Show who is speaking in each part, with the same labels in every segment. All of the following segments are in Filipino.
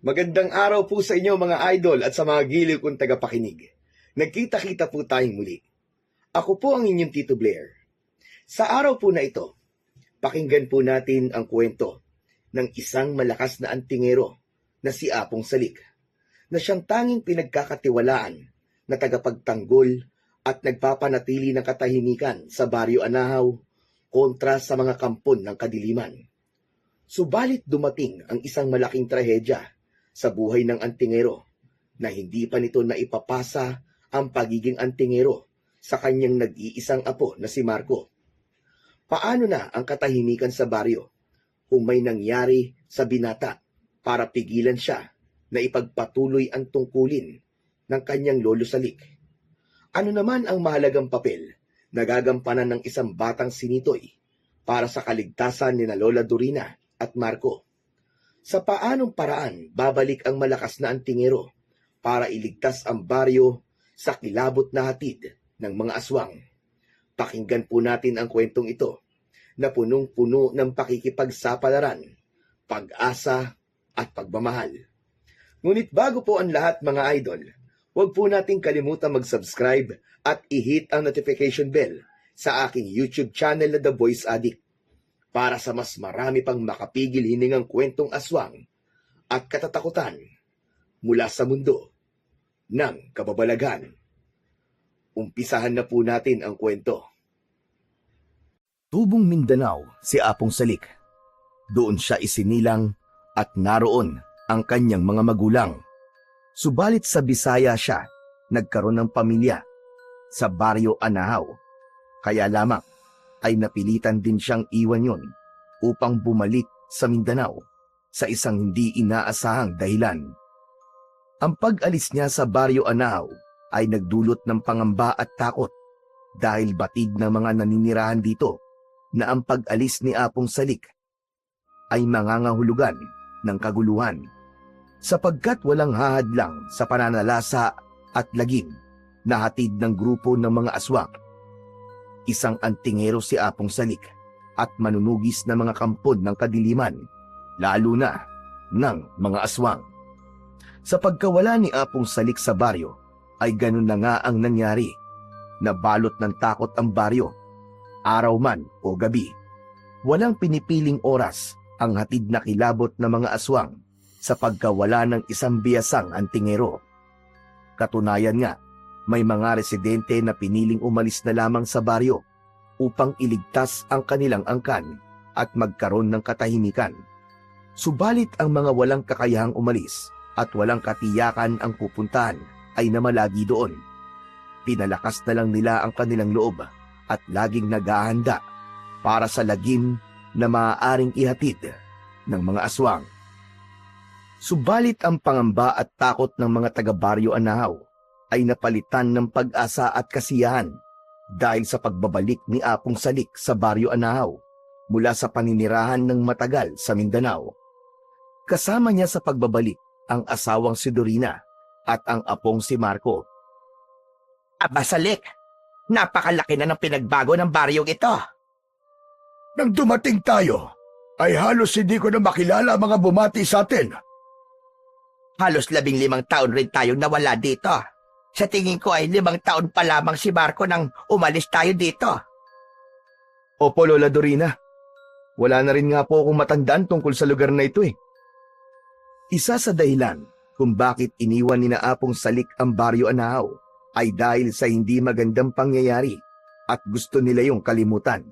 Speaker 1: Magandang araw po sa inyo mga idol at sa mga giliw kong tagapakinig. Nagkita-kita po tayong muli. Ako po ang inyong Tito Blair. Sa araw po na ito, pakinggan po natin ang kwento ng isang malakas na antingero na si Apong Salik, na siyang tanging pinagkakatiwalaan na tagapagtanggol at nagpapanatili ng katahimikan sa Baryo Anahaw kontra sa mga kampon ng kadiliman. Subalit dumating ang isang malaking trahedya sa buhay ng antingero na hindi pa nito naipapasa ang pagiging antingero sa kanyang nag-iisang apo na si Marco. Paano na ang katahimikan sa baryo kung may nangyari sa binata para pigilan siya na ipagpatuloy ang tungkulin ng kanyang lolo Salik? Ano naman ang mahalagang papel na gagampanan ng isang batang sinitoy para sa kaligtasan ni na Lola Dorina at Marco? Sa paanong paraan babalik ang malakas na antingero para iligtas ang baryo sa kilabot na hatid ng mga aswang? Pakinggan po natin ang kwentong ito na punong-puno ng pakikipagsapalaran, pag-asa at pagmamahal. Ngunit bago po ang lahat mga idol, huwag po nating kalimutan mag-subscribe at i-hit ang notification bell sa aking YouTube channel na The Voice Addict, para sa mas marami pang makapigil hiningang kwentong aswang at katatakutan mula sa mundo ng kababalaghan. Umpisahan na po natin ang kwento. Tubong Mindanao si Apong Salik. Doon siya isinilang at naroon ang kanyang mga magulang. Subalit sa Bisaya siya nagkaroon ng pamilya sa Baryo Anahaw. Kaya lamang ay napilitan din siyang iwan yon upang bumalik sa Mindanao sa isang hindi inaasahang dahilan. Ang pag-alis niya sa Baryo Anahaw ay nagdulot ng pangamba at takot dahil batid ng mga naninirahan dito na ang pag-alis ni Apong Salik ay mangangahulugan ng kaguluhan, sapagkat walang hahadlang sa pananalasa at lagim na hatid ng grupo ng mga aswang. Isang antingero si Apong Salik at manunugis na mga kampon ng kadiliman, lalo na ng mga aswang. Sa pagkawala ni Apong Salik sa baryo, ay ganun na nga ang nangyari. Nabalot ng takot ang baryo, araw man o gabi. Walang pinipiling oras ang hatid na kilabot ng mga aswang sa pagkawala ng isang biyasang antingero. Katunayan nga, may mga residente na piniling umalis na lamang sa baryo upang iligtas ang kanilang angkan at magkaroon ng katahimikan. Subalit ang mga walang kakayahang umalis at walang katiyakan ang pupuntahan ay namalagi doon. Pinalakas na lang nila ang kanilang loob at laging naghahanda para sa lagim na maaaring ihatid ng mga aswang. Subalit ang pangamba at takot ng mga taga-Baryo Anahaw ay napalitan ng pag-asa at kasiyahan dahil sa pagbabalik ni Apong Salik sa Baryo Anahaw mula sa paninirahan ng matagal sa Mindanao. Kasama niya sa pagbabalik ang asawang si Dorina at ang apong si Marco.
Speaker 2: Aba Salik, napakalaki na ng pinagbago ng baryong ito.
Speaker 3: Nang dumating tayo, ay halos hindi ko na makilala ang mga bumati sa atin.
Speaker 2: Halos 15 taon rin tayong nawala dito. Sa tingin ko ay 5 taon pa lamang si Marco nang umalis tayo dito.
Speaker 1: Opo, Lola Dorina. Wala na rin nga po akong matandaan tungkol sa lugar na ito eh. Isa sa dahilan kung bakit iniwan ni na Apong Salik ang Baryo Anahaw ay dahil sa hindi magandang pangyayari at gusto nila yung kalimutan.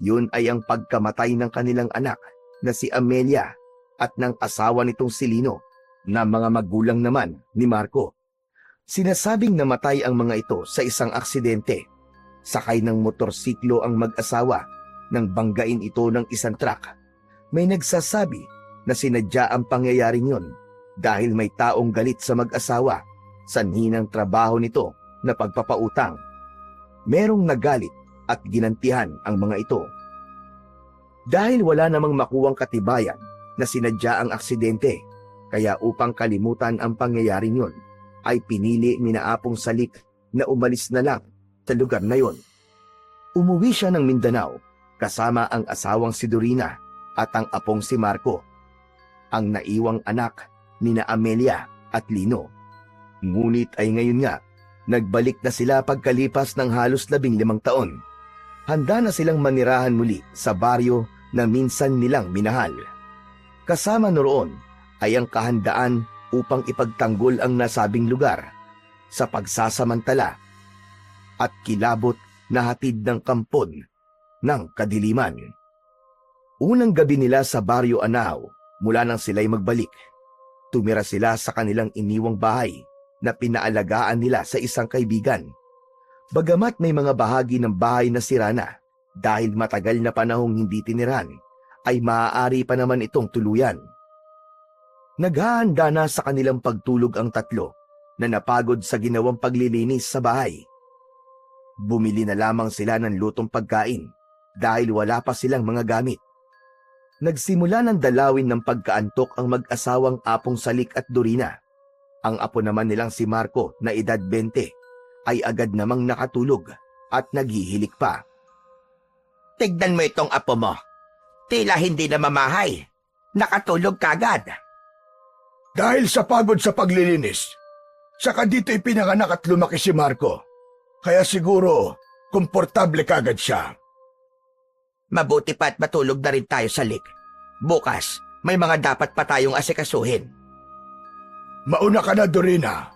Speaker 1: Yun ay ang pagkamatay ng kanilang anak na si Amelia at ng asawa nitong si Lino, na mga magulang naman ni Marco. Sinasabing namatay ang mga ito sa isang aksidente. Sakay ng motorsiklo ang mag-asawa nang banggain ito ng isang truck. May nagsasabi na sinadya ang pangyayaring yun dahil may taong galit sa mag-asawa sanhi ng trabaho nito na pagpapautang. Merong nagalit at ginantihan ang mga ito. Dahil wala namang makuwang katibayan na sinadya ang aksidente, kaya upang kalimutan ang pangyayaring yun, ay pinili ni na Apong Salik na umalis na lang sa lugar na yon. Umuwi siya ng Mindanao kasama ang asawang si Dorina at ang apong si Marco. Ang naiwang anak nina Amelia at Lino. Ngunit ay ngayon nga, nagbalik na sila pagkalipas ng halos 15 taon. Handa na silang manirahan muli sa baryo na minsan nilang minahal. Kasama noroon ay ang kahandaan upang ipagtanggol ang nasabing lugar sa pagsasamantala at kilabot na hatid ng kampon ng kadiliman. Unang gabi nila sa Baryo Anao mula nang sila'y magbalik. Tumira sila sa kanilang iniwang bahay na pinaalagaan nila sa isang kaibigan. Bagamat may mga bahagi ng bahay na sira na dahil matagal na panahong hindi tiniran, ay maaari pa naman itong tuluyan. Naghahanda na sa kanilang pagtulog ang tatlo na napagod sa ginawang paglilinis sa bahay. Bumili na lamang sila ng lutong pagkain dahil wala pa silang mga gamit. Nagsimula ng dalawin ng pagkaantok ang mag-asawang Apong Salik at Dorina. Ang apo naman nilang si Marco na edad 20 ay agad namang nakatulog at naghihilik pa.
Speaker 2: Tignan mo itong apo mo. Tila hindi na mamahay. Nakatulog kagad.
Speaker 3: Dahil sa pagod sa paglilinis, saka dito ipinanganak at lumaki si Marco. Kaya siguro, komportable kagad siya.
Speaker 2: Mabuti pa at matulog na rin tayo sa lik. Bukas, may mga dapat pa tayong asikasuhin.
Speaker 3: Mauna ka na, Dorina.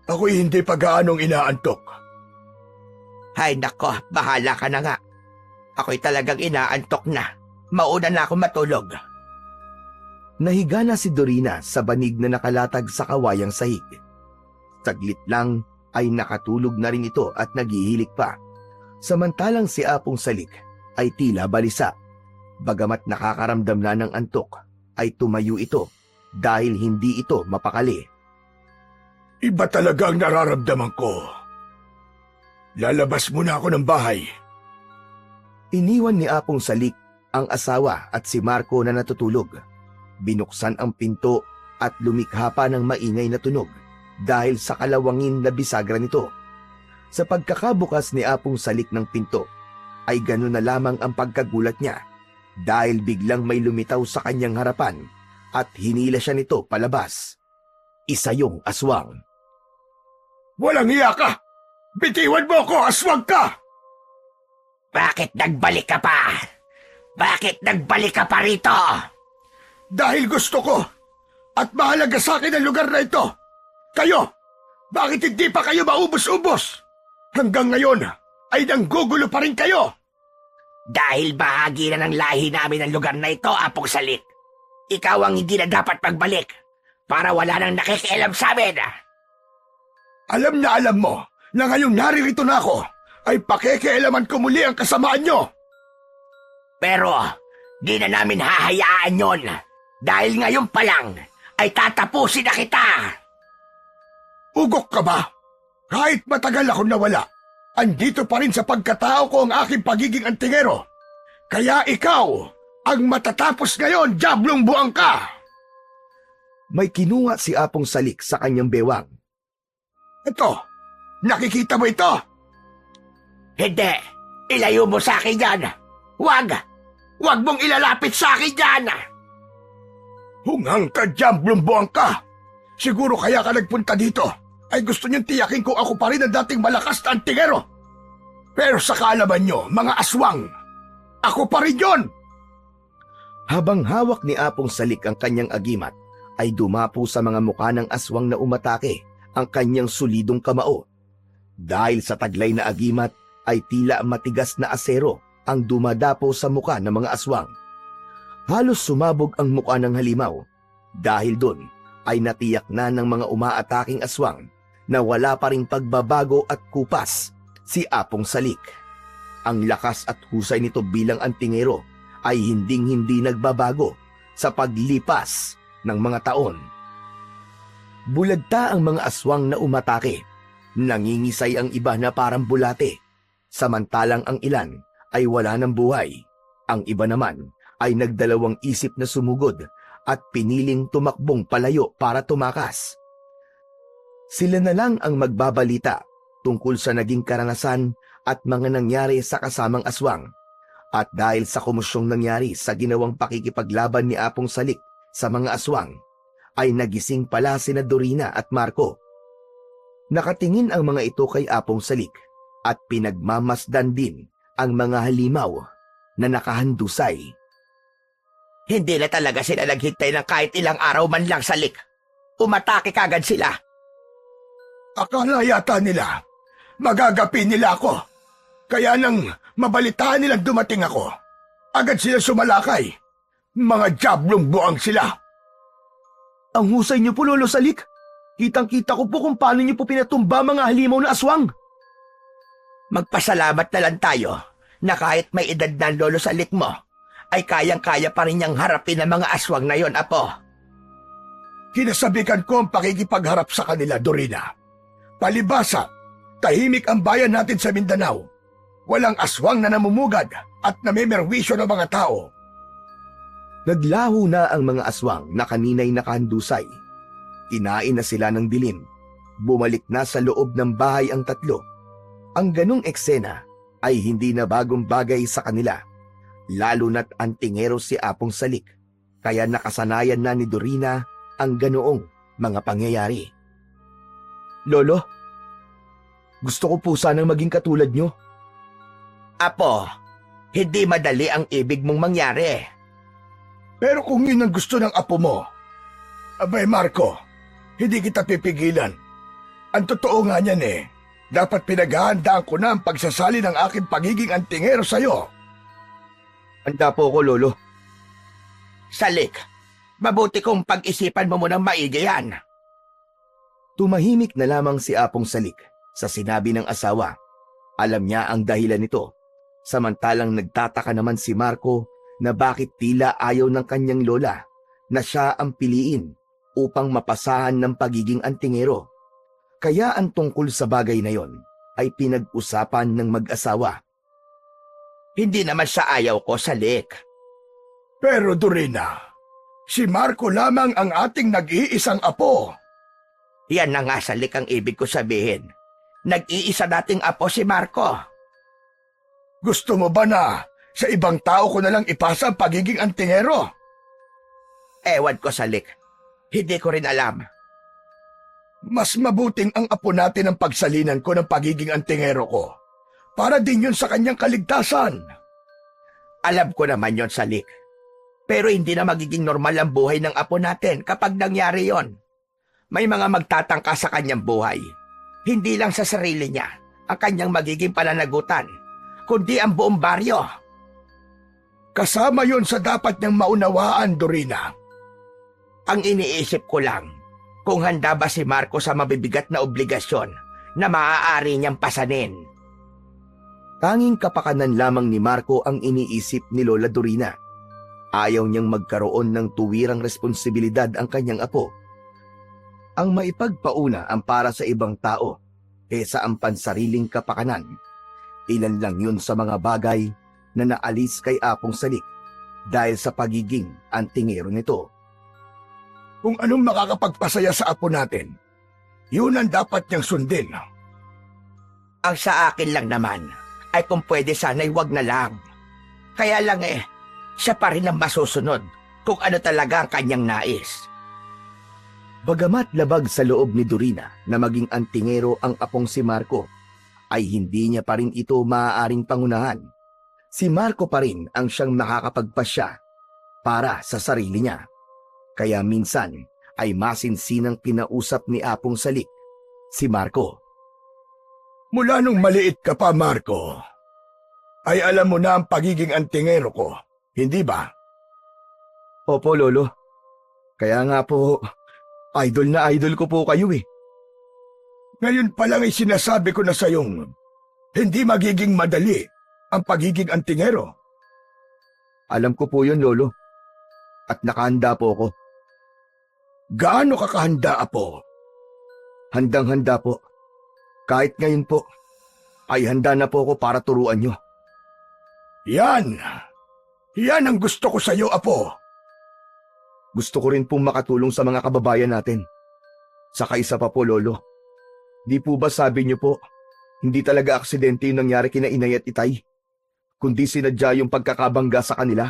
Speaker 3: Ako'y hindi pa gaanong inaantok.
Speaker 2: Hay nako, bahala ka na nga. Ako'y talagang inaantok na. Mauna na ako matulog.
Speaker 1: Nahiga na si Dorina sa banig na nakalatag sa kawayang sahig. Saglit lang ay nakatulog na rin ito at naghihilik pa. Samantalang si Apong Salik ay tila balisa. Bagamat nakakaramdam na ng antok, ay tumayo ito dahil hindi ito mapakali.
Speaker 3: Iba talaga ang nararamdaman ko. Lalabas muna ako ng bahay.
Speaker 1: Iniwan ni Apong Salik ang asawa at si Marco na natutulog. Binuksan ang pinto at lumikha pa ng maingay na tunog dahil sa kalawangin na bisagra nito. Sa pagkakabukas ni Apong Salik ng pinto, ay gano'n na lamang ang pagkagulat niya dahil biglang may lumitaw sa kanyang harapan at hinila siya nito palabas. Isa yung aswang.
Speaker 3: Walang iya ka! Bitiwan mo ko, aswang ka!
Speaker 2: Bakit nagbalik ka pa? Bakit nagbalik ka pa rito?
Speaker 3: Dahil gusto ko at mahalaga sa akin ang lugar na ito. Kayo, bakit hindi pa kayo maubos-ubos? Hanggang ngayon ay nanggugulo pa rin kayo.
Speaker 2: Dahil bahagi na ng lahi namin ang lugar na ito, Apong Salik. Ikaw ang hindi na dapat pagbalik para wala nang nakikialam sa amin.
Speaker 3: Alam na alam mo na ngayong naririto na ako ay pakikialaman ko muli ang kasamaan nyo.
Speaker 2: Pero di na namin hahayaan yon dahil ngayon pa lang ay tatapusin na kita.
Speaker 3: Ugok ka ba? Kahit matagal akong nawala, andito pa rin sa pagkatao ko ang aking pagiging antingero. Kaya ikaw ang matatapos ngayon, Diablong Buwang ka!
Speaker 1: May kinuha si Apong Salik sa kanyang bewang.
Speaker 3: Ito, nakikita mo ito?
Speaker 2: Hindi, ilayo mo sa akin yan. Huwag mong ilalapit sa akin yan.
Speaker 3: Hungang ka, Diablong Buwang ka! Siguro kaya ka nagpunta dito ay gusto niyong tiyakin kung ako pa rin ang dating malakas na antingero. Pero sa kaalaman niyo, mga aswang, ako pa rin yun!
Speaker 1: Habang hawak ni Apong Salik ang kanyang agimat, ay dumapo sa mga mukha ng aswang na umatake ang kanyang solidong kamao. Dahil sa taglay na agimat ay tila matigas na asero ang dumadapo sa mukha ng mga aswang. Halos sumabog ang mukha ng halimaw. Dahil doon ay natiyak na ng mga umaataking aswang na wala pa ring pagbabago at kupas si Apong Salik. Ang lakas at husay nito bilang antingero ay hinding-hindi nagbabago sa paglipas ng mga taon. Bulagta ang mga aswang na umatake. Nangingisay ang iba na parang bulate. Samantalang ang ilan ay wala ng buhay. Ang iba naman ay nagdalawang isip na sumugod at piniling tumakbong palayo para tumakas. Sila na lang ang magbabalita tungkol sa naging karanasan at mga nangyari sa kasamang aswang. At dahil sa komosyong nangyari sa ginawang pakikipaglaban ni Apong Salik sa mga aswang, ay nagising pala sina Dorina at Marco. Nakatingin ang mga ito kay Apong Salik at pinagmamasdan din ang mga halimaw na nakahandusay.
Speaker 2: Hindi na talaga sila naghintay ng kahit ilang araw man lang, Salik. Umatake kagad sila.
Speaker 3: Akala yata nila, magagapi nila ako. Kaya nang mabalitaan nilang dumating ako, agad sila sumalakay. Mga diablong buang sila.
Speaker 1: Ang husay niyo po, Lolo Salik. Kitang-kita ko po kung paano niyo po pinatumba mga halimaw na aswang.
Speaker 2: Magpasalamat na lang tayo na kahit may edad na ang lolo Salik mo, ay kayang-kaya pa rin niyang harapin ang mga aswang na yon, Apo.
Speaker 3: Kinasabikan ko ang pakikipagharap sa kanila, Dorina. Palibasa, tahimik ang bayan natin sa Mindanao. Walang aswang na namumugad at namimerwisyo ng mga tao.
Speaker 1: Naglaho na ang mga aswang na kanina'y nakahandusay. Kinain na sila ng dilim. Bumalik na sa loob ng bahay ang tatlo. Ang ganong eksena ay hindi na bagong bagay sa kanila. Lalo na't antingero si Apong Salik. Kaya nakasanayan na ni Dorina ang ganoong mga pangyayari. Lolo, gusto ko po sanang maging katulad nyo.
Speaker 2: Apo, hindi madali ang ibig mong mangyari.
Speaker 3: Pero kung yun ang gusto ng apo mo, abay Marco, hindi kita pipigilan. Ang totoo nga niyan dapat pinaghahandaan ko na ang pagsasali ng aking pagiging antingero sa'yo.
Speaker 1: Handa po ako, Lolo.
Speaker 2: Salik, mabuti kong pag-isipan mo munang maigi yan.
Speaker 1: Tumahimik na lamang si Apong Salik sa sinabi ng asawa. Alam niya ang dahilan nito. Samantalang nagtataka naman si Marco na bakit tila ayaw ng kanyang lola na siya ang piliin upang mapasahan ng pagiging antingero. Kaya ang tungkol sa bagay na yon ay pinag-usapan ng mag-asawa.
Speaker 2: Hindi naman siya ayaw ko, Salik.
Speaker 3: Pero Dorina, si Marco lamang ang ating nag-iisang apo.
Speaker 2: Yan na nga, Salik, ang ibig ko sabihin. Nag-iisa nating apo si Marco.
Speaker 3: Gusto mo ba na sa ibang tao ko na lang ipasa ang pagiging antingero?
Speaker 2: Ewan ko, Salik. Hindi ko rin alam.
Speaker 3: Mas mabuting ang apo natin ang pagsalinan ko ng pagiging antingero ko. Para din yun sa kanyang kaligtasan.
Speaker 2: Alam ko naman yon, Salik. Pero hindi na magiging normal ang buhay ng apo natin kapag nangyari yon. May mga magtatangka sa kanyang buhay. Hindi lang sa sarili niya ang kanyang magiging pananagutan, kundi ang buong baryo.
Speaker 3: Kasama yon sa dapat niyang maunawaan, Dorina.
Speaker 2: Ang iniisip ko lang, kung handa ba si Marco sa mabibigat na obligasyon na maaari niyang pasanin.
Speaker 1: Tanging kapakanan lamang ni Marco ang iniisip ni Lola Dorina. Ayaw niyang magkaroon ng tuwirang responsibilidad ang kanyang apo. Ang maipagpauna ang para sa ibang tao kaysa ang pansariling kapakanan. Ilan lang yun sa mga bagay na naalis kay Apong Salik dahil sa pagiging antingero nito.
Speaker 3: Kung anong makakapagpasaya sa apo natin, yun ang dapat niyang sundin.
Speaker 2: Ang sa akin lang naman ay kung pwede sana'y wag na lang. Kaya lang siya pa rin ang masusunod kung ano talaga ang kanyang nais.
Speaker 1: Bagamat labag sa loob ni Dorina na maging antingero ang apong si Marco, ay hindi niya pa rin ito maaaring pangunahan. Si Marco pa rin ang siyang nakakapagpasya para sa sarili niya. Kaya minsan ay masinsinang kinausap ni Apong Salik si Marco.
Speaker 3: Mula nung maliit ka pa, Marco, ay alam mo na ang pagiging antingero ko, hindi ba?
Speaker 1: Opo, Lolo. Kaya nga po, idol na idol ko po kayo eh.
Speaker 3: Ngayon pa lang ay sinasabi ko na sa'yong hindi magiging madali ang pagiging antingero.
Speaker 1: Alam ko po yun, Lolo. At nakahanda po ako.
Speaker 3: Gaano ka kahanda, Apo?
Speaker 1: Handang-handa po. Kahit ngayon po, ay handa na po ako para turuan nyo.
Speaker 3: Yan! Yan ang gusto ko sa'yo, Apo.
Speaker 1: Gusto ko rin pong makatulong sa mga kababayan natin. Saka isa pa po, Lolo. Di po ba sabi nyo po, hindi talaga aksidente yung nangyari kina Inay at Itay, kundi sinadya yung pagkakabangga sa kanila?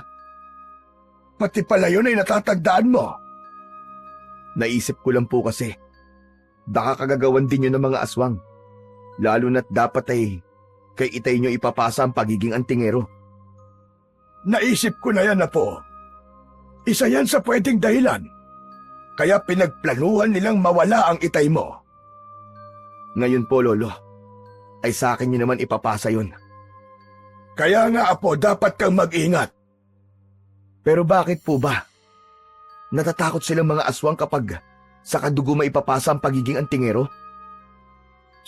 Speaker 3: Pati pala yun ay natatandaan mo.
Speaker 1: Naisip ko lang po kasi, baka kagagawan din yun ng mga aswang. Lalo na't dapat ay kay itay nyo ipapasa ang pagiging antingero.
Speaker 3: Naisip ko na yan, Apo. Isa yan sa pwedeng dahilan. Kaya pinagplanuhan nilang mawala ang itay mo.
Speaker 1: Ngayon po, Lolo, ay sa akin nyo naman ipapasa yun.
Speaker 3: Kaya nga, Apo, dapat kang mag-ingat.
Speaker 1: Pero bakit po ba? Natatakot silang mga aswang kapag sa kadugo maipapasa ang pagiging antingero?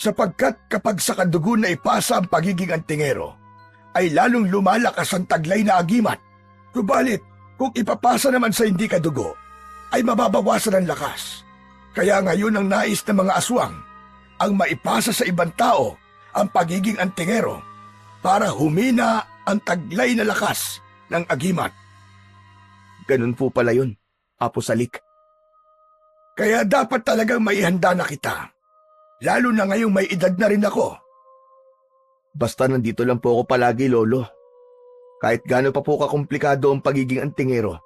Speaker 3: Sapagkat kapag sa kadugo na ipasa ang pagiging antingero, ay lalong lumalakas ang taglay na agimat. Subalit, kung ipapasa naman sa hindi kadugo, ay mababawasan ang lakas. Kaya ngayon ang nais ng mga aswang, ang maipasa sa ibang tao ang pagiging antingero para humina ang taglay na lakas ng agimat.
Speaker 1: Ganun po pala yun, Apo Salik.
Speaker 3: Kaya dapat talagang maihanda na kita. Lalo na ngayong may edad na rin ako.
Speaker 1: Basta nandito lang po ako palagi, Lolo. Kahit gaano pa po kakomplikado ang pagiging antingero,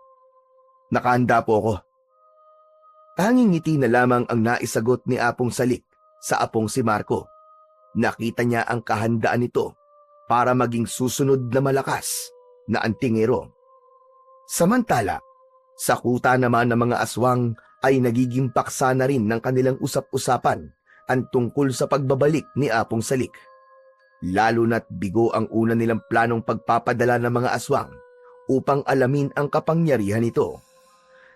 Speaker 1: nakahanda po ako. Tanging ngiti na lamang ang naisagot ni Apong Salik sa apong si Marco. Nakita niya ang kahandaan nito para maging susunod na malakas na antingero. Samantala, sa kuta naman ng mga aswang ay nagiging paksa na rin ng kanilang usap-usapan ang tungkol sa pagbabalik ni Apong Salik. Lalo na't bigo ang una nilang planong pagpapadala ng mga aswang upang alamin ang kapangyarihan nito.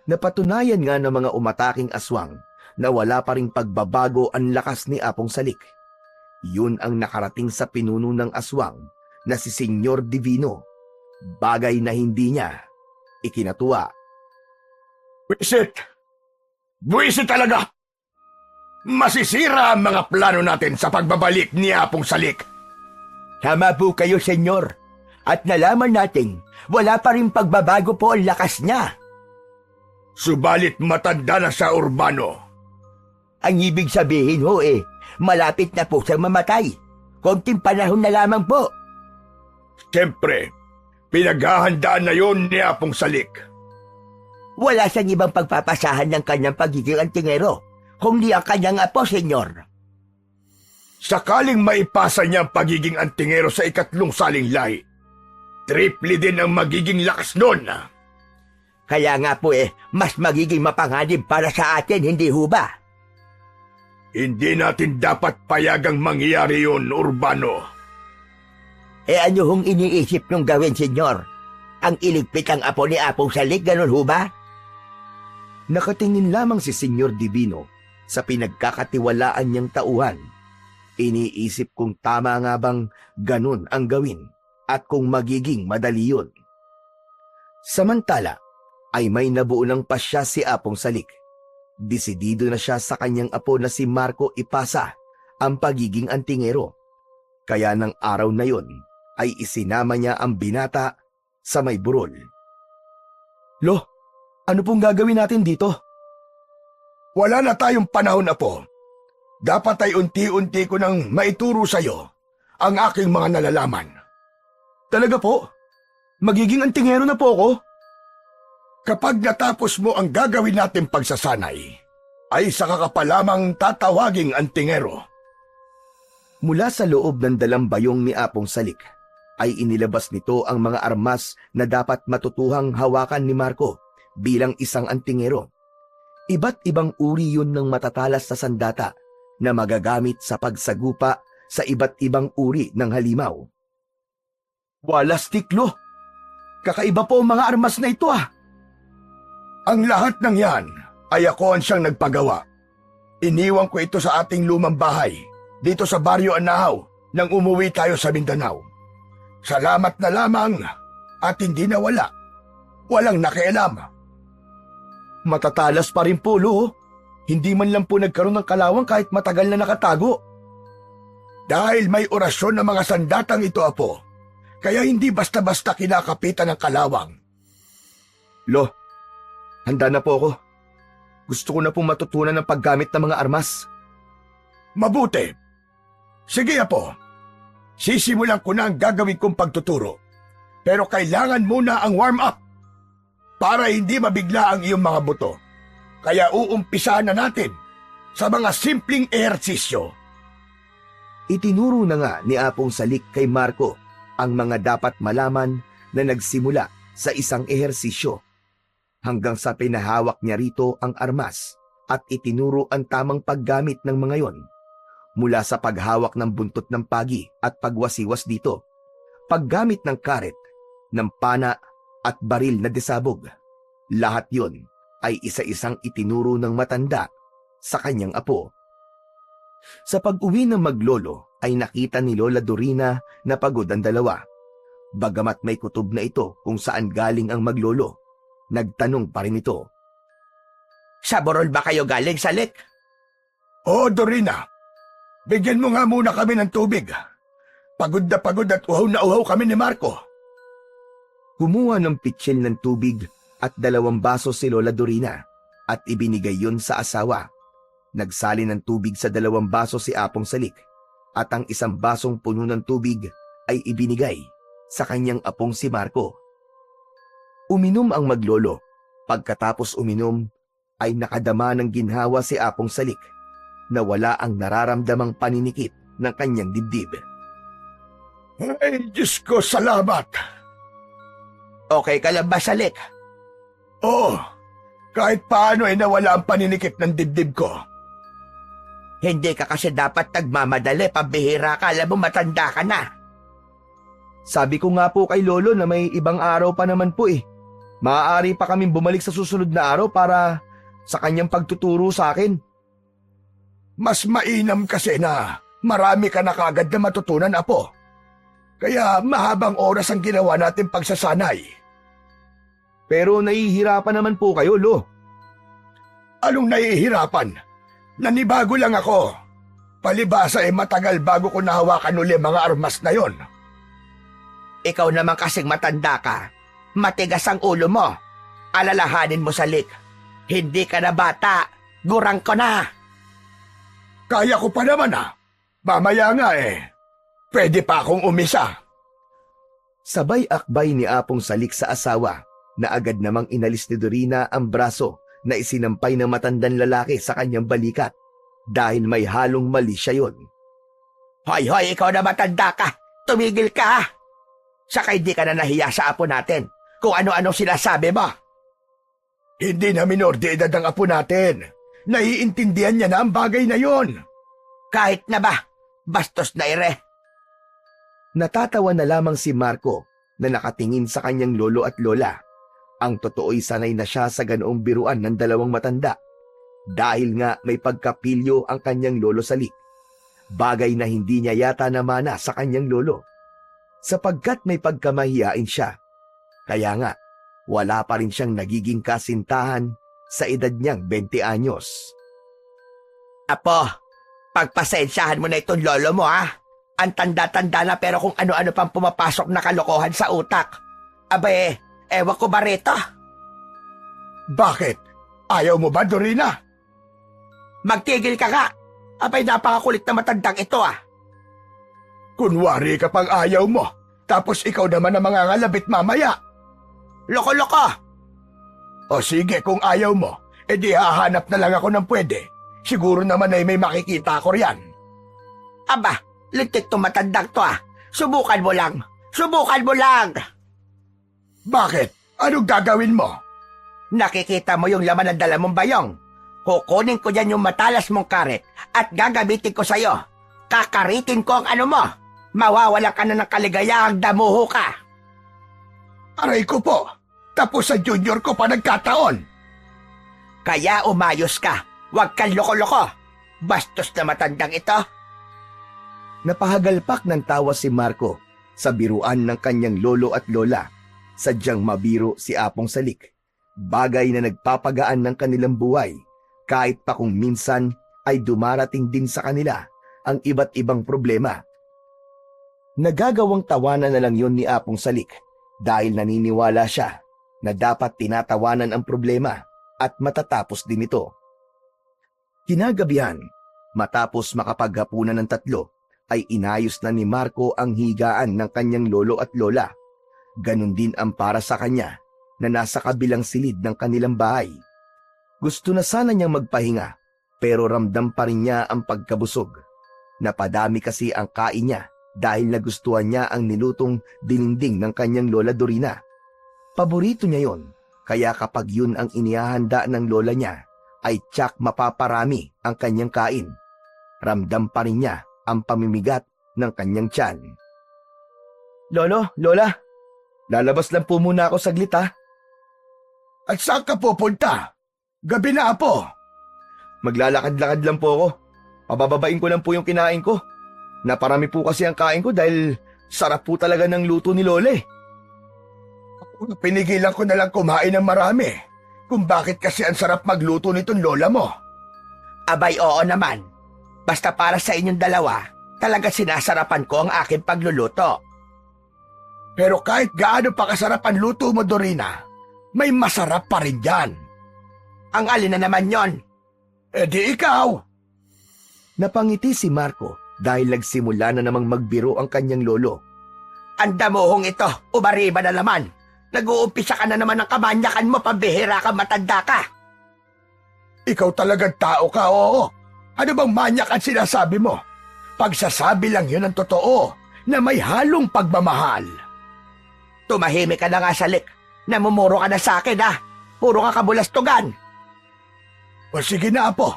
Speaker 1: Napatunayan nga ng mga umataking aswang na wala pa ring pagbabago ang lakas ni Apong Salik. Yun ang nakarating sa pinuno ng aswang na si Senyor Divino, bagay na hindi niya ikinatuwa.
Speaker 3: Buisit! Buisit talaga! Masisira ang mga plano natin sa pagbabalik ni Apong Salik.
Speaker 2: Tama po kayo, senyor. At nalaman natin, wala pa rin pagbabago po ang lakas niya.
Speaker 3: Subalit matanda na sa Urbano.
Speaker 2: Ang ibig sabihin ho malapit na po siyang mamatay. Konting panahon na lamang po.
Speaker 3: Siyempre, pinaghahandaan na yon ni Apong Salik.
Speaker 2: Wala siyang ibang pagpapasahan ng kanyang pagiging antingero, kundi ang kanyang apo, senyor.
Speaker 3: Sakaling maipasa niya ang pagiging antingero sa ikatlong saling lahi, triple din ang magiging lakas nun.
Speaker 2: Kaya nga po mas magiging mapanganib para sa atin, hindi ho ba?
Speaker 3: Hindi natin dapat payagang mangyari yun, Urbano.
Speaker 2: Ano hong iniisip niyong gawin, senyor? Ang iligpit ang apo ni Apong Salik, ganun ho ba?
Speaker 1: Nakatingin lamang si Senyor Divino sa pinagkakatiwalaan niyang tauhan. Iniisip kung tama nga bang ganun ang gawin at kung magiging madali yun. Samantala, ay may nabuo ng pasya si Apong Salik. Desidido na siya sa kanyang apo na si Marco ipasa ang pagiging antingero. Kaya ng araw na yon ay isinama niya ang binata sa may burol. Lo, ano pong gagawin natin dito?
Speaker 3: Wala na tayong panahon, Apo. Dapat ay unti-unti ko nang maituro sa iyo ang aking mga nalalaman.
Speaker 1: Talaga po? Magiging antingero na po ako?
Speaker 3: Kapag natapos mo ang gagawin natin pagsasanay, ay saka ka pa lamang tatawaging antingero.
Speaker 1: Mula sa loob ng dalambayong ni Apong Salik, ay inilabas nito ang mga armas na dapat matutuhang hawakan ni Marco bilang isang antingero. Iba't ibang uri yun ng matatalas na sandata na magagamit sa pagsagupa sa iba't ibang uri ng halimaw. Walas tiklo! Kakaiba po ang mga armas na ito
Speaker 3: Ang lahat ng yan ay ako ang siyang nagpagawa. Iniwan ko ito sa ating lumang bahay, dito sa Baryo Anahaw, nang umuwi tayo sa Mindanao. Salamat na lamang at hindi nawala. Walang nakialam.
Speaker 1: Matatalas pa rin po, Lo. Hindi man lang po nagkaroon ng kalawang kahit matagal na nakatago.
Speaker 3: Dahil may orasyon ng mga sandatang ito, Apo, kaya hindi basta-basta kinakapitan ng kalawang.
Speaker 1: Lo, handa na po ako. Gusto ko na pong matutunan ng paggamit ng mga armas.
Speaker 3: Mabuti. Sige, Apo. Sisimulan ko na ang gagawin kong pagtuturo. Pero kailangan muna ang warm-up para hindi mabigla ang iyong mga buto. Kaya uumpisahan na natin sa mga simpleng ehersisyo.
Speaker 1: Itinuro na nga ni Apong Salik kay Marco ang mga dapat malaman na nagsimula sa isang ehersisyo, hanggang sa pinahawak niya rito ang armas at itinuro ang tamang paggamit ng mga yon, mula sa paghawak ng buntot ng pagi at pagwasiwas dito, paggamit ng karet, ng pana at baril na desabog. Lahat yon ay isa-isang itinuro ng matanda sa kanyang apo. Sa pag-uwi ng maglolo ay nakita ni Lola Dorina na pagod ang dalawa. Bagamat may kutob na ito kung saan galing ang maglolo, nagtanong pa rin ito.
Speaker 2: Sa burol ba kayo galing, Salik?
Speaker 3: Oo, Dorina. Bigyan mo nga muna kami ng tubig. Pagod at uhaw na uhaw kami ni Marco.
Speaker 1: Kumuha ng pitsil ng tubig at 2 baso si Lola Dorina at ibinigay yun sa asawa. Nagsali ng tubig sa 2 baso si Apong Salik at ang 1 basong puno ng tubig ay ibinigay sa kanyang apong si Marco. Uminom ang maglolo. Pagkatapos uminom ay nakadama ng ginhawa si Apong Salik na wala ang nararamdamang paninikip ng kanyang dibdib.
Speaker 3: Ay, Diyos ko, salamat.
Speaker 2: Okay ka lang ba, Salik?
Speaker 3: Oo, kahit paano ay nawala ang paninikip ng dibdib ko.
Speaker 2: Hindi ka kasi dapat nagmamadali, pambihira ka, alam mo matanda ka na.
Speaker 1: Sabi ko nga po kay Lolo na may ibang araw pa naman po eh. Maaari pa kaming bumalik sa susunod na araw para sa kanyang pagtuturo sa akin.
Speaker 3: Mas mainam kasi na marami ka na kagad na matutunan, apo. Kaya mahabang oras ang ginawa natin pagsasanay.
Speaker 1: Pero nahihirapan naman po kayo, Lo.
Speaker 3: Anong nahihirapan? Nanibago lang ako. Palibasa ay matagal bago ko nahawakan uli mga armas na yon.
Speaker 2: Ikaw naman kasing matanda ka. Matigas ang ulo mo. Alalahanin mo, Salik. Hindi ka na bata. Gurang ko na.
Speaker 3: Kaya ko pa naman Mamaya nga Pwede pa akong umisa.
Speaker 1: Sabay akbay ni Apong Salik sa asawa na agad namang inalis ni Dorina ang braso na isinampay ng matandang lalaki sa kanyang balikat dahil may halong mali siya yon.
Speaker 2: Hoy, ikaw na matanda ka. Tumigil ka. Saka hindi ka na nahiya sa apo natin kung ano-ano sinasabi mo.
Speaker 3: Hindi na minor de edad ang apo natin. Naiintindihan niya na ang bagay na yon.
Speaker 2: Kahit na ba, bastos na ire.
Speaker 1: Natatawa na lamang si Marco na nakatingin sa kanyang lolo at lola. Ang totoo'y sanay na siya sa ganoong biruan ng 2 matanda dahil nga may pagkapilyo ang kanyang lolo Salik. Bagay na hindi niya yata namana sa kanyang lolo sapagkat may pagkamahiyain siya. Kaya nga, wala pa rin siyang nagiging kasintahan sa edad niyang 20 anyos.
Speaker 2: Apo, pagpasensyahan mo na itong lolo mo Ang tanda-tanda na pero kung ano-ano pang pumapasok na kalokohan sa utak. Abe, ewan ko ba rito?
Speaker 3: Bakit? Ayaw mo ba, Dorina?
Speaker 2: Magtigil ka nga. Abay, napakakulit na matandang ito
Speaker 3: Kunwari ka pang ayaw mo, tapos ikaw naman ang mangangalabit mamaya.
Speaker 2: Loko-loko!
Speaker 3: O sige, kung ayaw mo, edi hahanap na lang ako ng pwede. Siguro naman ay may makikita ko riyan.
Speaker 2: Aba, lintik to matandang to Subukan mo lang. Subukan mo lang!
Speaker 3: Bakit? Anong gagawin mo?
Speaker 2: Nakikita mo yung laman ng dala mong bayong. Kukunin ko dyan yung matalas mong karet at gagamitin ko sa'yo. Kakaritin ko ang ano mo. Mawawalan ka na ng kaligayahang damuho ka.
Speaker 3: Aray ko po, tapos sa junior ko pa nagkataon.
Speaker 2: Kaya umayos ka. Huwag kang loko-loko. Bastos na matandang ito.
Speaker 1: Napahagalpak ng tawa si Marco sa biruan ng kanyang lolo at lola. Sadyang mabiro si Apong Salik. Bagay na nagpapagaan ng kanilang buhay kahit pa kung minsan ay dumarating din sa kanila ang iba't ibang problema. Nagagawang tawanan na lang yon ni Apong Salik dahil naniniwala siya na dapat tinatawanan ang problema at matatapos din ito. Kinagabihan, matapos makapaghapunan ng 3, ay inayos na ni Marco ang higaan ng kanyang lolo at lola. Ganon din ang para sa kanya na nasa kabilang silid ng kanilang bahay. Gusto na sana niyang magpahinga, pero ramdam pa rin niya ang pagkabusog. Napadami kasi ang kain niya dahil nagustuhan niya ang nilutong dinding ng kanyang lola Dorina. Paborito niya yon, kaya kapag yun ang inihahanda ng lola niya, ay tsak mapaparami ang kanyang kain. Ramdam pa rin niya ang pamimigat ng kanyang tiyan. Lolo, Lola, lalabas lang po muna ako saglit ha.
Speaker 3: At saan ka pupunta? Gabi na, Apo.
Speaker 1: Maglalakad-lakad lang po ako. Pabababain ko lang po yung kinain ko. Naparami po kasi ang kain ko dahil sarap po talaga ng luto ni Lola eh.
Speaker 3: Pinigilan ko na lang kumain ng marami. Kung bakit kasi ang sarap magluto nitong lola mo.
Speaker 2: Abay, oo naman. Basta para sa inyong dalawa, talaga sinasarapan ko ang aking pagluluto.
Speaker 3: Pero kahit gaano pa kasarap ang luto mo, Dorina, may masarap pa rin yan.
Speaker 2: Ang alin na naman yon?
Speaker 3: E di ikaw.
Speaker 1: Napangiti si Marco dahil nagsimula na namang magbiro ang kanyang lolo.
Speaker 2: Ang damuhong ito, umariba na naman. Nag-uumpisa ka na naman ng kamanyakan mo, pambihira ka, matanda ka.
Speaker 3: Ikaw talagang tao ka, oo. Ano bang manyak ang sinasabi mo? Pagsasabi lang yun ang totoo na may halong pagmamahal.
Speaker 2: Tumahimik ka na nga, Salik. Namumuro ka na sa akin, ha? Puro ka kabulastugan.
Speaker 3: O sige na, Apo.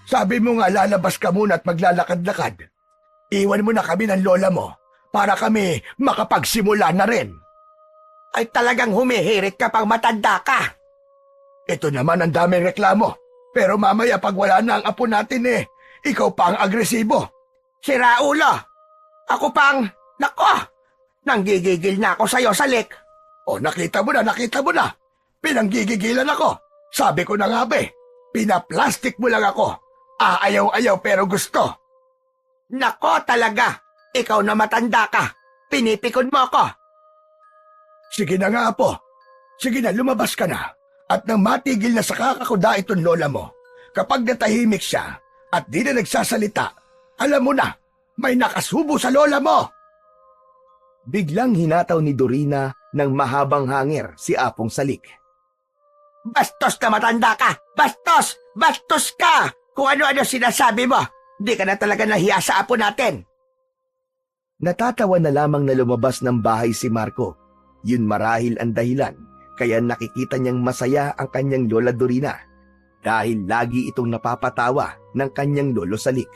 Speaker 3: Sabi mo nga lalabas ka muna at maglalakad-lakad. Iwan mo na kami ng lola mo para kami makapagsimula na rin.
Speaker 2: Ay talagang humihirit ka pang matanda ka.
Speaker 3: Ito naman ang daming reklamo. Pero mamaya pag wala na ang apo natin ikaw pa ang agresibo.
Speaker 2: Si Raulo, ako pang, nako, nanggigigil na ako sa'yo, Salik.
Speaker 3: O nakita mo na. Pinanggigigilan ako. Sabi ko na nga ba pinaplastic mo lang ako. Aayaw-ayaw pero gusto.
Speaker 2: Nako talaga, ikaw na matanda ka. Pinipikon mo ako.
Speaker 3: Sige na nga, Apo. Sige na, lumabas ka na. At nang matigil na sa kakakuda itong lola mo, kapag natahimik siya at di na nagsasalita, alam mo na, may nakasubo sa lola mo.
Speaker 1: Biglang hinataw ni Dorina ng mahabang hangir si Apong Salik.
Speaker 2: Bastos na matanda ka! Bastos! Bastos ka! Kung ano-ano sinasabi mo, di ka na talaga nahiya sa apo natin.
Speaker 1: Natatawa na lamang na lumabas ng bahay si Marco. Yun marahil ang dahilan kaya nakikita niyang masaya ang kanyang lola Dorina dahil lagi itong napapatawa ng kanyang lolo Salik.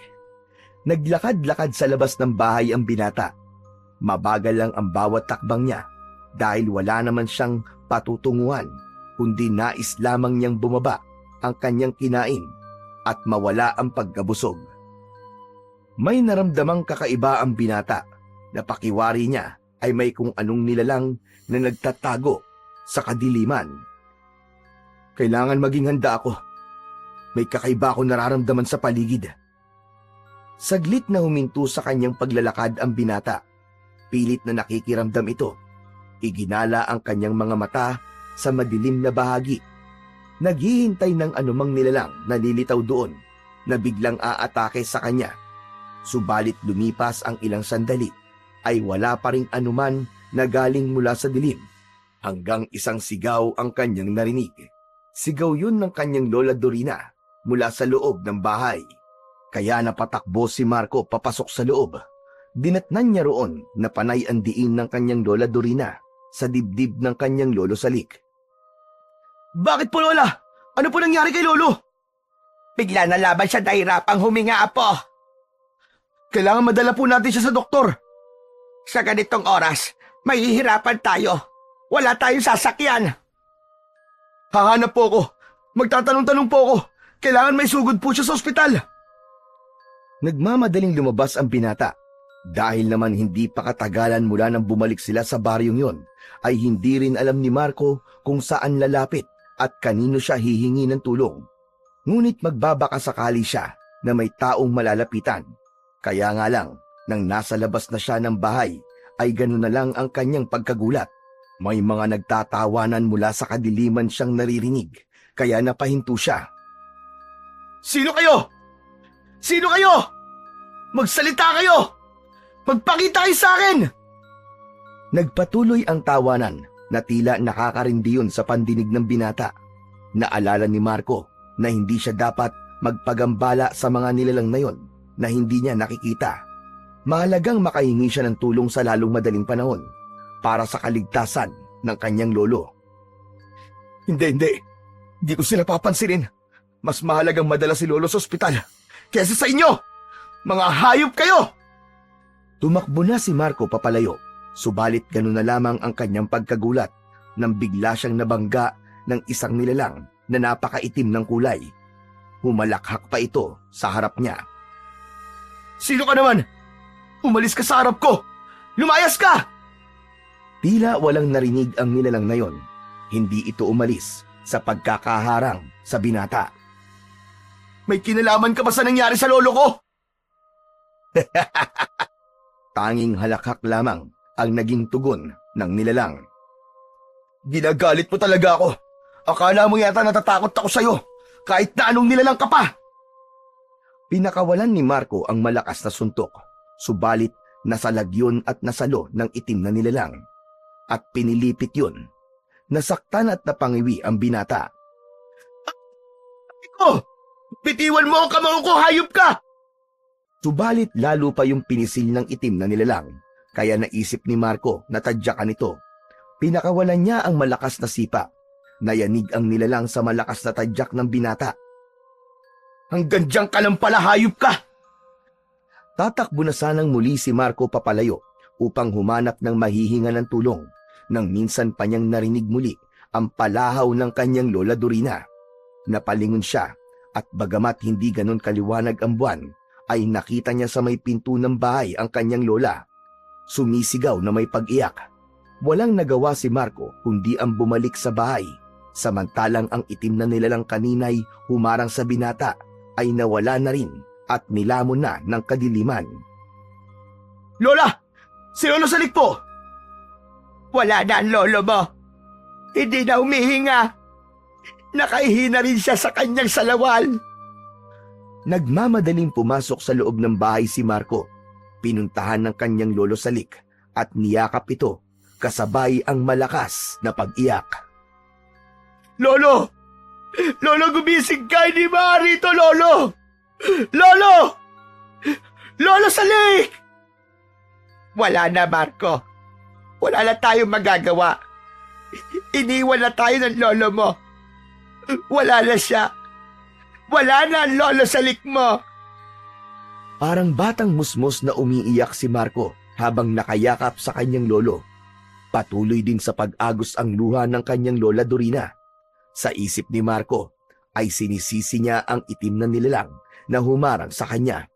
Speaker 1: Naglakad-lakad sa labas ng bahay ang binata. Mabagal lang ang bawat takbang niya dahil wala naman siyang patutunguhan kundi nais lamang niyang bumaba ang kanyang kinain at mawala ang pagkabusog. May naramdamang kakaiba ang binata na pakiwari niya ay may kung anong nilalang na nagtatago sa kadiliman. Kailangan maging handa ako. May kakaiba akong nararamdaman sa paligid. Saglit na huminto sa kanyang paglalakad ang binata. Pilit na nakikiramdam ito. Iginala ang kanyang mga mata sa madilim na bahagi. Naghihintay ng anumang nilalang na lilitaw doon na biglang aatake sa kanya. Subalit lumipas ang ilang sandali ay wala pa ring anuman na galing mula sa dilim. Hanggang isang sigaw ang kanyang narinig. Sigaw yun ng kanyang lola Dorina mula sa loob ng bahay. Kaya napatakbo si Marco papasok sa loob. Dinatnan niya roon na panay ang diin ng kanyang lola Dorina sa dibdib ng kanyang lolo Salik. Bakit po, Lola? Ano po nangyari kay Lolo?
Speaker 2: Bigla na laban siya nahirapang huminga, Apo.
Speaker 1: Kailangan madala po natin siya sa doktor.
Speaker 2: Sa ganitong oras, may hihirapan tayo. Wala tayong sasakyan.
Speaker 1: Hahanap po ako. Magtatanong-tanong po ako. Kailangan may sugod po siya sa ospital. Nagmamadaling lumabas ang binata. Dahil naman hindi pa katagalan mula nang bumalik sila sa baryong yon, ay hindi rin alam ni Marco kung saan lalapit at kanino siya hihingi ng tulong. Ngunit magbabaka sakali siya na may taong malalapitan. Kaya nga lang, nang nasa labas na siya ng bahay, ay gano'n na lang ang kanyang pagkagulat. May mga nagtatawanan mula sa kadiliman siyang naririnig, kaya napahinto siya. Sino kayo? Sino kayo? Magsalita kayo! Magpakita kayo sa akin! Nagpatuloy ang tawanan na tila nakakarindi yun sa pandinig ng binata. Naalala ni Marco na hindi siya dapat magpagambala sa mga nilalang na yon na hindi niya nakikita. Mahalagang makahingi siya ng tulong sa lalong madaling panahon para sa kaligtasan ng kanyang lolo. Hindi. Hindi ko sila papansinin. Mas mahalagang madala si lolo sa ospital kaysa sa inyo! Mga hayop kayo! Tumakbo na si Marco papalayo, subalit ganun na lamang ang kanyang pagkagulat nang bigla siyang nabangga ng isang nilalang na napakaitim ng kulay. Humalakhak pa ito sa harap niya. Sino ka naman? Umalis ka sa harap ko! Lumayas ka! Tila walang narinig ang nilalang na yon. Hindi ito umalis sa pagkakaharang sa binata. May kinalaman ka ba sa nangyari sa lolo ko? Tanging halakhak lamang ang naging tugon ng nilalang. Ginagalit mo talaga ako. Akala mo yata natatakot ako sa'yo, kahit na anong nilalang ka pa. Pinakawalan ni Marco ang malakas na suntok, subalit nasalag yun at nasalo ng itim na nilalang. At pinilipit yun. Nasaktan at napangiwi ang binata. Iko! Bitiwan mo ang kamao ko, hayop ka! Subalit lalo pa yung pinisil ng itim na nilalang, kaya naisip ni Marco na tadyakan ito. Pinakawalan niya ang malakas na sipa. Nayanig ang nilalang sa malakas na tadyak ng binata. Hanggang diyan ka lang pala, hayop ka! Tatakbo na sanang muli si Marco papalayo upang humanap ng mahihinga ng tulong nang minsan pa niyang narinig muli ang palahaw ng kanyang lola Dorina. Napalingon siya at bagamat hindi ganon kaliwanag ang buwan, ay nakita niya sa may pinto ng bahay ang kanyang lola. Sumisigaw na may pag-iyak. Walang nagawa si Marco kundi ang bumalik sa bahay, samantalang ang itim na nilalang kaninay humarang sa binata ay nawala na rin at nilamon na ng kadiliman. Lola! Si Lolo Salik po!
Speaker 2: Wala na ang lolo mo. Hindi na humihinga. Nakahihina rin siya sa kanyang salawal.
Speaker 1: Nagmamadaling pumasok sa loob ng bahay si Marco. Pinuntahan ng kanyang lolo Salik at niyakap ito kasabay ang malakas na pag-iyak. Lolo! Lolo, gumising ka! Hindi maaari ito, Lolo! Lolo! Lolo Salik!
Speaker 2: Wala na, Marco. Wala na tayong magagawa. Iniwan na tayo ng lolo mo. Wala na siya. Wala na ang lolo Salik mo.
Speaker 1: Parang batang musmos na umiiyak si Marco habang nakayakap sa kanyang lolo. Patuloy din sa pag-agos ang luha ng kanyang lola Dorina. Sa isip ni Marco ay sinisisi niya ang itim na nilalang na humarang sa kanya.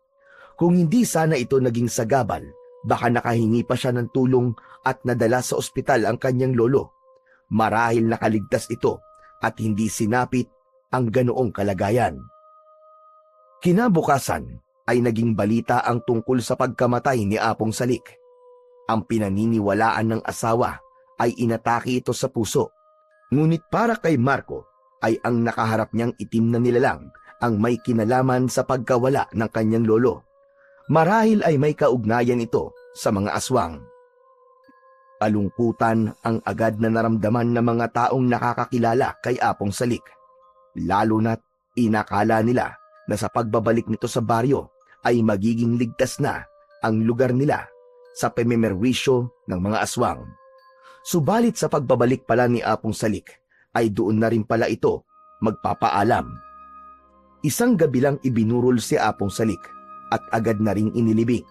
Speaker 1: Kung hindi sana ito naging sagabal, baka nakahingi pa siya ng tulong at nadala sa ospital ang kanyang lolo. Marahil nakaligtas ito at hindi sinapit ang ganoong kalagayan. Kinabukasan ay naging balita ang tungkol sa pagkamatay ni Apong Salik. Ang pinaniniwalaan ng asawa ay inatake ito sa puso. Ngunit para kay Marco ay ang nakaharap niyang itim na nilalang ang may kinalaman sa pagkawala ng kanyang lolo. Marahil ay may kaugnayan ito sa mga aswang. Kalungkutan ang agad na naramdaman ng mga taong nakakakilala kay Apong Salik. Lalo na't inakala nila na sa pagbabalik nito sa baryo ay magiging ligtas na ang lugar nila sa pamimerwisyo ng mga aswang. Subalit sa pagbabalik pala ni Apong Salik ay doon na rin pala ito magpapaalam. Isang gabi lang ibinurol si Apong Salik at agad na ring inilibing.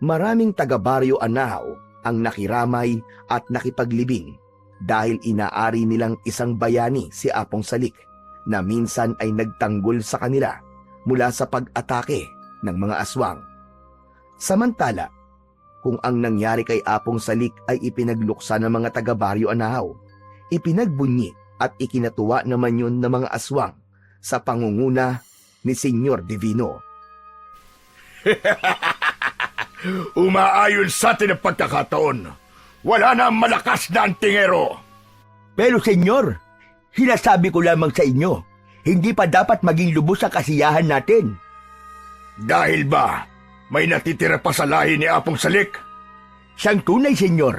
Speaker 1: Maraming taga-baryo Anahaw ang nakiramay at nakipaglibing dahil inaari nilang isang bayani si Apong Salik na minsan ay nagtanggol sa kanila mula sa pag-atake ng mga aswang. Samantala, kung ang nangyari kay Apong Salik ay ipinagluksa ng mga taga-baryo Anahaw, ipinagbunyi at ikinatuwa naman yun ng mga aswang sa pangunguna ni Senyor Divino.
Speaker 3: Umaayon sa atin ang pagkakataon. Wala na ang malakas na antingero.
Speaker 2: Pero senyor, sinasabi ko lamang sa inyo, hindi pa dapat maging lubos ang kasiyahan natin.
Speaker 3: Dahil ba, may natitira pa sa lahi ni Apong Salik?
Speaker 2: Siyang tunay, senyor.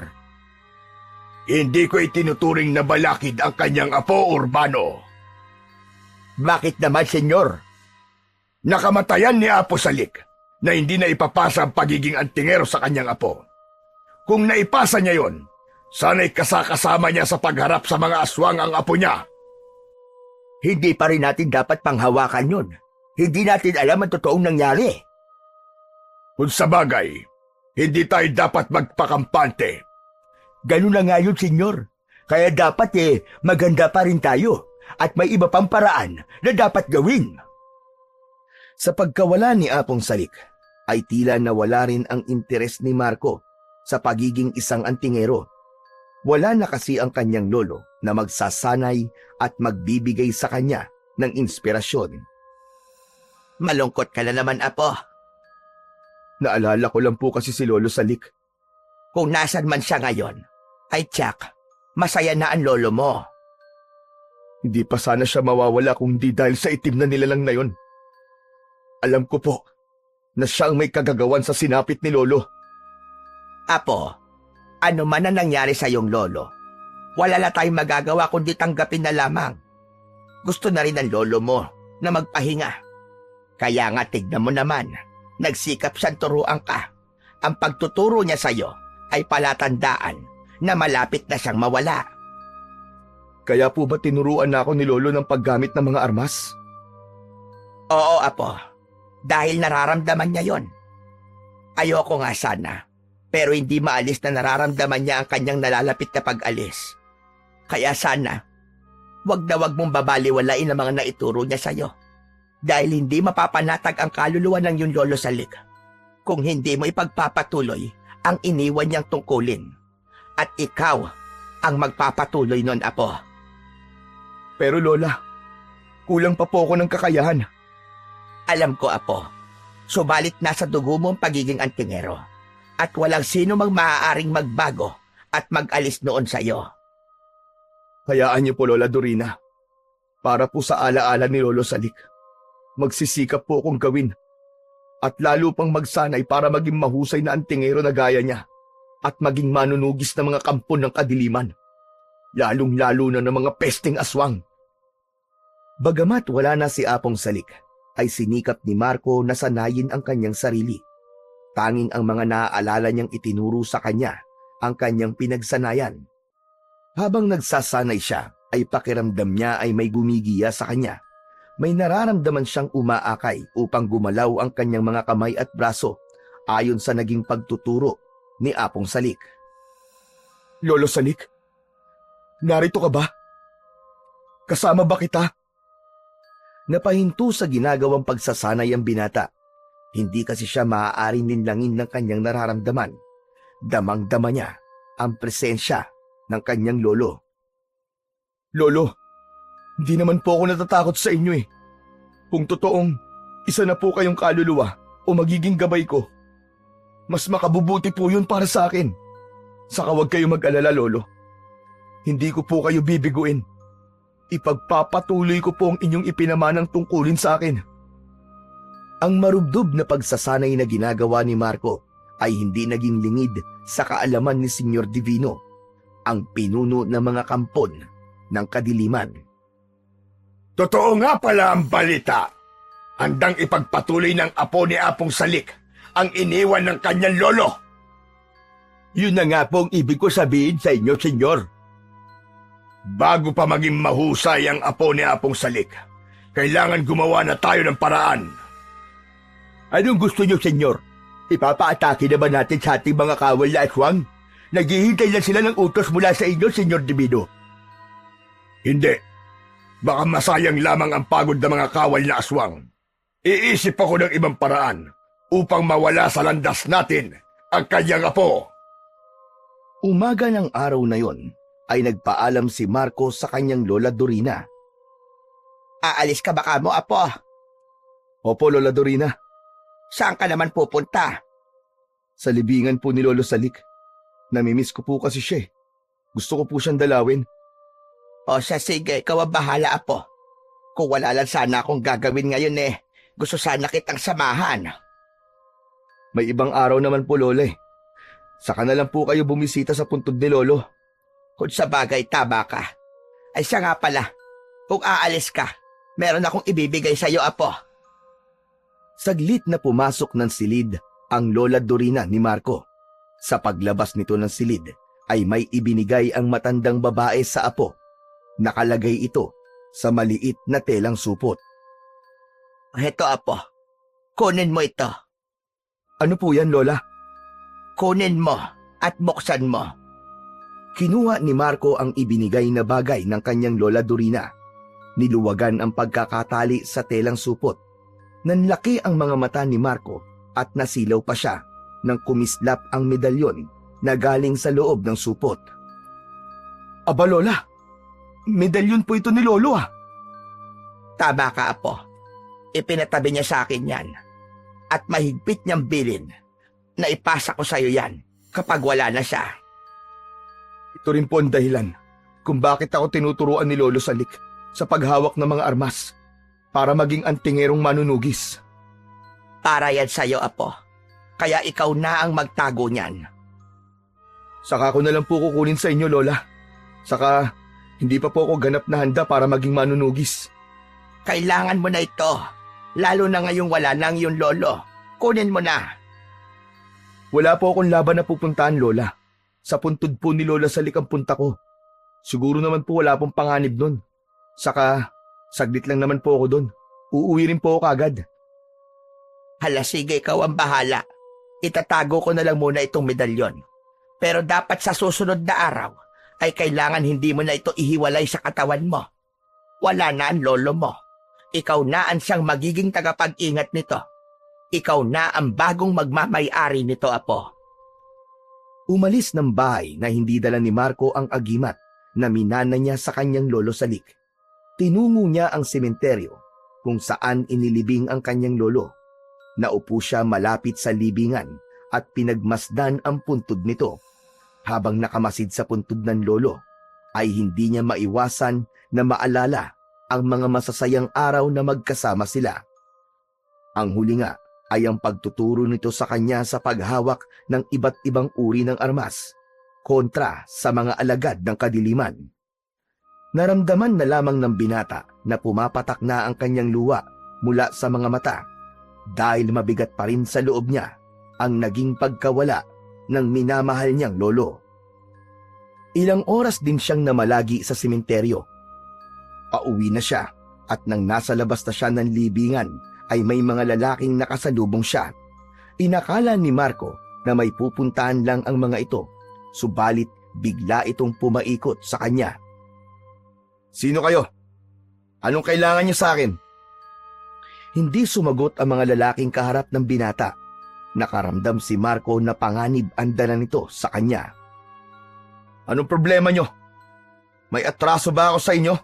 Speaker 3: Hindi ko itinuturing na balakid ang kanyang apo Urbano.
Speaker 2: Bakit naman, senyor?
Speaker 3: Nakamatayan ni Apo Salik na hindi na ipapasa ang pagiging antingero sa kanyang apo. Kung naipasa niya yon, sana'y kasakasama niya sa pagharap sa mga aswang ang apo niya.
Speaker 2: Hindi pa rin natin dapat panghawakan yun. Hindi natin alam ang totoong nangyari.
Speaker 3: Kung sa bagay, hindi tayo dapat magpakampante.
Speaker 2: Ganun na nga yun, senyor. Kaya dapat maganda pa rin tayo at may iba pang paraan na dapat gawin.
Speaker 1: Sa pagkawala ni Apong Salik, ay tila nawala rin ang interes ni Marco sa pagiging isang antingero. Wala na kasi ang kanyang lolo na magsasanay at magbibigay sa kanya ng inspirasyon.
Speaker 2: Malungkot ka na naman, Apo.
Speaker 1: Naalala ko lang po kasi si Lolo Salik.
Speaker 2: Kung nasan man siya ngayon, ay tiyak, masaya na ang lolo mo.
Speaker 1: Hindi pa sana siya mawawala kung di dahil sa itim na nilalang na yon. Alam ko po na siya ang may kagagawan sa sinapit ni Lolo.
Speaker 2: Apo, ano man ang nangyari sa iyong lolo, wala na tayong magagawa kundi tanggapin na lamang. Gusto na rin ng lolo mo na magpahinga. Kaya nga tignan mo naman, nagsikap siyang turuan ka. Ang pagtuturo niya sa iyo ay palatandaan na malapit na siyang mawala.
Speaker 1: Kaya po ba tinuruan na ako ni Lolo ng paggamit ng mga armas?
Speaker 2: Oo, Apo. Dahil nararamdaman niya yon. Ayoko nga sana, pero hindi maalis na nararamdaman niya ang kanyang nalalapit na pag-alis. Kaya sana, wag na wag mong babaliwalain ang mga naituro niya sa'yo. Dahil hindi mapapanatag ang kaluluwa ng iyong lolo Salik kung hindi mo ipagpapatuloy ang iniwan niyang tungkulin. At ikaw ang magpapatuloy nun, Apo.
Speaker 1: Pero Lola, kulang pa po ako ng kakayahan.
Speaker 2: Alam ko, Apo. Subalit nasa dugo mo ang pagiging antingero. At walang sino mang maaaring magbago at mag-alis noon sa iyo.
Speaker 1: Hayaan niyo po, Lola Dorina. Para po sa alaala ni Lolo Salik. Magsisikap po akong gawin. At lalo pang magsanay para maging mahusay na antingero na gaya niya. At maging manunugis na mga kampon ng kadiliman. Lalong-lalo na ng mga pesteng aswang. Bagamat wala na si Apong Salik, ay sinikap ni Marco na sanayin ang kanyang sarili. Tanging ang mga naaalala niyang itinuro sa kanya ang kanyang pinagsanayan. Habang nagsasanay siya, ay pakiramdam niya ay may gumigiya sa kanya. May nararamdaman siyang umaakay upang gumalaw ang kanyang mga kamay at braso ayon sa naging pagtuturo ni Apong Salik. Lolo Salik, narito ka ba? Kasama ba kita? Napahinto sa ginagawang pagsasanay ang binata. Hindi kasi siya maaaring linlangin ng kanyang nararamdaman. Damang-dama niya ang presensya ng kanyang lolo. Lolo, hindi naman po ako natatakot sa inyo eh. Kung totoong isa na po kayong kaluluwa o magiging gabay ko, mas makabubuti po yun para sa akin. Saka huwag kayo mag-alala, Lolo. Hindi ko po kayo bibiguin. Ipagpapatuloy ko po ang inyong ipinamanang tungkulin sa akin. Ang marubdob na pagsasanay na ginagawa ni Marco ay hindi naging lingid sa kaalaman ni Senyor Divino, ang pinuno ng mga kampon ng kadiliman.
Speaker 3: Totoo nga pala ang balita. Handang ipagpatuloy ng apo ni Apong Salik ang iniwan ng kanyang lolo.
Speaker 2: Yun na nga po ang ibig ko sabihin sa inyo, senyor.
Speaker 3: Bago pa maging mahusay ang apo ni Apong Salik, kailangan gumawa na tayo ng paraan.
Speaker 2: Anong gusto niyo, senyor? Ipapaatake na ba natin sa ating mga kawal na aswang? Naghihintay lang sila ng utos mula sa inyo, Senyor Divino.
Speaker 3: Hindi. Baka masayang lamang ang pagod ng mga kawal na aswang. Iisip ako ng ibang paraan upang mawala sa landas natin ang kanyang apo.
Speaker 1: Umaga ng araw na yon ay nagpaalam si Marco sa kanyang Lola Dorina.
Speaker 2: Aalis ka baka mo, Apo?
Speaker 1: Opo, Lola Dorina.
Speaker 2: Saan ka naman pupunta?
Speaker 1: Sa libingan po ni Lolo Salik. Namimiss ko po kasi siya. Gusto ko po siyang dalawin.
Speaker 2: O siya, sige, ikaw ang bahala, Apo. Kung wala lang sana akong gagawin ngayon gusto sana kitang samahan.
Speaker 1: May ibang araw naman po, Lola eh. Saka na lang po kayo bumisita sa puntod ni Lolo.
Speaker 2: Kung sa bagay tama ka. Ay siya nga pala, kung aalis ka, Meron akong ibibigay sa'yo, Apo.
Speaker 1: Saglit na pumasok ng silid ang Lola Dorina ni Marco. Sa paglabas nito ng silid ay may ibinigay ang matandang babae sa apo. Nakalagay ito sa maliit na telang supot.
Speaker 2: Heto, Apo. Kunin mo ito.
Speaker 1: Ano po yan, Lola?
Speaker 2: Kunin mo at buksan mo.
Speaker 1: Kinuha ni Marco ang ibinigay na bagay ng kanyang Lola Dorina. Niluwagan ang pagkakatali sa telang supot. Nanlaki ang mga mata ni Marco at nasilaw pa siya nang kumislap ang medalyon na galing sa loob ng supot. Aba, Lola, medalyon po ito ni Lolo ah.
Speaker 2: Tama ka, Apo. Ipinatabi niya sa akin yan. At mahigpit niyang bilin na ipasa ko sa'yo yan kapag wala na siya.
Speaker 1: Ito rin po ang dahilan kung bakit ako tinuturuan ni Lolo Salik sa paghawak ng mga armas para maging antingerong manunugis.
Speaker 2: Para yan sa'yo, Apo. Kaya ikaw na ang magtago niyan.
Speaker 1: Saka ko na lang po kukunin sa inyo, Lola. Saka hindi pa po ako ganap na handa para maging manunugis.
Speaker 2: Kailangan mo na ito. Lalo na ngayong wala nang yung lolo. Kunin mo na.
Speaker 1: Wala po akong laban na pupuntahan, Lola. Sa puntod po ni Lola Salik ang punta ko. Siguro naman po wala pong panganib nun. Saka saglit lang naman po ako doon. Uuwi rin po ako kagad.
Speaker 2: Hala, sige, ikaw ang bahala. Itatago ko na lang muna itong medalyon. Pero dapat sa susunod na araw ay kailangan hindi mo na ito ihiwalay sa katawan mo. Wala na ang lolo mo. Ikaw na ang siyang magiging tagapag-ingat nito. Ikaw na ang bagong magmamay-ari nito, Apo.
Speaker 1: Umalis ng bahay na hindi dala ni Marco ang agimat na minana niya sa kanyang Lolo Salik. Tinungo niya ang sementeryo kung saan inilibing ang kanyang lolo. Naupo siya malapit sa libingan at pinagmasdan ang puntod nito. Habang nakamasid sa puntod ng lolo, ay hindi niya maiwasan na maalala ang mga masasayang araw na magkasama sila. Ang huli nga ay ang pagtuturo nito sa kanya sa paghawak ng iba't ibang uri ng armas kontra sa mga alagad ng kadiliman. Naramdaman na lamang ng binata na pumapatak na ang kanyang luha mula sa mga mata dahil mabigat pa rin sa loob niya ang naging pagkawala ng minamahal niyang lolo. Ilang oras din siyang namalagi sa sementeryo. Pauwi na siya at nang nasa labas na siya ng libingan ay may mga lalaking nakasalubong siya. Inakala ni Marco na may pupuntahan lang ang mga ito, subalit bigla itong pumaikot sa kanya. Sino kayo? Anong kailangan niyo sa akin? Hindi sumagot ang mga lalaking kaharap ng binata. Nakaramdam si Marco na panganib ang dala nito sa kanya. Anong problema niyo? May atraso ba ako sa inyo?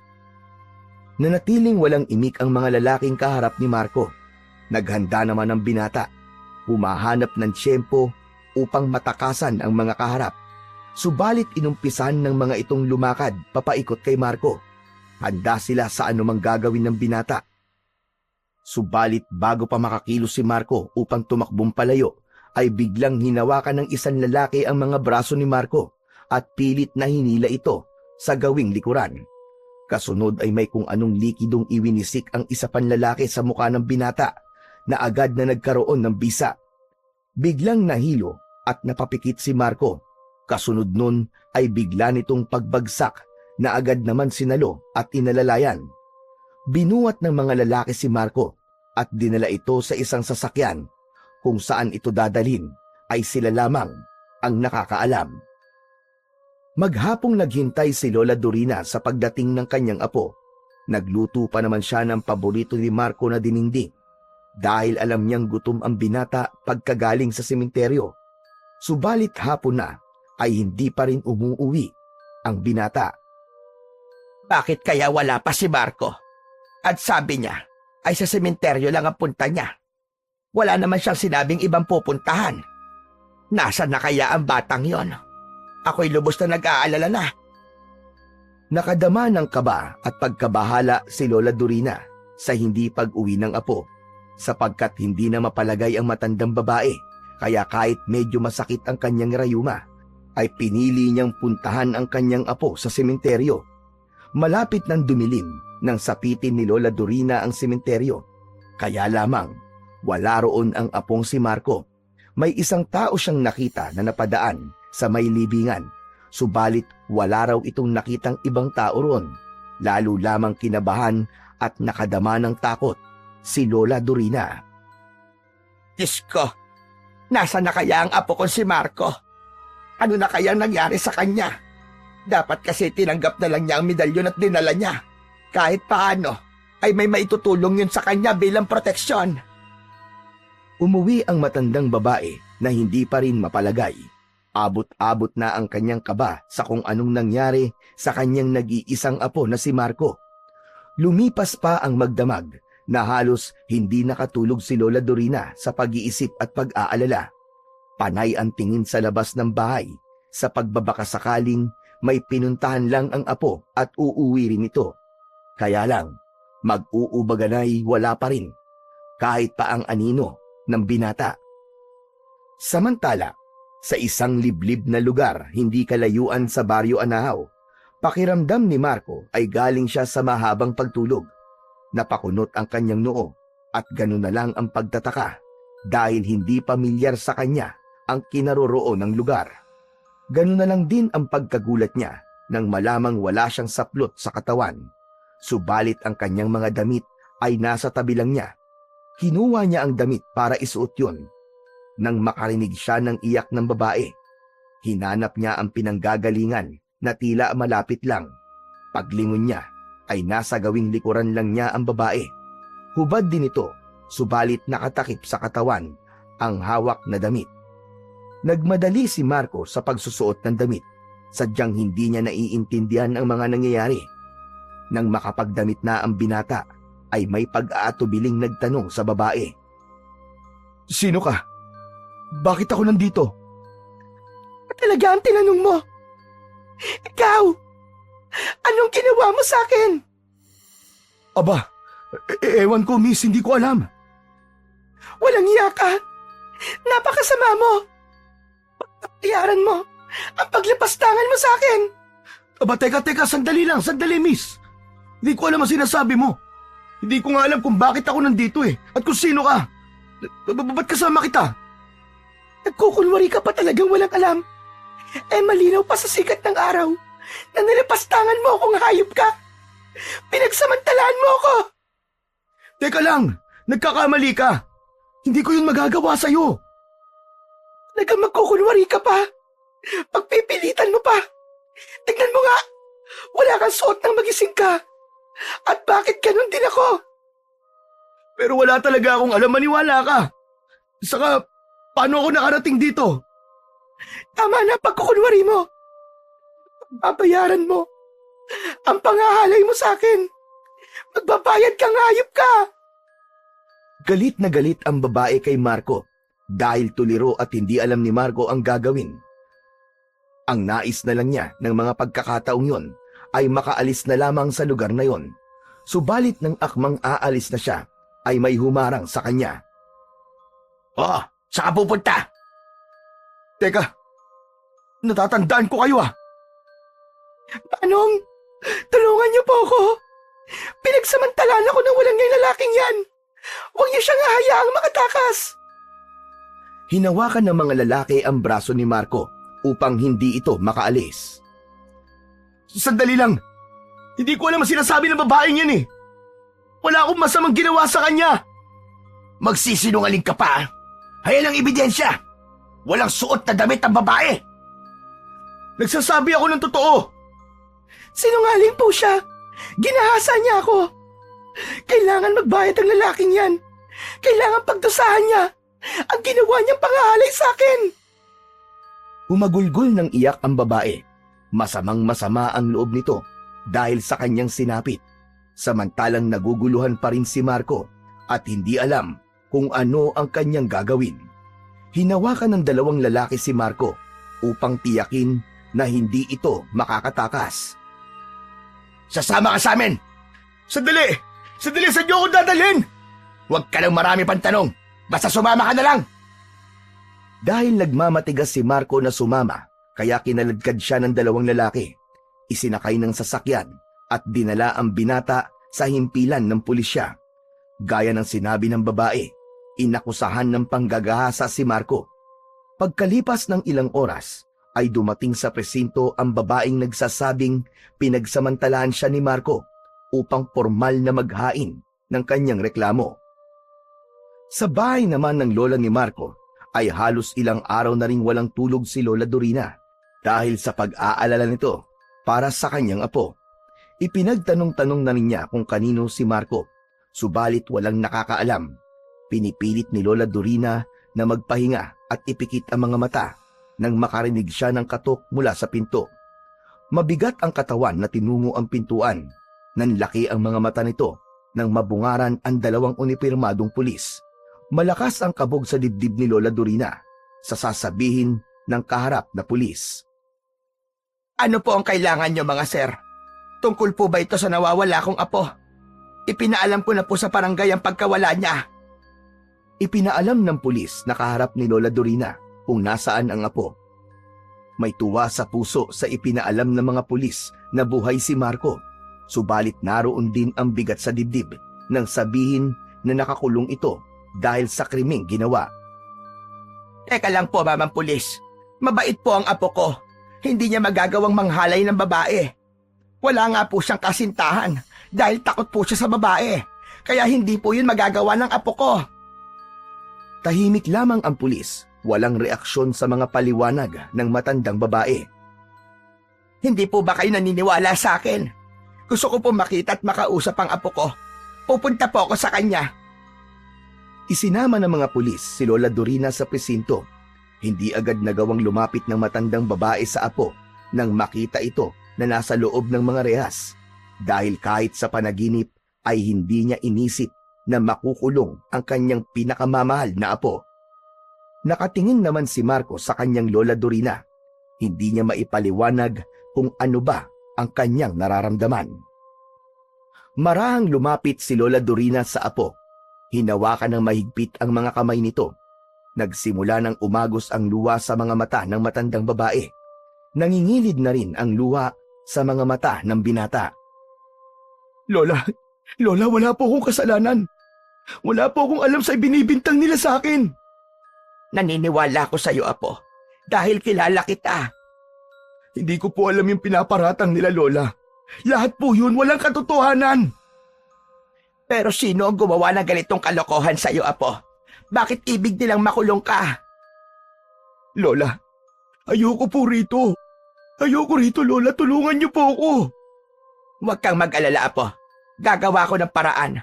Speaker 1: Nanatiling walang imik ang mga lalaking kaharap ni Marco. Naghanda naman ang binata. Humahanap ng tiyempo upang matakasan ang mga kaharap. Subalit inumpisan ng mga itong lumakad papaikot kay Marco. Handa sila sa anumang gagawin ng binata. Subalit bago pa makakilos si Marco upang tumakbong palayo, ay biglang hinawakan ng isang lalaki ang mga braso ni Marco at pilit na hinila ito sa gawing likuran. Kasunod ay may kung anong likidong iwinisik ang isa pang lalaki sa mukha ng binata na agad na nagkaroon ng bisa. Biglang nahilo at napapikit si Marco. Kasunod nun ay bigla nitong pagbagsak na agad naman sinalo at inalalayan. Binuhat ng mga lalaki si Marco at dinala ito sa isang sasakyan. Kung saan ito dadalhin ay sila lamang ang nakakaalam. Maghapong naghintay si Lola Dorina sa pagdating ng kanyang apo. Nagluto pa naman siya ng paborito ni Marco na dininding dahil alam niyang gutom ang binata pagkagaling sa sementeryo. Subalit hapon na ay hindi pa rin umuuwi ang binata.
Speaker 2: Bakit kaya wala pa si Marco? At sabi niya ay sa sementeryo lang ang punta niya. Wala naman siyang sinabing ibang pupuntahan. Nasaan na kaya ang batang yon? Ako'y lubos na nag-aalala na.
Speaker 1: Nakadama ng kaba at pagkabahala si Lola Dorina sa hindi pag-uwi ng apo sapagkat hindi na mapalagay ang matandang babae, kaya kahit medyo masakit ang kanyang rayuma ay pinili niyang puntahan ang kanyang apo sa sementeryo. Malapit ng dumilim nang sapitin ni Lola Dorina ang sementeryo. Kaya lamang, wala roon ang apong si Marco. May isang tao siyang nakita na napadaan sa may libingan, subalit wala raw itong nakitang ibang tao roon. Lalo lamang kinabahan at nakadama ng takot si Lola Dorina.
Speaker 2: Diyos ko, nasa na kaya ang apo ko si Marco? Ano na kaya nangyari sa kanya? Dapat kasi tinanggap na lang niya ang medalyon at dinala niya. Kahit paano, ay may maitutulong yun sa kanya bilang proteksyon.
Speaker 1: Umuwi ang matandang babae na hindi pa rin mapalagay. Abot-abot na ang kanyang kaba sa kung anong nangyari sa kanyang nag-iisang apo na si Marco. Lumipas pa ang magdamag na halos hindi nakatulog si Lola Dorina sa pag-iisip at pag-aalala. Panay ang tingin sa labas ng bahay sa pagbabakasakaling may pinuntahan lang ang apo at uuwi rin ito. Kaya lang, mag-uubaganay wala pa rin, kahit pa ang anino ng binata. Samantala, sa isang liblib na lugar hindi kalayuan sa Baryo Anahaw, pakiramdam ni Marco ay galing siya sa mahabang pagtulog. Napakunot ang kanyang noo at ganun na lang ang pagtataka dahil hindi pamilyar sa kanya ang kinaroroon ng lugar. Ganun na lang din ang pagkagulat niya nang malamang wala siyang saplot sa katawan. Subalit ang kanyang mga damit ay nasa tabi lang niya. Kinuha niya ang damit para isuot yun. Nang makarinig siya ng iyak ng babae, hinanap niya ang pinanggagalingan na tila malapit lang. Paglingon niya ay nasa gawing likuran lang niya ang babae. Hubad din ito, subalit nakatakip sa katawan ang hawak na damit. Nagmadali si Marco sa pagsusuot ng damit, sadyang hindi niya naiintindihan ang mga nangyayari. Nang makapagdamit na ang binata, ay may pag-aatubiling nagtanong sa babae.
Speaker 3: Sino ka? Bakit ako nandito?
Speaker 2: Talaga ang tinanong mo? Ikaw, anong ginawa mo sa akin?
Speaker 3: Aba, ewan ko miss, hindi ko alam.
Speaker 2: Walang iya ka. Napakasama mo. Pagkakayaran mo ang paglipastangan mo sa akin.
Speaker 3: Aba, teka, sandali miss. Hindi ko alam ang sinasabi mo. Hindi ko nga alam kung bakit ako nandito at kung sino ka. Ba't kasama kita?
Speaker 2: Nagkukunwari ka pa talagang walang alam. Malinaw pa sa sikat ng araw na nilipastangan mo akong hayop ka. Pinagsamantalaan mo ako.
Speaker 3: Teka lang, nagkakamali ka. Hindi ko yun magagawa sa'yo.
Speaker 2: Talagang magkukunwari ka pa. Pagpipilitan mo pa. Tignan mo nga, wala kang suot ng magising ka. At bakit ganun din ako?
Speaker 3: Pero wala talaga akong alam, maniwala ka. Saka, paano ako nakarating dito?
Speaker 2: Tama na pagkukunwari mo. Babayaran mo ang pangahalay mo sa akin. Magbabayad kang hayop ka.
Speaker 1: Galit na galit ang babae kay Marco dahil tuliro at hindi alam ni Marco ang gagawin. Ang nais na lang niya ng mga pagkakataong yon ay makaalis na lamang sa lugar na yon. Subalit nang akmang aalis na siya, ay may humarang sa kanya.
Speaker 2: Oh, saan ka pupunta?
Speaker 3: Teka, natatandaan ko kayo
Speaker 2: Manong, tulungan niyo po ako. Pinagsamantalaan ako ng walang ngayong lalaking yan. Huwag niyo siyang hahayaang makatakas.
Speaker 1: Hinawakan ng mga lalaki ang braso ni Marco upang hindi ito makaalis.
Speaker 3: Sandali lang. Hindi ko alam ang sinasabi ng babaeng yan Wala akong masamang ginawa sa kanya.
Speaker 2: Magsisinungaling ka pa. Hayan ang ebidensya. Walang suot na damit ang babae.
Speaker 3: Nagsasabi ako ng totoo.
Speaker 2: Sinungaling po siya. Ginahasa niya ako. Kailangan magbayad ang lalaking yan. Kailangan pagdusahan niya ang ginawa niyang pangahalay sa akin.
Speaker 1: Humagulgol ng iyak ang babae. Masamang masama ang loob nito dahil sa kanyang sinapit. Samantalang naguguluhan pa rin si Marco at hindi alam kung ano ang kanyang gagawin. Hinawakan ng dalawang lalaki si Marco upang tiyakin na hindi ito makakatakas.
Speaker 2: Sasama ka sa amin.
Speaker 3: Sandali, saan niyo ako dadalhin?
Speaker 2: Huwag ka nang marami pang tanong. Basta sumama ka na lang.
Speaker 1: Dahil nagmamatigas si Marco na sumama, kaya kinaladkad siya ng dalawang lalaki. Isinakay ng sasakyan at dinala ang binata sa himpilan ng pulisya. Gaya ng sinabi ng babae, inakusahan ng panggagahasa si Marco. Pagkalipas ng ilang oras, ay dumating sa presinto ang babaeng nagsasabing pinagsamantalahan siya ni Marco upang formal na maghain ng kanyang reklamo. Sa bahay naman ng lola ni Marco ay halos ilang araw na ring walang tulog si Lola Dorina dahil sa pag-aalala nito para sa kanyang apo. Ipinagtanong-tanong na rin niya kung kanino si Marco, subalit walang nakakaalam. Pinipilit ni Lola Dorina na magpahinga at ipikit ang mga mata nang makarinig siya ng katok mula sa pinto. Mabigat ang katawan na tinungo ang pintuan. Nanlaki ang mga mata nito nang mabungaran ang dalawang unipormadong pulis. Malakas ang kabog sa dibdib ni Lola Dorina sa sasabihin ng kaharap na pulis.
Speaker 2: Ano po ang kailangan nyo mga sir? Tungkol po ba ito sa nawawala kong apo? Ipinaalam ko na po sa barangay ang pagkawala niya.
Speaker 1: Ipinaalam ng pulis na kaharap ni Lola Dorina kung nasaan ang apo. May tuwa sa puso sa ipinaalam ng mga pulis na buhay si Marco, subalit naroon din ang bigat sa dibdib nang sabihin na nakakulong ito dahil sa krimeng ginawa.
Speaker 2: Teka lang po, mamang pulis. Mabait po ang apo ko. Hindi niya magagawang manghalay ng babae. Wala nga po siyang kasintahan dahil takot po siya sa babae. Kaya hindi po yun magagawa ng apo ko.
Speaker 1: Tahimik lamang ang pulis, walang reaksyon sa mga paliwanag ng matandang babae.
Speaker 2: Hindi po ba kayo naniniwala sa akin? Gusto ko po makita at makausap ang apo ko. Pupunta po ako sa kanya.
Speaker 1: Isinama ng mga pulis si Lola Dorina sa presinto. Hindi agad nagawang lumapit ng matandang babae sa apo nang makita ito na nasa loob ng mga rehas, dahil kahit sa panaginip ay hindi niya inisip na makukulong ang kanyang pinakamamahal na apo. Nakatingin naman si Marco sa kanyang Lola Dorina. Hindi niya maipaliwanag kung ano ba ang kanyang nararamdaman. Marahang lumapit si Lola Dorina sa apo. Hinawakan ng mahigpit ang mga kamay nito. Nagsimula ng umagos ang luha sa mga mata ng matandang babae. Nangingilid na rin ang luha sa mga mata ng binata.
Speaker 3: Lola, wala po akong kasalanan. Wala po akong alam sa ibinibintang nila sa akin.
Speaker 2: Naniniwala ko sa iyo, apo. Dahil kilala kita.
Speaker 3: Hindi ko po alam yung pinaparatang nila, Lola. Lahat po yun, walang katotohanan.
Speaker 2: Pero sino ang gumawa ng ganitong kalokohan sa iyo, apo? Bakit ibig nilang makulong ka?
Speaker 3: Lola, ayoko po rito. Ayoko rito, Lola. Tulungan niyo po ako.
Speaker 2: Huwag kang mag-alala, apo. Gagawa ko ng paraan.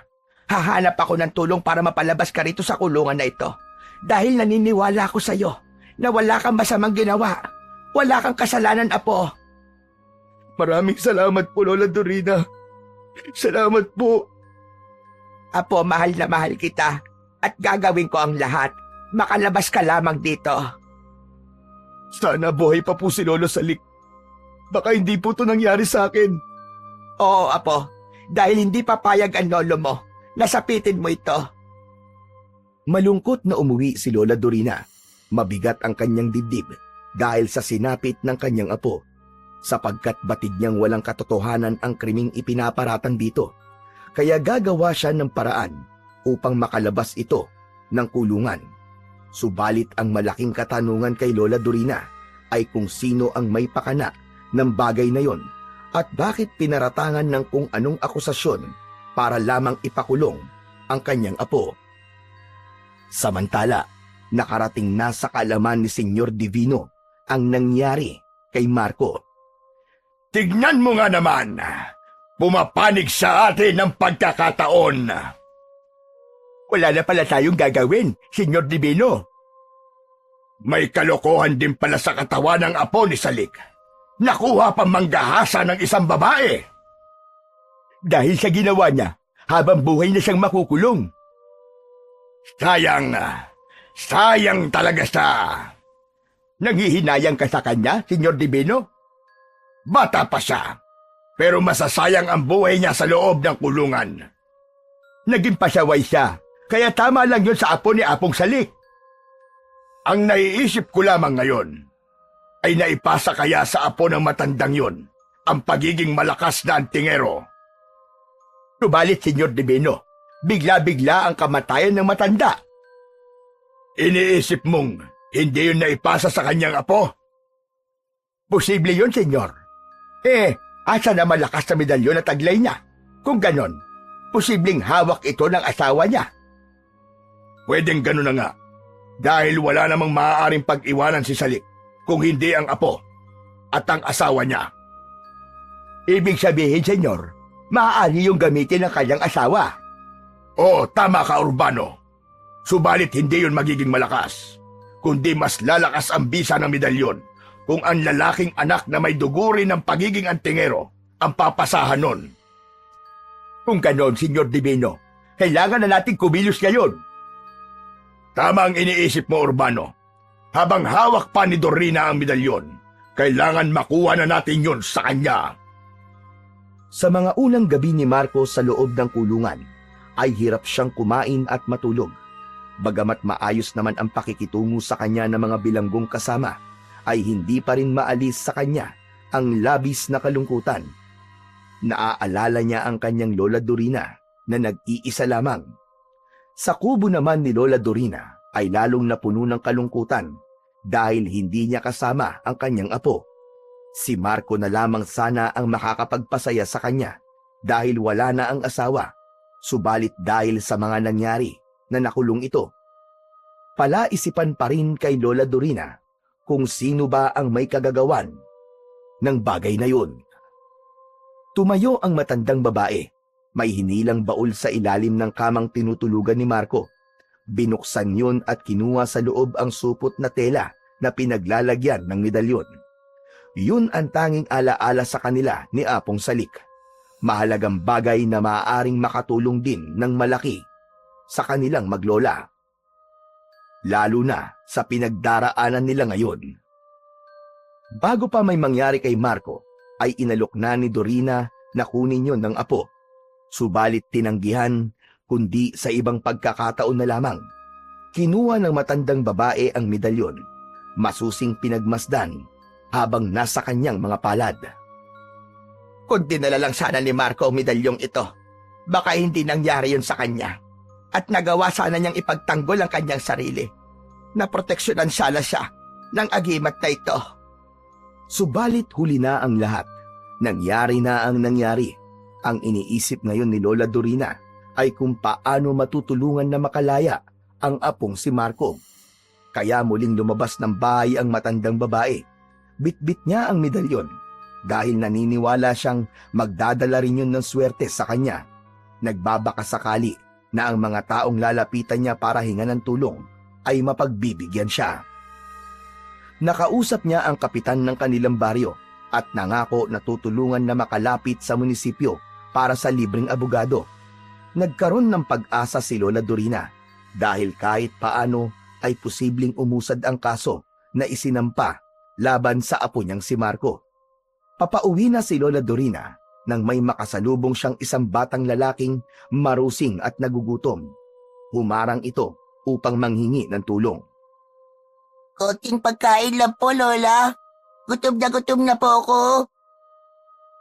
Speaker 2: Hahanap ako ng tulong para mapalabas ka rito sa kulungan na ito. Dahil naniniwala ko sa iyo na wala kang masamang ginawa. Wala kang kasalanan, apo.
Speaker 3: Maraming salamat po, Lola Dorina. Salamat po.
Speaker 2: Apo, mahal na mahal kita at gagawin ko ang lahat. Makalabas ka lamang dito.
Speaker 3: Sana buhay pa po si Lolo Salik. Baka hindi po ito nangyari sa akin.
Speaker 2: Oo, apo. Dahil hindi papayag ang lolo mo. Nasapitin mo ito.
Speaker 1: Malungkot na umuwi si Lola Dorina. Mabigat ang kanyang dibdib dahil sa sinapit ng kanyang apo, sapagkat batid niyang walang katotohanan ang krimeng ipinaparatang dito. Kaya gagawa siya ng paraan upang makalabas ito ng kulungan. Subalit ang malaking katanungan kay Lola Dorina ay kung sino ang may pakana ng bagay na yon at bakit pinaratangan ng kung anong akusasyon para lamang ipakulong ang kanyang apo. Samantala, nakarating na sa kaalaman ni Senyor Divino ang nangyari kay Marco.
Speaker 3: Tignan mo nga naman. Pumapanig sa atin ng pagkakataon.
Speaker 2: Wala na pala tayong gagawin, Senyor Divino.
Speaker 3: May kalokohan din pala sa katawan ng apo ni Salik. Nakuha pang manggahasa ng isang babae.
Speaker 2: Dahil sa ginawa niya, habang buhay na siyang makukulong.
Speaker 3: Sayang talaga siya.
Speaker 2: Nanghihinayang ka sa kanya, Senyor Divino?
Speaker 3: Bata pa siya, pero masasayang ang buhay niya sa loob ng kulungan.
Speaker 2: Naging pasaway siya, kaya tama lang yun sa apo ni Apong Salik.
Speaker 3: Ang naiisip ko lamang ngayon ay naipasa kaya sa apo ng matandang yon ang pagiging malakas na antingero.
Speaker 2: Subalit, Senyor Divino, bigla-bigla ang kamatayan ng matanda.
Speaker 3: Iniisip mong hindi yun naipasa sa kanyang apo?
Speaker 2: Posible yun, Senyor. Asa na malakas na medalyon at taglay niya? Kung ganon, posibleng hawak ito ng asawa niya.
Speaker 3: Pwedeng gano'n na nga. Dahil wala namang maaaring pag-iwanan si Salik kung hindi ang apo at ang asawa niya.
Speaker 2: Ibig sabihin, Senyor, maaari yung gamitin ng kanyang asawa.
Speaker 3: Oo, tama ka, Urbano. Subalit hindi yun magiging malakas, kundi mas lalakas ang bisa ng medalyon kung ang lalaking anak na may duguri ng pagiging antingero ang papasahan nun.
Speaker 2: Kung ganon, Senyor Divino, kailangan na nating kumilos ngayon.
Speaker 3: Tama ang iniisip mo, Urbano. Habang hawak pa ni Dorina ang medalyon, kailangan makuha na natin yun sa kanya.
Speaker 1: Sa mga unang gabi ni Marco sa loob ng kulungan, ay hirap siyang kumain at matulog. Bagamat maayos naman ang pakikitungo sa kanya ng mga bilanggong kasama, ay hindi pa rin maalis sa kanya ang labis na kalungkutan. Naaalala niya ang kanyang Lola Dorina na nag-iisa lamang. Sa kubo naman ni Lola Dorina ay lalong napuno ng kalungkutan dahil hindi niya kasama ang kanyang apo. Si Marco na lamang sana ang makakapagpasaya sa kanya dahil wala na ang asawa, subalit dahil sa mga nangyari na nakulong ito. Palaisipan pa rin kay Lola Dorina kung sino ba ang may kagagawan ng bagay na yun. Tumayo ang matandang babae. May hinilang baul sa ilalim ng kamang tinutulugan ni Marco. Binuksan yun at kinuha sa loob ang supot na tela na pinaglalagyan ng medalyon. Yun ang tanging alaala sa kanila ni Apong Salik. Mahalagang bagay na maaaring makatulong din ng malaki sa kanilang maglola. Lalo na sa pinagdaraanan nila ngayon. Bago pa may mangyari kay Marco, ay inalok na ni Dorina na kunin yun ng apo. Subalit tinanggihan, kundi sa ibang pagkakataon na lamang. Kinuha ng matandang babae ang medalyon, masusing pinagmasdan habang nasa kanyang mga palad.
Speaker 2: Kung dinala lang sana ni Marco ang medalyong ito, baka hindi nangyari yun sa kanya. At nagawa sana niyang ipagtanggol ang kanyang sarili. Naproteksyonan sana siya ng agimat na ito.
Speaker 1: Subalit huli na ang lahat. Nangyari na ang nangyari. Ang iniisip ngayon ni Lola Dorina ay kung paano matutulungan na makalaya ang apong si Marco. Kaya muling lumabas ng bahay ang matandang babae. Bitbit niya ang medalyon dahil naniniwala siyang magdadala rin yun ng swerte sa kanya. Nagbabaka sakali na ang mga taong lalapitan niya para hingan ng tulong ay mapagbibigyan siya. Nakausap niya ang kapitan ng kanilang baryo at nangako na tutulungan na makalapit sa munisipyo para sa libreng abogado. Nagkaroon ng pag-asa si Lola Dorina dahil kahit paano ay posibleng umusad ang kaso na isinampa laban sa apo niyang si Marco. Papauwi na si Lola Dorina nang may makasalubong siyang isang batang lalaking marusing at nagugutom. Humarang ito upang manghingi ng tulong.
Speaker 4: Konting pagkain lang po, Lola. Gutom na po ako.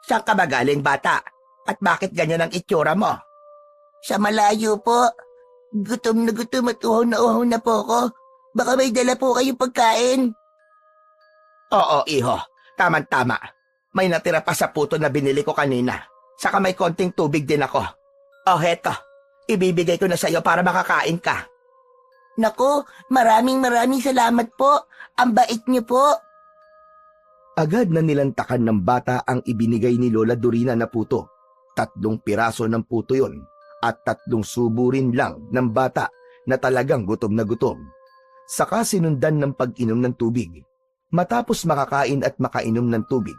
Speaker 2: Saan ka ba galing, bata? At bakit ganyan ang itsura mo?
Speaker 4: Sa malayo po. Gutom at uhaw na po ako. Baka may dala po kayong pagkain.
Speaker 2: Oo, iho. Tama-tama. May natira pa sa puto na binili ko kanina. Saka may konting tubig din ako. Oh, heto. Ibibigay ko na sa'yo para makakain ka.
Speaker 4: Naku, maraming salamat po. Ang bait niyo po.
Speaker 1: Agad na nilantakan ng bata ang ibinigay ni Lola Dorina na puto. 3 piraso ng puto yon at 3 subo rin lang ng bata na talagang gutom na gutom. Saka sinundan ng pag-inom ng tubig. Matapos makakain at makainom ng tubig,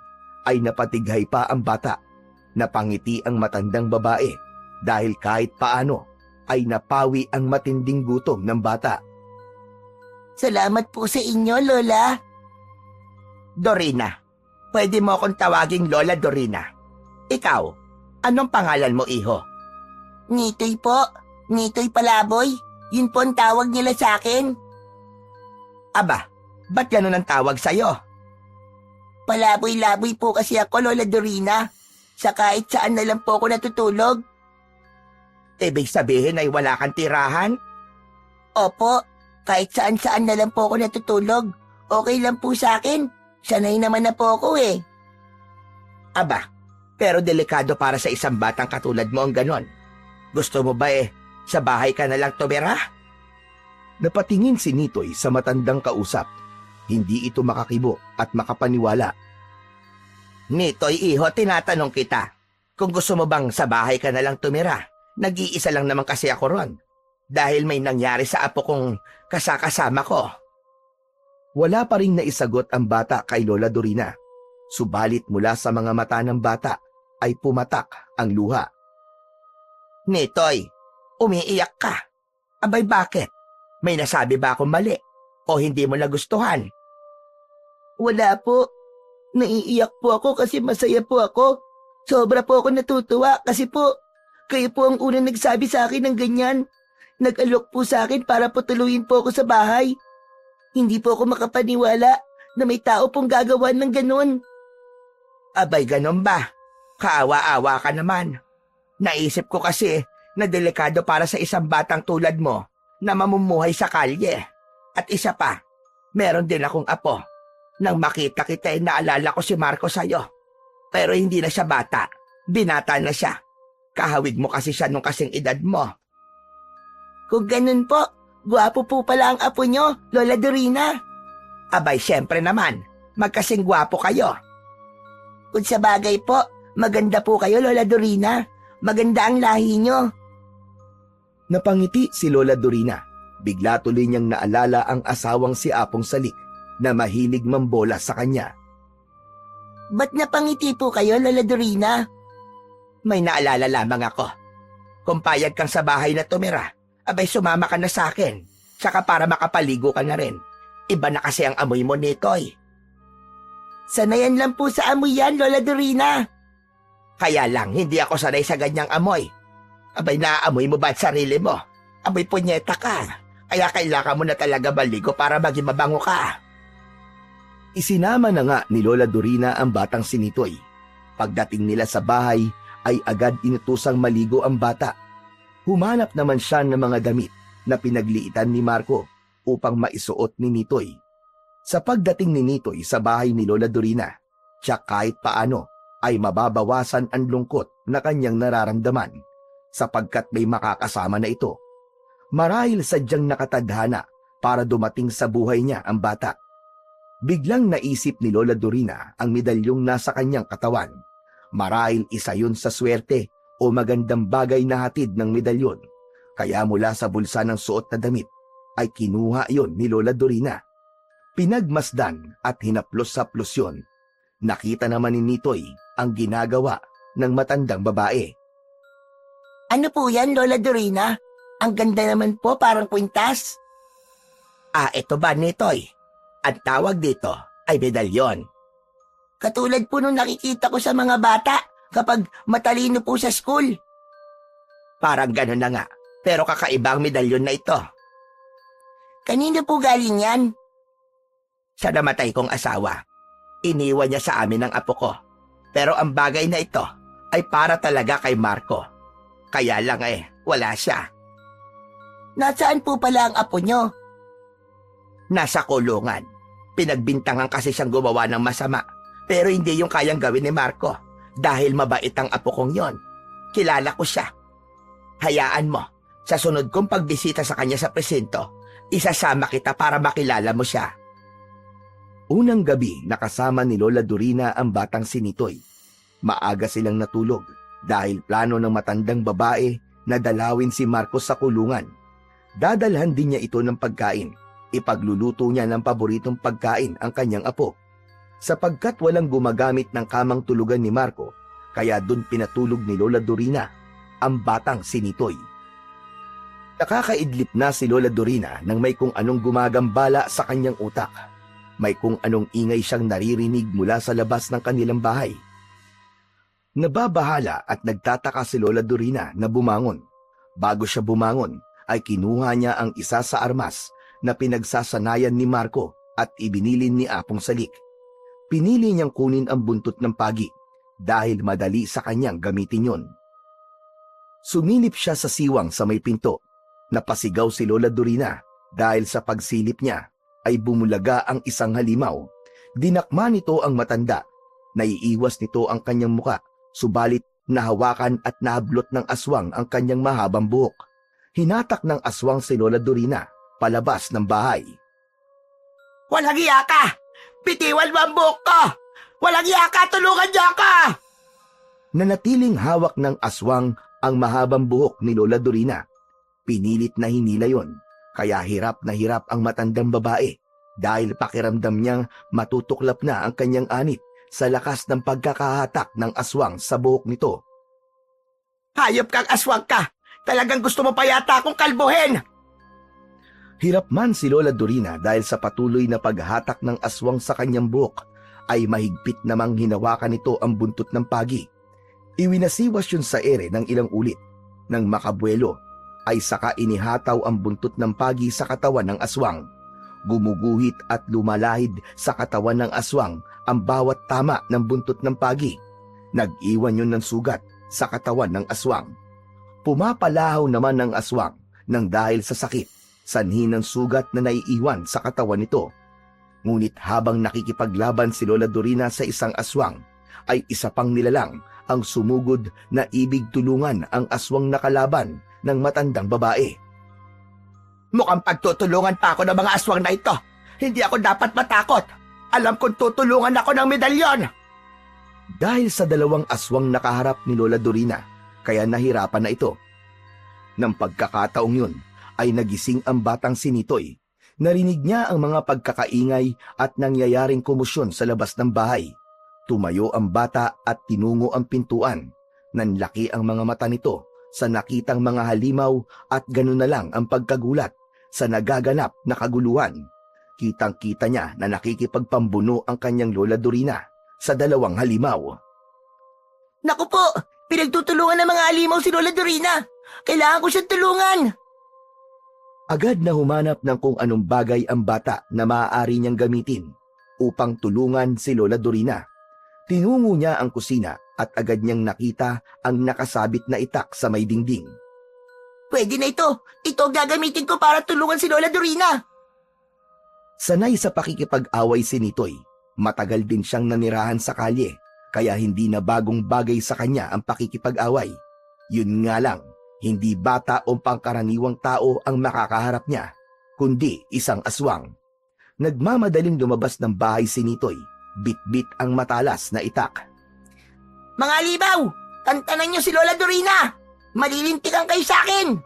Speaker 1: ay napatighay pa ang bata. Napangiti ang matandang babae dahil kahit paano ay napawi ang matinding gutom ng bata.
Speaker 4: Salamat po sa inyo, Lola.
Speaker 2: Dorina, pwede mo akong tawaging Lola Dorina. Ikaw, anong pangalan mo, iho?
Speaker 4: Nitoy po. Nitoy Palaboy. Yun po ang tawag nila sa akin.
Speaker 2: Aba, ba't ganun ang tawag sa'yo?
Speaker 4: Palaboy-laboy po kasi ako, Lola Dorina. Sa kahit saan na lang po ako natutulog.
Speaker 2: Ibig sabihin ay wala kang tirahan?
Speaker 4: Opo, kahit saan-saan na lang po ako natutulog. Okay lang po sa akin. Sanay naman na po ako eh.
Speaker 2: Aba, pero delikado para sa isang batang katulad mo ang ganon. Gusto mo ba sa bahay ka na lang tumira?
Speaker 1: Napatingin si Nitoy sa matandang kausap. Hindi ito makakibo at makapaniwala.
Speaker 2: Nitoy, iho, tinatanong kita. Kung gusto mo bang sa bahay ka na lang tumira, nag-iisa lang naman kasi ako ron. Dahil may nangyari sa apo kong kasakasama ko.
Speaker 1: Wala pa ring naisagot ang bata kay Lola Dorina. Subalit mula sa mga mata ng bata ay pumatak ang luha.
Speaker 2: Nitoy, umiiyak ka. Abay bakit? May nasabi ba akong mali? O hindi mo nagustuhan?
Speaker 4: Wala po. Naiiyak po ako kasi masaya po ako. Sobra po ako natutuwa kasi po, kayo po ang unang nagsabi sa akin ng ganyan. Nag-alok po sa akin para patuloyin po ako sa bahay. Hindi po ako makapaniwala na may tao pong gagawa ng ganun.
Speaker 2: Abay ganon ba? Kaawa-awa ka naman. Naisip ko kasi na delikado para sa isang batang tulad mo na mamumuhay sa kalye. At isa pa, meron din akong apo. Nang makita kita naalala ko si Marco sa'yo. Pero hindi na siya bata. Binata na siya. Kahawig mo kasi siya nung kasing edad mo.
Speaker 4: Kung ganun po, gwapo po pala ang apo nyo, Lola Dorina.
Speaker 2: Abay syempre naman, magkasing gwapo kayo.
Speaker 4: Kung sa bagay po, maganda po kayo, Lola Dorina. Maganda ang lahi nyo.
Speaker 1: Napangiti si Lola Dorina. Bigla tuloy niyang naalala ang asawang si Apong Salik na mahilig mambola sa kanya.
Speaker 4: Ba't napangiti po kayo, Lola Dorina?
Speaker 2: May naalala lamang ako. Kung payag kang sa bahay na tumira, abay sumama ka na sa akin. Tsaka para makapaligo ka na rin. Iba na kasi ang amoy mo, Nitoy.
Speaker 4: Sanayan lang po sa amoy yan, Lola Dorina.
Speaker 2: Kaya lang, hindi ako sanay sa ganyang amoy. Abay, naaamoy mo ba at sarili mo? Abay, punyeta ka. Kaya kailangan mo na talaga maligo para maging mabango ka.
Speaker 1: Isinama na nga ni Lola Dorina ang batang si Nitoy. Pagdating nila sa bahay, ay agad inutusang maligo ang bata. Humanap naman siya ng mga damit na pinagliitan ni Marco upang maisuot ni Nitoy. Sa pagdating ni Nitoy sa bahay ni Lola Dorina, siya kahit paano ay mababawasan ang lungkot na kanyang nararamdaman sapagkat may makakasama na ito. Marahil sadyang nakatadhana para dumating sa buhay niya ang bata. Biglang naisip ni Lola Dorina ang medalyong nasa kanyang katawan. Marahil isa yun sa swerte o magandang bagay na hatid ng medalyon. Kaya mula sa bulsa ng suot na damit ay kinuha yon ni Lola Dorina. Pinagmasdan at hinaplos-haplos yun. Nakita naman ni Nitoy ang ginagawa ng matandang babae.
Speaker 4: Ano po yan, Lola Dorina? Ang ganda naman po, parang kwintas.
Speaker 2: Ito ba, Nitoy? Ang tawag dito ay medalyon.
Speaker 4: Katulad po nung nakikita ko sa mga bata kapag matalino po sa school.
Speaker 2: Parang gano'n na nga, pero kakaibang medalyon na ito.
Speaker 4: Kanino po galing yan?
Speaker 2: Sa namatay kong asawa. Iniwan niya sa amin ang apo ko. Pero ang bagay na ito ay para talaga kay Marco. Kaya lang wala siya.
Speaker 4: Nasaan po pala ang apo nyo?
Speaker 2: Nasa kulungan. Pinagbintangan kasi siyang gumawa ng masama. Pero hindi yung kayang gawin ni Marco. Dahil mabait ang apo kong yon. Kilala ko siya. Hayaan mo, sa sunod kong pagbisita sa kanya sa presinto, isasama kita para makilala mo siya.
Speaker 1: Unang gabi nakasama ni Lola Dorina ang batang si Nitoy. Maaga silang natulog dahil plano ng matandang babae na dalawin si Marco sa kulungan. Dadalhan din niya ito ng pagkain. Ipagluluto niya ng paboritong pagkain ang kanyang apo. Sapagkat walang gumagamit ng kamang tulugan ni Marco, kaya dun pinatulog ni Lola Dorina ang batang si Nitoy. Nakakaidlip na si Lola Dorina nang may kung anong gumagambala sa kanyang utak. May kung anong ingay siyang naririnig mula sa labas ng kanilang bahay. Nababahala at nagtataka si Lola Dorina na bumangon. Bago siya bumangon, ay kinuha niya ang isa sa armas na pinagsasanayan ni Marco at ibinilin ni Apong Salik. Pinili niyang kunin ang buntot ng pagi dahil madali sa kanyang gamitin yon. Sumilip siya sa siwang sa may pinto. Napasigaw si Lola Dorina dahil sa pagsilip niya ay bumulaga ang isang halimaw. Dinakma nito ang matanda. Naiiwas nito ang kanyang muka, subalit nahawakan at nahablot ng aswang ang kanyang mahabang buhok. Hinatak ng aswang si Lola Dorina palabas ng bahay.
Speaker 2: Walang iya ka! Bitiwan mo ang buhok ko! Walang iya ka! Tulungan niyo ako!
Speaker 1: Nanatiling hawak ng aswang ang mahabang buhok ni Lola Dorina. Pinilit na hinila yon, kaya hirap na hirap ang matandang babae dahil pakiramdam niyang matutuklap na ang kanyang anit sa lakas ng pagkakahatak ng aswang sa buhok nito.
Speaker 2: Hayop kang aswang ka! Talagang gusto mo pa yata akong kalbuhin!
Speaker 1: Hirap man si Lola Dorina dahil sa patuloy na paghatak ng aswang sa kanyang buhok, ay mahigpit namang hinawakan nito ang buntot ng pagi. Iwinasiwas yun sa ere ng ilang ulit. Nang makabuelo, ay saka inihataw ang buntot ng pagi sa katawan ng aswang. Gumuguhit at lumalahid sa katawan ng aswang ang bawat tama ng buntot ng pagi. Nag-iwan yun ng sugat sa katawan ng aswang. Pumapalahaw naman ng aswang nang dahil sa sakit, sanhi ng sugat na naiiwan sa katawan nito. Ngunit habang nakikipaglaban si Lola Dorina sa isang aswang, ay isa pang nilalang ang sumugod na ibig tulungan ang aswang na kalaban ng matandang babae.
Speaker 2: Mukhang pagtutulungan pa ako ng mga aswang na ito. Hindi ako dapat matakot. Alam kong tutulungan ako ng medalyon.
Speaker 1: Dahil sa dalawang aswang nakaharap ni Lola Dorina, kaya nahirapan na ito. Nang pagkakataong yun, ay nagising ang batang si Nitoy. Narinig niya ang mga pagkakaingay at nangyayaring komosyon sa labas ng bahay. Tumayo ang bata at tinungo ang pintuan. Nanlaki ang mga mata nito sa nakitang mga halimaw at ganun na lang ang pagkagulat sa nagaganap na kaguluhan. Kitang-kita niya na nakikipagpambuno ang kanyang Lola Dorina sa dalawang halimaw.
Speaker 4: Naku po! Pinagtutulungan ng mga halimaw si Lola Dorina! Kailangan ko siyang tulungan!
Speaker 1: Agad na humanap ng kung anong bagay ang bata na maaari niyang gamitin upang tulungan si Lola Dorina. Tinungo niya ang kusina at agad niyang nakita ang nakasabit na itak sa may dingding.
Speaker 4: Pwede na ito! Ito ang gagamitin ko para tulungan si Lola Dorina!
Speaker 1: Sanay sa pakikipag-away si Nitoy, matagal din siyang nanirahan sa kalye, kaya hindi na bagong bagay sa kanya ang pakikipag-away. Yun nga lang, hindi bata o pangkaraniwang tao ang makakaharap niya, kundi isang aswang. Nagmamadaling lumabas ng bahay si Nitoy, bit-bit ang matalas na itak.
Speaker 4: Mga halimaw! Tantanan niyo si Lola Dorina! Malilintikan kayo sa akin!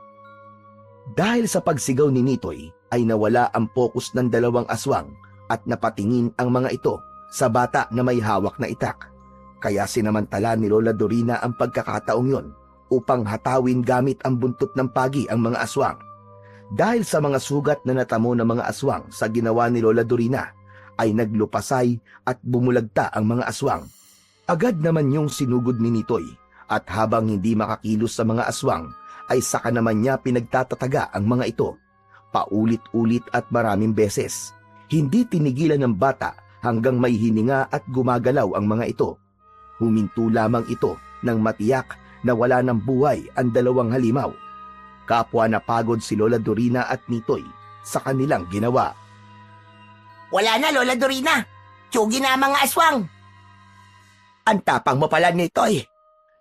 Speaker 1: Dahil sa pagsigaw ni Nitoy, ay nawala ang pokus ng dalawang aswang at napatingin ang mga ito sa bata na may hawak na itak. Kaya sinamantala ni Lola Dorina ang pagkakataong yon upang hatawin gamit ang buntot ng pagi ang mga aswang. Dahil sa mga sugat na natamo ng mga aswang sa ginawa ni Lola Dorina, ay naglupasay at bumulagta ang mga aswang. Agad naman yung sinugod ni Nitoy at habang hindi makakilos sa mga aswang, ay saka naman niya pinagtatataga ang mga ito. Paulit-ulit at maraming beses. Hindi tinigilan ng bata hanggang may hininga at gumagalaw ang mga ito. Huminto lamang ito nang matiyak na wala ng buhay ang dalawang halimaw. Kapwa na pagod si Lola Dorina at Nitoy sa kanilang ginawa.
Speaker 4: Wala na, Lola Dorina! Tsugi na ang mga aswang!
Speaker 2: Ang tapang mo pala, Nitoy.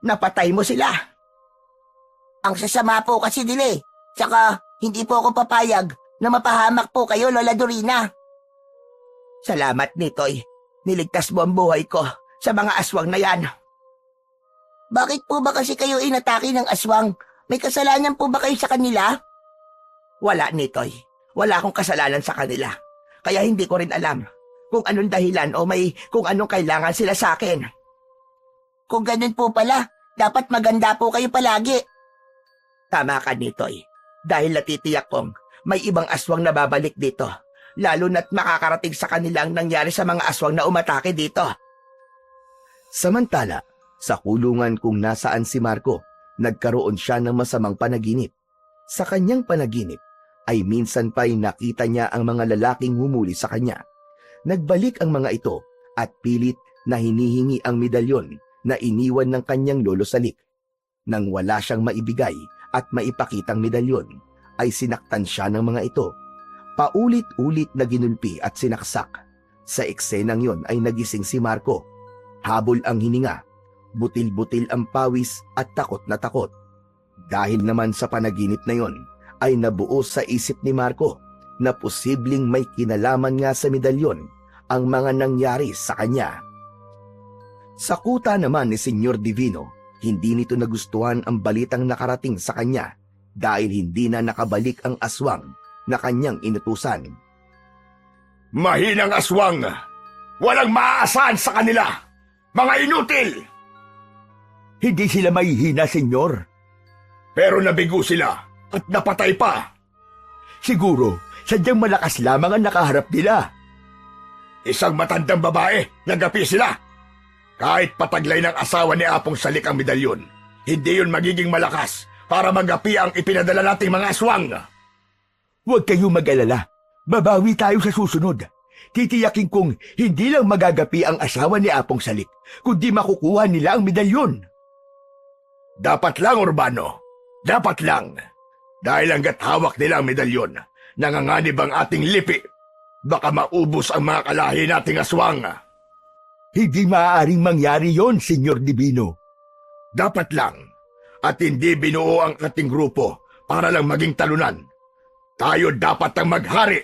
Speaker 2: Napatay mo sila.
Speaker 4: Ang sasama po kasi nila eh. Tsaka, hindi po ako papayag na mapahamak po kayo, Lola Dorina.
Speaker 2: Salamat, Nitoy. Niligtas mo ang buhay ko sa mga aswang na yan.
Speaker 4: Bakit po ba kasi kayo inatake ng aswang? May kasalanan po ba kayo sa kanila?
Speaker 2: Wala, Nitoy. Wala akong kasalanan sa kanila. Kaya hindi ko rin alam kung anong dahilan o may kung anong kailangan sila sa akin.
Speaker 4: Kung ganun po pala, dapat maganda po kayo palagi.
Speaker 2: Tama ka, Nitoy. Dahil natitiyak kong may ibang aswang na babalik dito. Lalo na't makakarating sa kanila ang nangyari sa mga aswang na umatake dito.
Speaker 1: Samantala, sa kulungan kung nasaan si Marco, nagkaroon siya ng masamang panaginip. Sa kanyang panaginip, ay minsan pa'y nakita niya ang mga lalaking humuli sa kanya. Nagbalik ang mga ito at pilit na hinihingi ang medalyon na iniwan ng kanyang lolo Salik. Nang wala siyang maibigay at maipakitang medalyon, ay sinaktan siya ng mga ito. Paulit-ulit na ginulpi at sinaksak. Sa eksenang yon ay nagising si Marco. Habol ang hininga, butil-butil ang pawis at takot na takot. Dahil naman sa panaginip na yon, ay nabuo sa isip ni Marco na posibleng may kinalaman nga sa medalyon ang mga nangyari sa kanya. Sa kuta naman ni Senyor Divino, hindi nito nagustuhan ang balitang nakarating sa kanya dahil hindi na nakabalik ang aswang na kanyang inutusan.
Speaker 3: Mahinang aswang! Walang maaasahan sa kanila! Mga inutil!
Speaker 2: Hindi sila mahihina, senyor.
Speaker 3: Pero nabigo sila at napatay pa.
Speaker 2: Siguro, sadyang malakas lamang ang nakaharap nila.
Speaker 3: Isang matandang babae, nagapi sila. Kahit pataglay ng asawa ni Apong Salik ang medalyon, hindi yun magiging malakas para magapi ang ipinadala nating mga aswang.
Speaker 2: Huwag kayong mag-alala. Babawi tayo sa susunod. Titiyakin kong hindi lang magagapi ang asawa ni Apong Salik, kundi makukuha nila ang medalyon.
Speaker 3: Dapat lang, Urbano. Dapat lang. Dahil hanggat hawak nila ang medalyon, nanganganib ang ating lipi. Baka maubos ang mga kalahi nating aswang.
Speaker 2: Hindi maaaring mangyari yon, Senyor Divino.
Speaker 3: Dapat lang. At hindi binuo ang ating grupo para lang maging talunan. Tayo dapat ang maghari.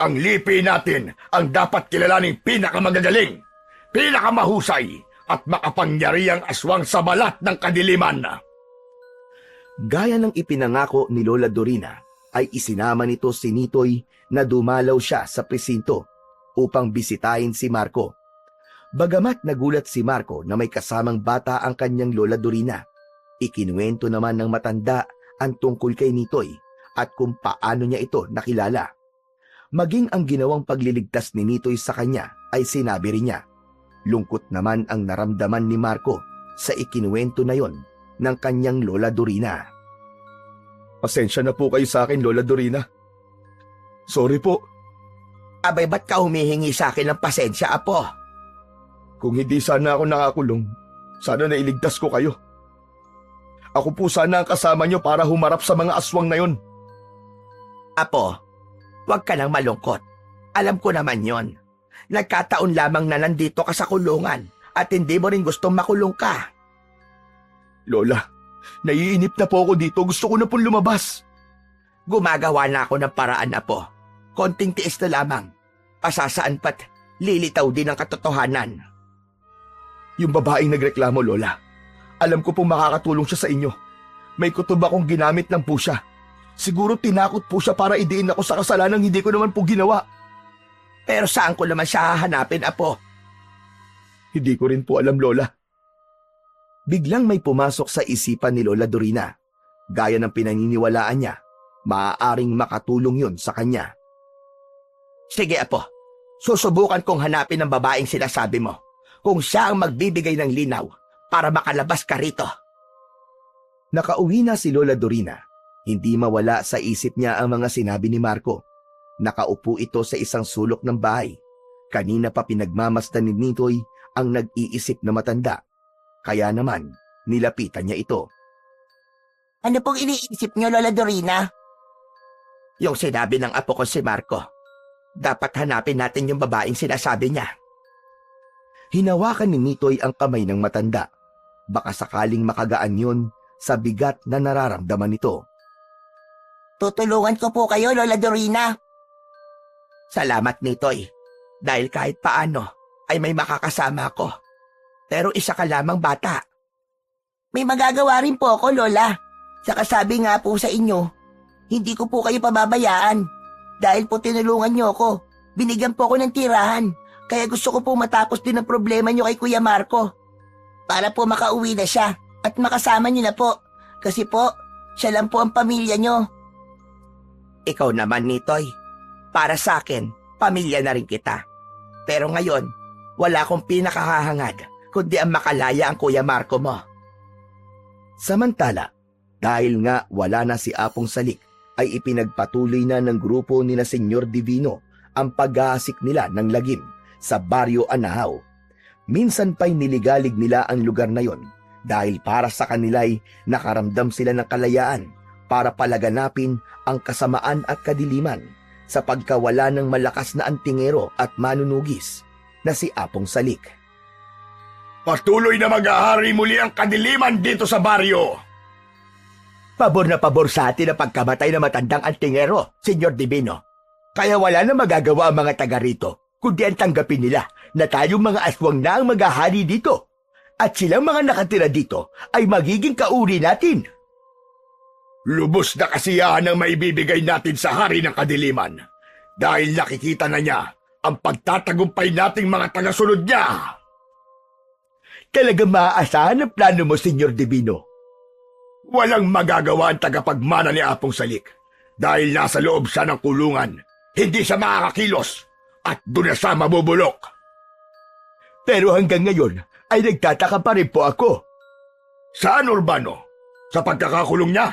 Speaker 3: Ang lipi natin ang dapat kilalaning pinakamagagaling, pinakamahusay at makapangyarihang aswang sa balat ng kadiliman.
Speaker 1: Gaya ng ipinangako ni Lola Dorina, ay isinama nito si Nitoy na dumalaw siya sa presinto upang bisitahin si Marco. Bagamat nagulat si Marco na may kasamang bata ang kanyang Lola Dorina, ikinuwento naman ng matanda ang tungkol kay Nitoy at kung paano niya ito nakilala. Maging ang ginawang pagliligtas ni Nitoy sa kanya ay sinabi rin niya. Lungkot naman ang naramdaman ni Marco sa ikinuwento na yon ng kanyang Lola Dorina.
Speaker 3: Pasensya na po kayo sa akin, Lola Dorina. Sorry po.
Speaker 2: Abay, ba't ka humihingi sa akin ng pasensya, Apo?
Speaker 3: Kung hindi sana ako nakakulong, sana nailigtas ko kayo. Ako po sana ang kasama nyo para humarap sa mga aswang na yon.
Speaker 2: Apo, huwag ka nang malungkot. Alam ko naman yon. Nagkataon lamang na nandito ka sa kulungan at hindi mo rin gustong makulong ka.
Speaker 3: Lola, naiinip na po ako dito. Gusto ko na pong lumabas.
Speaker 2: Gumagawa na ako ng paraan, Apo. Konting tiis na lamang. Pasasaan pat lilitaw din ang katotohanan.
Speaker 3: Yung babaeng nagreklamo, Lola. Alam ko pong makakatulong siya sa inyo. May kutob akong ginamit lang po siya. Siguro tinakot po siya para idiin ako sa kasalanang hindi ko naman po ginawa.
Speaker 2: Pero saan ko naman siya hahanapin, Apo?
Speaker 3: Hindi ko rin po alam, Lola.
Speaker 1: Biglang may pumasok sa isipan ni Lola Dorina. Gaya ng pinaniniwalaan niya, maaaring makatulong yun sa kanya.
Speaker 2: Sige, Apo. Susubukan kong hanapin ang babaeng sinasabi mo. Kung siya ang magbibigay ng linaw para makalabas ka rito.
Speaker 1: Nakauwi na si Lola Dorina. Hindi mawala sa isip niya ang mga sinabi ni Marco. Nakaupo ito sa isang sulok ng bahay. Kanina pa pinagmamasdan ni Nitoy ang nag-iisip na matanda. Kaya naman, nilapitan niya ito.
Speaker 4: Ano pong iniisip niyo, Lola Dorina?
Speaker 2: Yung sinabi ng apo ko si Marco. Dapat hanapin natin yung babaeng sinasabi niya.
Speaker 1: Hinawakan ni Nitoy ang kamay ng matanda. Baka sakaling makagaan yun sa bigat na nararamdaman nito.
Speaker 4: Tutulungan ko po kayo, Lola Dorina.
Speaker 2: Salamat, Nitoy. Dahil kahit paano ay may makakasama ako. Pero isa ka lamang bata.
Speaker 4: May magagawa rin po ako, Lola. Saka sabi nga po sa inyo, hindi ko po kayo pababayaan. Dahil po tinulungan niyo ako. Binigyan po ako ng tirahan. Kaya gusto ko po matapos din ang problema niyo kay Kuya Marco. Para po makauwi na siya at makasama niyo na po. Kasi po, siya lang po ang pamilya niyo.
Speaker 2: Ikaw naman, Nitoy. Para sa akin, pamilya na rin kita. Pero ngayon, wala akong pinakahahangad kundi ang makalaya ang Kuya Marco mo.
Speaker 1: Samantala, dahil nga wala na si Apong Salik, ay ipinagpatuloy na ng grupo ni na Senyor Divino ang pag-aasik nila ng lagim sa Baryo Anahaw. Minsan pa'y niligalig nila ang lugar na yon dahil para sa kanila'y nakaramdam sila ng kalayaan para palaganapin ang kasamaan at kadiliman sa pagkawala ng malakas na antingero at manunugis na si Apong Salik.
Speaker 3: Patuloy na mag-ahari muli ang kadiliman dito sa baryo.
Speaker 2: Pabor na pabor sa atin ang pagkamatay ng matandang antingero, Senyor Divino. Kaya wala na magagawa ang mga taga rito, kundi ang tanggapin nila na tayong mga aswang na ang maghahari dito. At silang mga nakatira dito ay magiging kauri natin.
Speaker 3: Lubos na kasiyahan ang maibibigay natin sa hari ng kadiliman dahil nakikita na niya ang pagtatagumpay nating mga tagasunod niya.
Speaker 2: Talagang maaasahan ang plano mo, Senyor Divino.
Speaker 3: Walang magagawa ang tagapagmana ni Apong Salik dahil nasa loob siya ng kulungan. Hindi siya makakakilos at doon na siya mabubulok.
Speaker 2: Pero hanggang ngayon ay nagtataka pa rin po ako.
Speaker 3: Saan, Urbano? Sa pagkakakulong niya?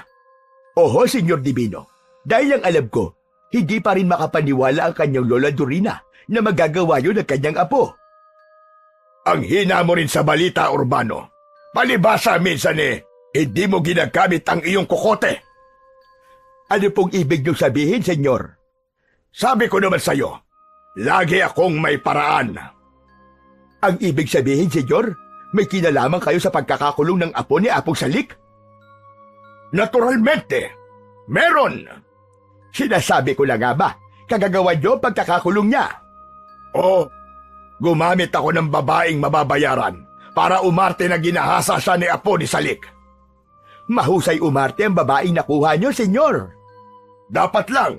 Speaker 2: Oho, Senyor Divino. Dahil ang alam ko, hindi pa rin makapaniwala ang kanyang Lola Dorina na magagawa yun ng kanyang apo.
Speaker 3: Ang hina mo rin sa balita, Urbano. Palibasa minsan hindi mo ginagamit ang iyong kokote.
Speaker 2: Ano pong ibig niyong sabihin, Senyor?
Speaker 3: Sabi ko naman sa'yo, lagi akong may paraan.
Speaker 2: Ang ibig sabihin, Senyor, may kinalaman kayo sa pagkakakulong ng apo ni Apong Salik?
Speaker 3: Naturalmente, meron.
Speaker 2: Sinasabi ko lang nga ba, kagagawa niyo ang pagkakakulong niya?
Speaker 3: O, gumamit ako ng babaeng mababayaran para umarte na ginahasa siya ni Apo ni Salik.
Speaker 2: Mahusay umarte ang babaeng nakuha niyo, Senyor.
Speaker 3: Dapat lang,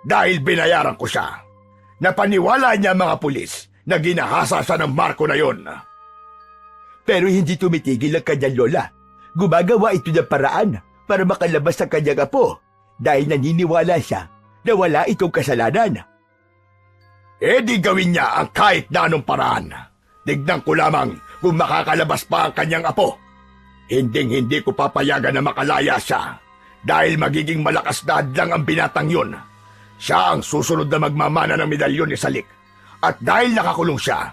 Speaker 3: dahil binayaran ko siya. Napaniwala niya mga pulis na ginahasa siya ng barko na yon.
Speaker 2: Pero hindi tumitigil ang kanyang lola. Gumagawa ito ng paraan para makalabas sa kanyang apo dahil naniniwala siya na wala itong kasalanan.
Speaker 3: Di gawin niya ang kahit na anong paraan. Tignan ko lamang kung makakalabas pa ang kanyang apo. Hinding-hindi ko papayagan na makalaya siya dahil magiging malakas na hadlang ang binatang yun. Siya ang susunod na magmamana ng medalyon ni Salik. At dahil nakakulong siya,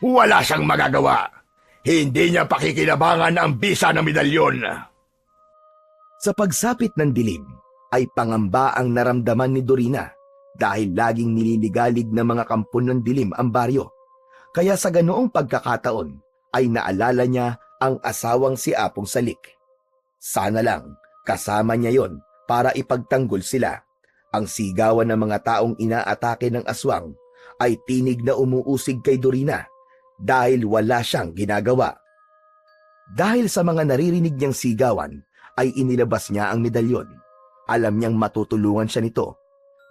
Speaker 3: wala siyang magagawa. Hindi niya pakikinabangan ang bisa ng medalyon.
Speaker 1: Sa pagsapit ng dilim, ay pangamba ang naramdaman ni Dorina dahil laging nililigalig ng mga kampon ng dilim ang baryo. Kaya sa ganoong pagkakataon ay naalala niya ang asawang si Apong Salik. Sana lang kasama niya yon para ipagtanggol sila. Ang sigawan ng mga taong inaatake ng aswang ay tinig na umuusig kay Dorina dahil wala siyang ginagawa. Dahil sa mga naririnig niyang sigawan, ay inilabas niya ang medalyon. Alam niyang matutulungan siya nito.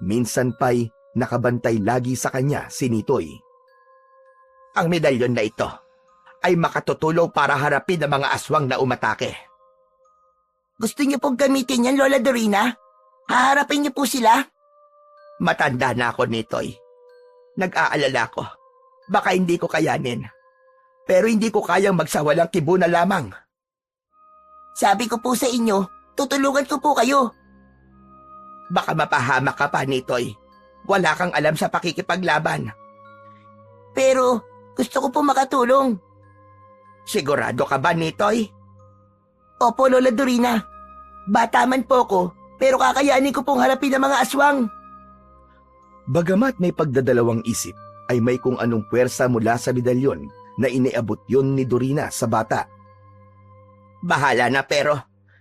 Speaker 1: Minsan pa'y nakabantay lagi sa kanya si Nitoy.
Speaker 2: Ang medalyon na ito ay makatutulong para harapin ang mga aswang na umatake.
Speaker 4: Gusto niyo pong gamitin yan, Lola Dorina? Haharapin niyo po sila?
Speaker 2: Matanda na ako, Nitoy. Nag-aalala ko. Baka hindi ko kayanin. Pero hindi ko kayang magsawalang kibo na lamang.
Speaker 4: Sabi ko po sa inyo, tutulungan ko po kayo.
Speaker 2: Baka mapahamak ka pa, Nitoy. Wala kang alam sa pakikipaglaban.
Speaker 4: Pero gusto ko po makatulong.
Speaker 2: Sigurado ka ba, Nitoy?
Speaker 4: Opo, Lola Dorina. Bata man po ko, pero kakayanin ko pong harapin ang mga aswang.
Speaker 1: Bagamat may pagdadalawang isip, ay may kung anong puwersa mula sa medalyon na iniabot yon ni Dorina sa bata.
Speaker 2: Bahala na pero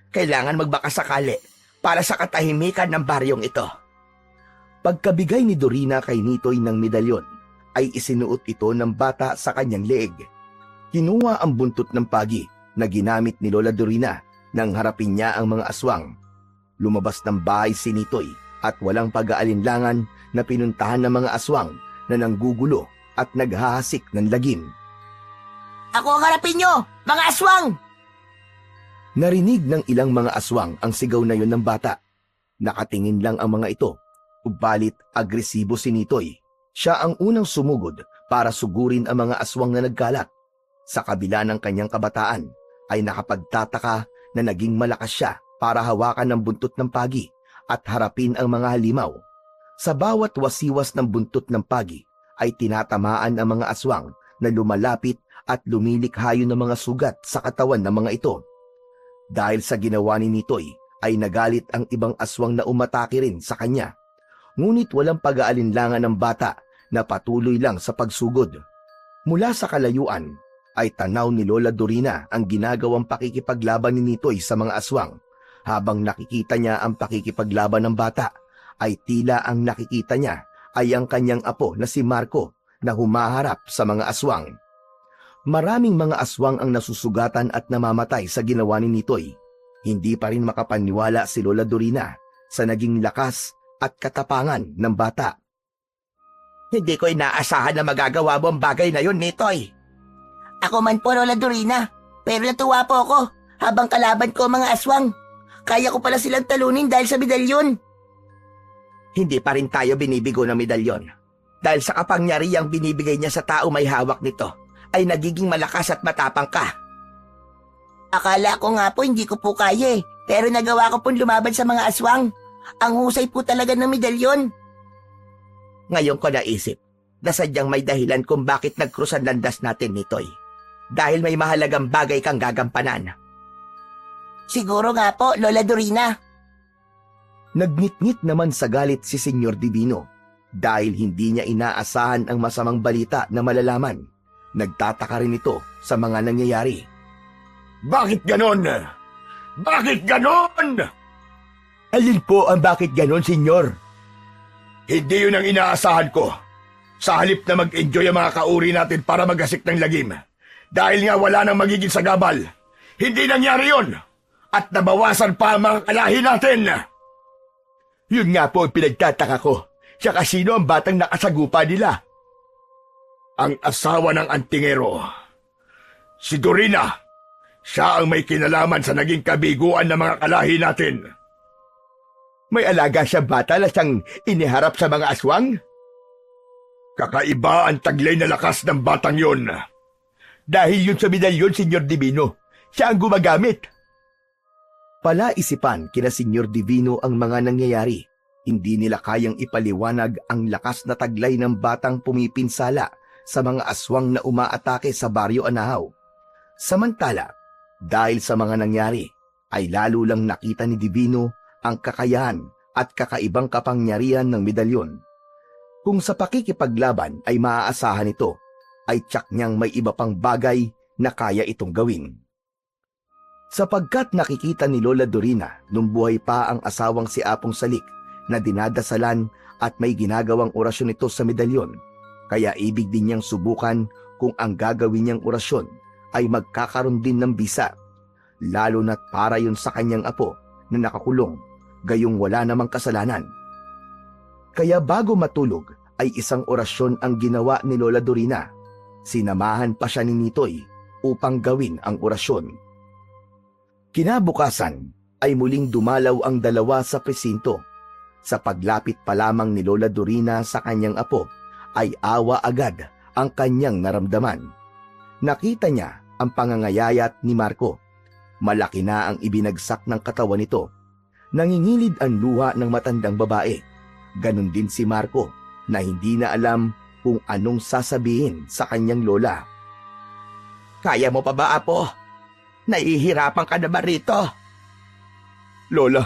Speaker 2: kailangan magbakasakali para sa katahimikan ng baryong ito.
Speaker 1: Pagkabigay ni Dorina kay Nitoy ng medalyon, ay isinuot ito ng bata sa kanyang leeg. Kinuha ang buntot ng pagi na ginamit ni Lola Dorina nang harapin niya ang mga aswang. Lumabas ng bahay si Nitoy at walang pag-aalinlangan na pinuntahan ng mga aswang na nanggugulo at naghahasik ng lagim.
Speaker 4: Ako ang harapin nyo, mga aswang!
Speaker 1: Narinig ng ilang mga aswang ang sigaw na yon ng bata. Nakatingin lang ang mga ito, ubalit agresibo si Nitoy. Siya ang unang sumugod para sugurin ang mga aswang na nagkalat. Sa kabila ng kanyang kabataan, ay nakapagtataka na naging malakas siya para hawakan ang buntot ng pagi at harapin ang mga halimaw. Sa bawat wasiwas ng buntot ng pagi, ay tinatamaan ang mga aswang na lumalapit at lumilikhayo ng mga sugat sa katawan ng mga ito. Dahil sa ginawa ni Nitoy ay nagalit ang ibang aswang na umatake rin sa kanya. Ngunit walang pag-aalinlangan ng bata na patuloy lang sa pagsugod. Mula sa kalayuan ay tanaw ni Lola Dorina ang ginagawang pakikipaglaban ni Nitoy sa mga aswang. Habang nakikita niya ang pakikipaglaban ng bata, ay tila ang nakikita niya ay ang kanyang apo na si Marco na humaharap sa mga aswang. Maraming mga aswang ang nasusugatan at namamatay sa ginawa ni Nitoy. Hindi pa rin makapaniwala si Lola Dorina sa naging lakas at katapangan ng bata.
Speaker 2: Hindi ko inaasahan na magagawa mo ang bagay na yun, Nitoy.
Speaker 4: Ako man po, Lola Dorina. Pero natuwa po ako habang kalaban ko ang mga aswang. Kaya ko pala silang talunin dahil sa medalyon.
Speaker 2: Hindi pa rin tayo binibigo ng medalyon. Dahil sa kapangyarihang binibigay niya sa tao may hawak nito, ay nagiging malakas at matapang ka.
Speaker 4: Akala ko nga po hindi ko po kaya eh. Pero nagawa ko pong lumaban sa mga aswang. Ang husay po talaga ng medalyon.
Speaker 2: Ngayon ko naisip na sadyang may dahilan kung bakit nagkrus ang landas natin, Nitoy. Dahil may mahalagang bagay kang gagampanan.
Speaker 4: Siguro nga po, Lola Dorina.
Speaker 1: Nagnitngit naman sa galit si Senyor Divino dahil hindi niya inaasahan ang masamang balita na malalaman. Nagtataka rin ito sa mga nangyayari.
Speaker 3: Bakit ganon? Bakit ganon?
Speaker 1: Alin po ang bakit ganon, Senyor?
Speaker 3: Hindi yun ang inaasahan ko. Sa halip na mag-enjoy ang mga kauri natin para magasik ng lagim. Dahil nga wala nang magiging sagabal. Hindi nangyari yun. At nabawasan pa ang mga kalahi natin.
Speaker 1: Yun nga po ang pinagtataka ko. Siya sino ang batang nakasagupa nila?
Speaker 3: Ang asawa ng antingero. Si Dorina. Siya ang may kinalaman sa naging kabiguan ng mga kalahi natin.
Speaker 1: May alaga siya bata na siyang iniharap sa mga aswang?
Speaker 3: Kakaiba ang taglay na lakas ng batang yun.
Speaker 1: Dahil yun sa medalyon, Senyor Divino. Siya ang gumagamit. Palaisipan kina Senyor Divino ang mga nangyayari. Hindi nila kayang ipaliwanag ang lakas na taglay ng batang pumipinsala sa mga aswang na umaatake sa Baryo Anahaw. Samantala, dahil sa mga nangyari, ay lalo lang nakita ni Divino ang kakayahan at kakaibang kapangyarihan ng medalyon. Kung sa pakikipaglaban ay maaasahan ito, ay tiyak niyang may iba pang bagay na kaya itong gawin. Sapagkat nakikita ni Lola Dorina nung buhay pa ang asawang si Apong Salik na dinadasalan at may ginagawang orasyon ito sa medalyon, kaya ibig din niyang subukan kung ang gagawin niyang orasyon ay magkakaroon din ng bisa, lalo na't para yun sa kanyang apo na nakakulong, gayong wala namang kasalanan. Kaya bago matulog ay isang orasyon ang ginawa ni Lola Dorina. Sinamahan pa siya ni Nitoy upang gawin ang orasyon. Kinabukasan ay muling dumalaw ang dalawa sa presinto. Sa paglapit pa lamang ni Lola Dorina sa kanyang apo, ay awa agad ang kanyang naramdaman. Nakita niya ang pangangayayat ni Marco. Malaki na ang ibinagsak ng katawan nito. Nangingilid ang luha ng matandang babae. Ganon din si Marco na hindi na alam kung anong sasabihin sa kanyang lola.
Speaker 2: Kaya mo pa ba, Apo? Nahihirapan ka na ba rito?
Speaker 1: Lola,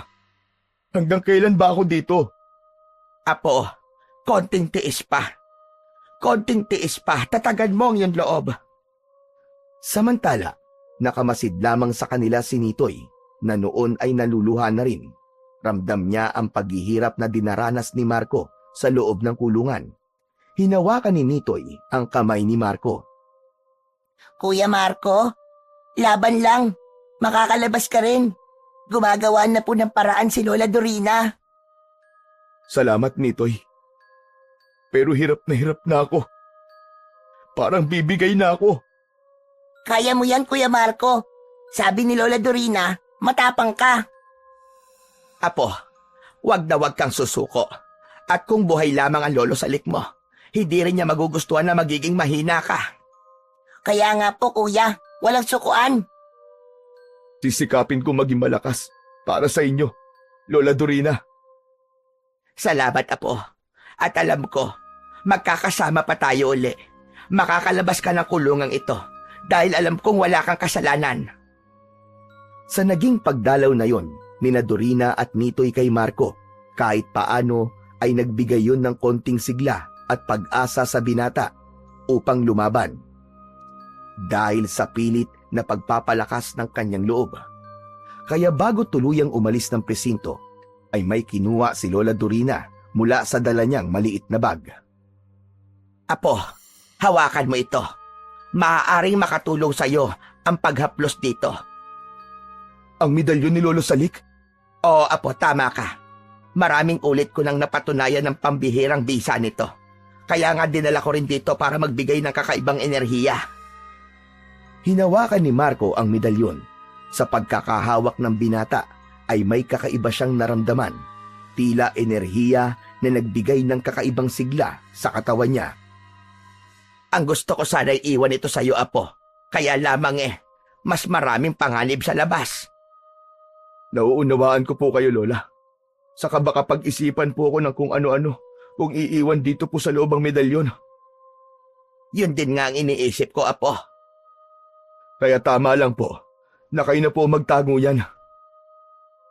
Speaker 1: hanggang kailan ba ako dito?
Speaker 2: Apo, konting tiis pa. Konting tiis pa, tatagan mo ang iyong loob.
Speaker 1: Samantala, nakamasid lamang sa kanila si Nitoy na noon ay naluluha na rin. Ramdam niya ang paghihirap na dinaranas ni Marco sa loob ng kulungan. Hinawakan ni Nitoy ang kamay ni Marco.
Speaker 4: Kuya Marco, laban lang. Makakalabas ka rin. Gumagawa na po ng paraan si Lola Dorina.
Speaker 1: Salamat, Nitoy. Pero hirap na ako. Parang bibigay na ako.
Speaker 4: Kaya mo yan, Kuya Marco. Sabi ni Lola Dorina, matapang ka.
Speaker 2: Apo, wag na wag kang susuko. At kung buhay lamang ang lolo Salik mo, hindi rin niya magugustuhan na magiging mahina ka.
Speaker 4: Kaya nga po, Kuya, walang sukuan.
Speaker 1: Sisikapin ko maging malakas para sa inyo, Lola Dorina.
Speaker 2: Salamat, Apo. At alam ko, magkakasama pa tayo uli. Makakalabas ka ng kulungang ito dahil alam kong wala kang kasalanan.
Speaker 1: Sa naging pagdalaw na yon, nina Dorina at Nitoy kay Marco, kahit paano ay nagbigay yun ng konting sigla at pag-asa sa binata upang lumaban. Dahil sa pilit na pagpapalakas ng kanyang loob. Kaya bago tuluyang umalis ng presinto, ay may kinuha si Lola Dorina mula sa dala niyang maliit na bag.
Speaker 2: Apo, hawakan mo ito. Maaaring makatulong sa iyo ang paghaplos dito.
Speaker 1: Ang medalyon ni Lolo Salik?
Speaker 2: Oo, Apo, tama ka. Maraming ulit ko nang napatunayan ng pambihirang bisa nito. Kaya nga dinala ko rin dito para magbigay ng kakaibang enerhiya.
Speaker 1: Hinawakan ni Marco ang medalyon. Sa pagkakahawak ng binata ay may kakaiba siyang naramdaman. Tila enerhiya na nagbigay ng kakaibang sigla sa katawan niya.
Speaker 2: Ang gusto ko sana'y iwan ito sa iyo, Apo. Kaya lamang mas maraming panganib sa labas.
Speaker 1: Nauunawaan ko po kayo, Lola. Saka baka pag-isipan po ako ng kung ano-ano kung iiwan dito po sa loob ang medalyon.
Speaker 2: Yun din nga ang iniisip ko, Apo.
Speaker 1: Kaya tama lang po na kayo na po magtago yan.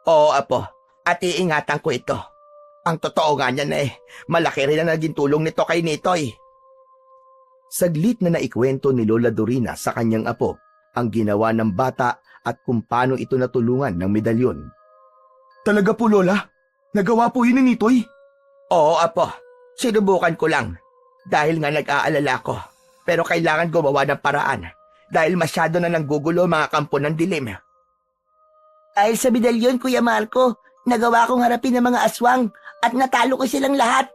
Speaker 2: Oo, Apo. At iingatan ko ito. Ang totoo nga niyan malaki rin ang naging tulong nito kay Nitoy.
Speaker 1: Saglit na naikwento ni Lola Dorina sa kanyang apo ang ginawa ng bata at kung paano ito natulungan ng medalyon. Talaga po, Lola? Nagawa po yun ni Nitoy?
Speaker 2: Oo, Apo. Sinubukan ko lang. Dahil nga nag-aalala ko. Pero kailangan gumawa ng paraan. Dahil masyado na nanggugulo mga kampo ng dilim.
Speaker 4: Dahil sa medalyon, Kuya Marco, nagawa kong harapin ng mga aswang at natalo ko silang lahat.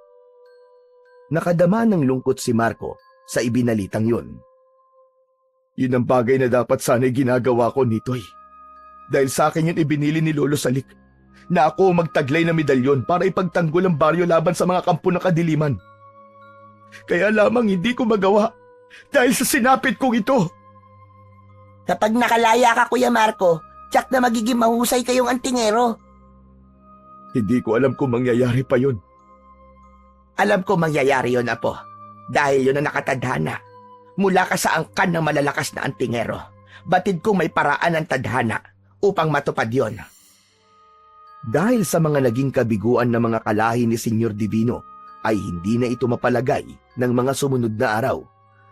Speaker 1: Nakadama ng lungkot si Marco sa ibinalitang yun. Yun ang bagay na dapat sana'y ginagawa ko, Nitoy. Dahil sa akin yun ibinili ni Lolo Salik na ako magtaglay ng medalyon para ipagtanggol ang baryo laban sa mga kampo ng kadiliman. Kaya lamang hindi ko magawa dahil sa sinapit kong ito.
Speaker 4: Kapag nakalaya ka, Kuya Marco, tsak na magiging mahusay kayong antingero.
Speaker 1: Hindi ko alam kung mangyayari pa yun.
Speaker 2: Alam ko mangyayari yun, Apo. Dahil yun ang nakatadhana. Mula ka sa angkan ng malalakas na antingero. Batid kong may paraan ng tadhana upang matupad yon.
Speaker 1: Dahil sa mga naging kabiguan ng mga kalahi ni Senyor Divino, ay hindi na ito mapalagay ng mga sumunod na araw.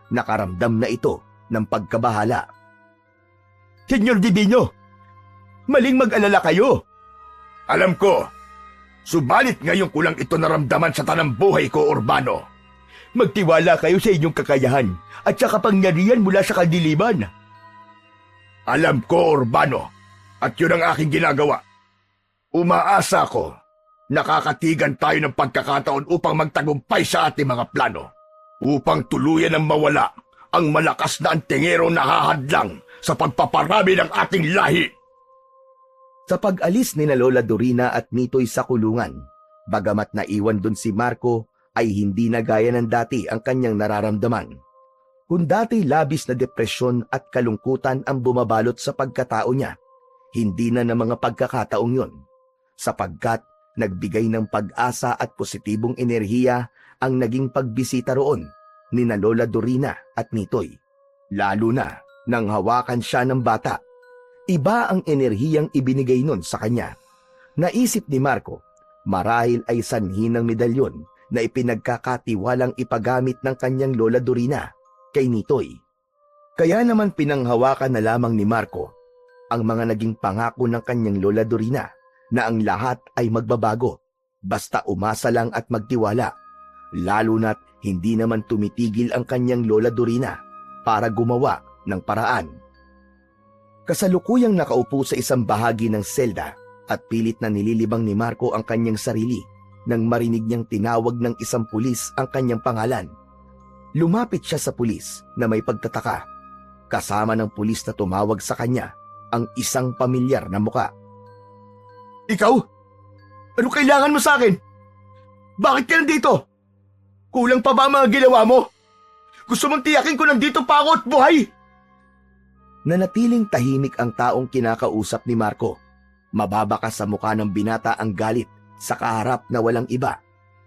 Speaker 1: Nakaramdam na ito ng pagkabahala. Senyor Divino, maling mag-alala kayo.
Speaker 3: Alam ko, subalit ngayon ko lang ito naramdaman sa tanang buhay ko, Urbano.
Speaker 1: Magtiwala kayo sa inyong kakayahan at sa kapangyarihan mula sa kadiliman.
Speaker 3: Alam ko, Urbano, at yun ang aking ginagawa. Umaasa ko, nakakatigan tayo ng pagkakataon upang magtagumpay sa ating mga plano, upang tuluyan ang mawala ang malakas na antingero na hahadlang sa pagpaparami ng ating lahi.
Speaker 1: Sa pag-alis ni na Lola Dorina at Nitoy sa kulungan, bagamat naiwan dun si Marco, ay hindi na gaya ng dati ang kanyang nararamdaman. Kung dati labis na depresyon at kalungkutan ang bumabalot sa pagkatao niya, hindi na ng mga pagkakataong yon, sapagkat nagbigay ng pag-asa at positibong enerhiya ang naging pagbisita roon ni na Lola Dorina at Nitoy. Lalo na nang hawakan siya ng bata. Iba ang enerhiyang ibinigay nun sa kanya. Naisip ni Marco, marahil ay sanhi ng medalyon na ipinagkakatiwalang ipagamit ng kanyang Lola Dorina kay Nitoy. Kaya naman pinanghawakan na lamang ni Marco ang mga naging pangako ng kanyang Lola Dorina na ang lahat ay magbabago basta umasa lang at magtiwala, lalo na't hindi naman tumitigil ang kanyang Lola Dorina para gumawa ng paraan. Kasalukuyang nakaupo sa isang bahagi ng selda at pilit na nililibang ni Marco ang kanyang sarili nang marinig niyang tinawag ng isang pulis ang kanyang pangalan. Lumapit siya sa pulis na may pagtataka. Kasama ng pulis na tumawag sa kanya ang isang pamilyar na muka. Ikaw? Ano kailangan mo sa akin? Bakit ka nandito? Kulang pa ba ang mga ginawa mo? Gusto mong tiyakin ko nandito pa ako at buhay? Nanatiling tahimik ang taong kinakausap ni Marco. Mababakas sa mukha ng binata ang galit sa kaharap na walang iba,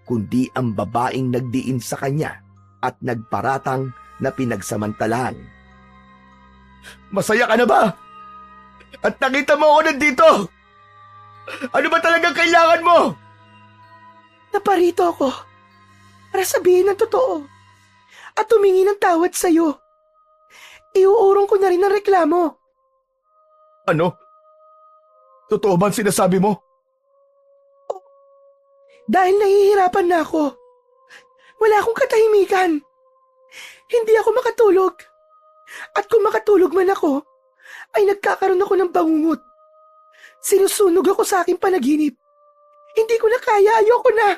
Speaker 1: kundi ang babaeng nagdiin sa kanya at nagparatang na pinagsamantalahan.
Speaker 2: Masaya ka na ba? At nakita mo ako nandito! Ano ba talagang kailangan mo?
Speaker 4: Naparito ako para sabihin ang totoo at humingi ng tawad sa'yo. Iuurong ko na rin ang reklamo.
Speaker 3: Ano? Totoo ba ang sinasabi mo?
Speaker 4: Dahil nahihirapan na ako. Wala akong katahimikan. Hindi ako makatulog. At kung makatulog man ako, ay nagkakaroon ako ng bangungot. Sinusunog ako sa aking panaginip. Hindi ko na kaya, ayoko na.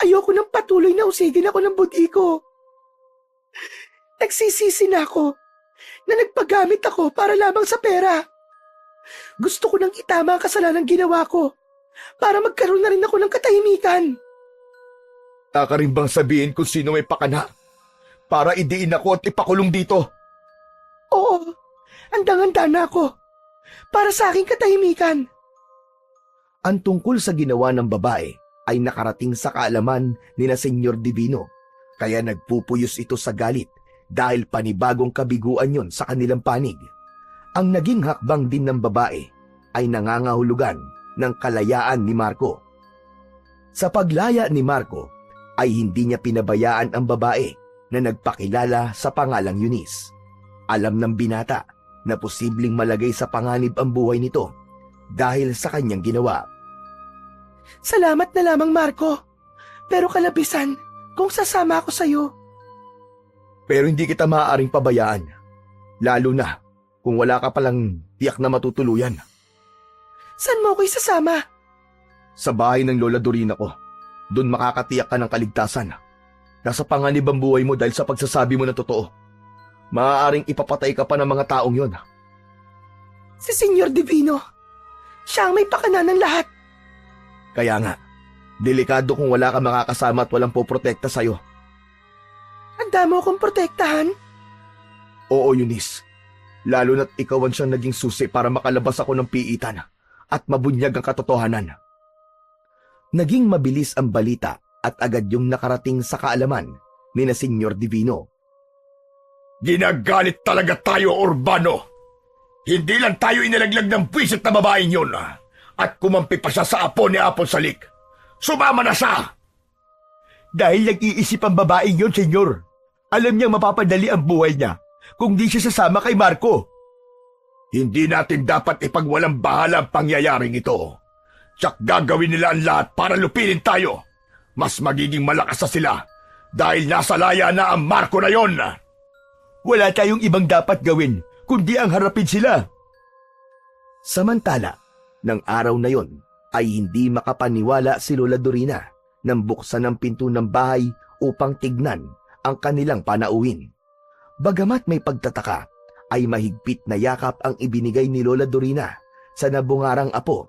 Speaker 4: Ayoko nang patuloy na usigin ako ng buti ko. Nagsisisi na ako na nagpagamit ako para lamang sa pera. Gusto ko nang itama ang kasalanang ginawa ko para magkaroon na rin ako ng katahimikan.
Speaker 3: Taka rin bang sabihin kung sino may pakana para idiin ako at ipakulong dito?
Speaker 4: Oo, andang-handa na ako para sa aking katahimikan.
Speaker 1: Ang tungkol sa ginawa ng babae ay nakarating sa kaalaman ni na Senyor Divino, kaya nagpupuyos ito sa galit dahil panibagong kabiguan yon sa kanilang panig. Ang naging hakbang din ng babae ay nangangahulugan ng kalayaan ni Marco. Sa paglaya ni Marco ay hindi niya pinabayaan ang babae na nagpakilala sa pangalang Eunice. Alam ng binata na posibleng malagay sa panganib ang buhay nito dahil sa kanyang ginawa.
Speaker 4: Salamat na lamang, Marco. Pero kalabisan kung sasama ako sa'yo.
Speaker 1: Pero hindi kita maaaring pabayaan, lalo na kung wala ka palang tiyak na matutuluyan.
Speaker 4: Saan mo ako isasama?
Speaker 1: Sa bahay ng Lola Dorina ko, doon makakatiyak ka ng kaligtasan. Nasa panganib ang buhay mo dahil sa pagsasabi mo na totoo. Maaaring ipapatay ka pa ng mga taong yon.
Speaker 4: Si Senyor Divino. Siya ang may pakana ng lahat.
Speaker 1: Kaya nga, delikado kung wala ka makakasama at walang poprotekta sa'yo.
Speaker 4: Handa mo akong protektahan?
Speaker 1: Oo, Eunice. Lalo na't ikaw ang siyang naging susi para makalabas ako ng piitan at mabunyag ang katotohanan. Naging mabilis ang balita at agad yung nakarating sa kaalaman ni na Senyor Divino.
Speaker 3: Ginagalit talaga tayo, Urbano. Hindi lang tayo inilaglag ng pwisit na babaeng yun. At kumampi pa siya sa apo ni Apon Salik. Sumama na siya!
Speaker 2: Dahil nag-iisip ang babaeng yun, senyor. Alam niyang mapapadali ang buhay niya kung di siya sasama kay Marco.
Speaker 3: Hindi natin dapat ipagwalang bahala ang pangyayaring ito. Tsak gagawin nila ang lahat para lupinin tayo. Mas magiging malakas na sila dahil nasa laya na ang Marco na yon.
Speaker 2: Wala tayong ibang dapat gawin kundi ang harapin sila.
Speaker 1: Samantala, ng araw na yon ay hindi makapaniwala si Lola Dorina nang buksan ang pinto ng bahay upang tignan ang kanilang panauhin. Bagamat may pagtataka, ay mahigpit na yakap ang ibinigay ni Lola Dorina sa nabungarang apo.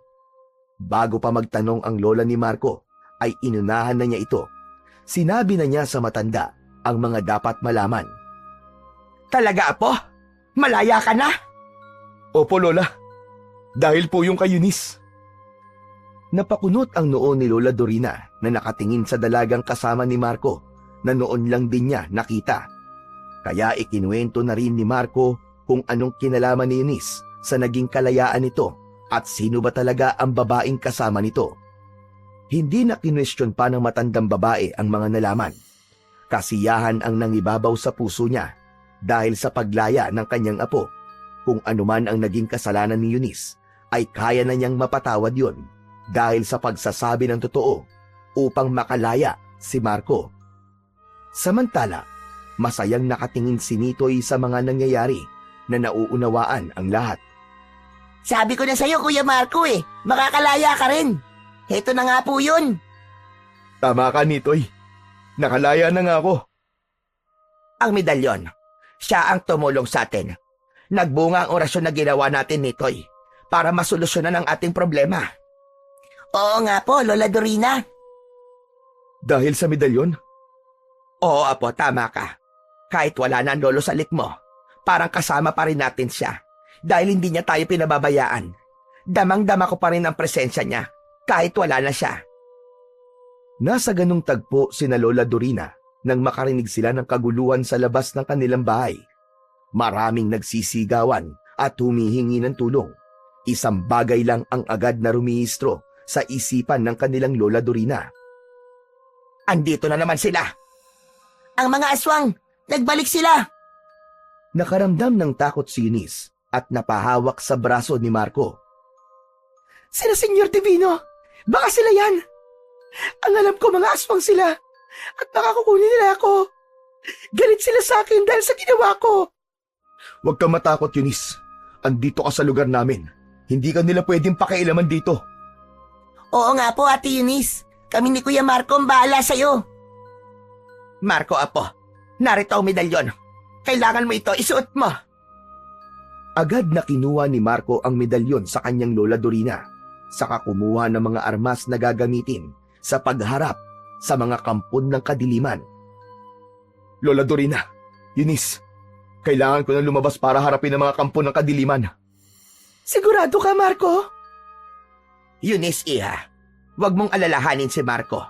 Speaker 1: Bago pa magtanong ang lola ni Marco, ay inunahan na niya ito. Sinabi na niya sa matanda ang mga dapat malaman.
Speaker 2: Talaga, apo? Malaya ka na?
Speaker 1: Opo, Lola. Dahil po yung kay Eunice. Napakunot ang noo ni Lola Dorina na nakatingin sa dalagang kasama ni Marco na noon lang din niya nakita. Kaya ikinuwento na rin ni Marco kung anong kinalaman ni Eunice sa naging kalayaan nito at sino ba talaga ang babaeng kasama nito. Hindi na kinwestiyon pa ng matandang babae ang mga nalaman. Kasiyahan ang nangibabaw sa puso niya dahil sa paglaya ng kanyang apo. Kung anuman ang naging kasalanan ni Eunice, ay kaya na niyang mapatawad yon dahil sa pagsasabi ng totoo upang makalaya si Marco. Samantala, masayang nakatingin si Nitoy sa mga nangyayari na nauunawaan ang lahat.
Speaker 4: Sabi ko na sa'yo, Kuya Marco makakalaya ka rin. Heto na nga po yun.
Speaker 1: Tama ka, Nitoy. Nakalaya na nga ako.
Speaker 2: Ang medalyon, siya ang tumulong sa atin. Nagbunga ang orasyon na ginawa natin, Nitoy, para masolusyonan ang ating problema.
Speaker 4: Oo nga po, Lola Dorina.
Speaker 1: Dahil sa medalyon?
Speaker 2: Oo, apo, tama ka. Kahit wala na ang lolo sa lik mo, parang kasama pa rin natin siya. Dahil hindi niya tayo pinababayaan. Damang-dama ko pa rin ang presensya niya, kahit wala na siya.
Speaker 1: Nasa ganung tagpo sina Lola Dorina nang makarinig sila ng kaguluhan sa labas ng kanilang bahay. Maraming nagsisigawan at humihingi ng tulong. Isang bagay lang ang agad na rumihistro sa isipan ng kanilang Lola Dorina.
Speaker 2: Andito na naman sila.
Speaker 4: Ang mga aswang, nagbalik sila!
Speaker 1: Nakaramdam ng takot si Eunice at napahawak sa braso ni Marco.
Speaker 4: Sila Senyor Divino! Baka sila yan! Ang alam ko mga aswang sila at nakakukunin nila ako. Galit sila sa akin dahil sa ginawa ko.
Speaker 1: Huwag kang matakot, Eunice. Andito ka sa lugar namin. Hindi ka nila pwedeng pakialaman dito.
Speaker 4: Oo nga po, Ate Eunice. Kami ni Kuya Marco ang bahala sa'yo.
Speaker 2: Marco, apo, narito ang medalyon. Kailangan mo ito, isuot mo.
Speaker 1: Agad na kinuha ni Marco ang medalyon sa kanyang Lola Dorina, saka kumuha ng mga armas na gagamitin sa pagharap sa mga kampon ng kadiliman. Lola Dorina, Eunice, kailangan ko na lumabas para harapin ang mga kampon ng kadiliman.
Speaker 4: Sigurado ka, Marco?
Speaker 2: Eunice, iha, huwag mong alalahanin si Marco.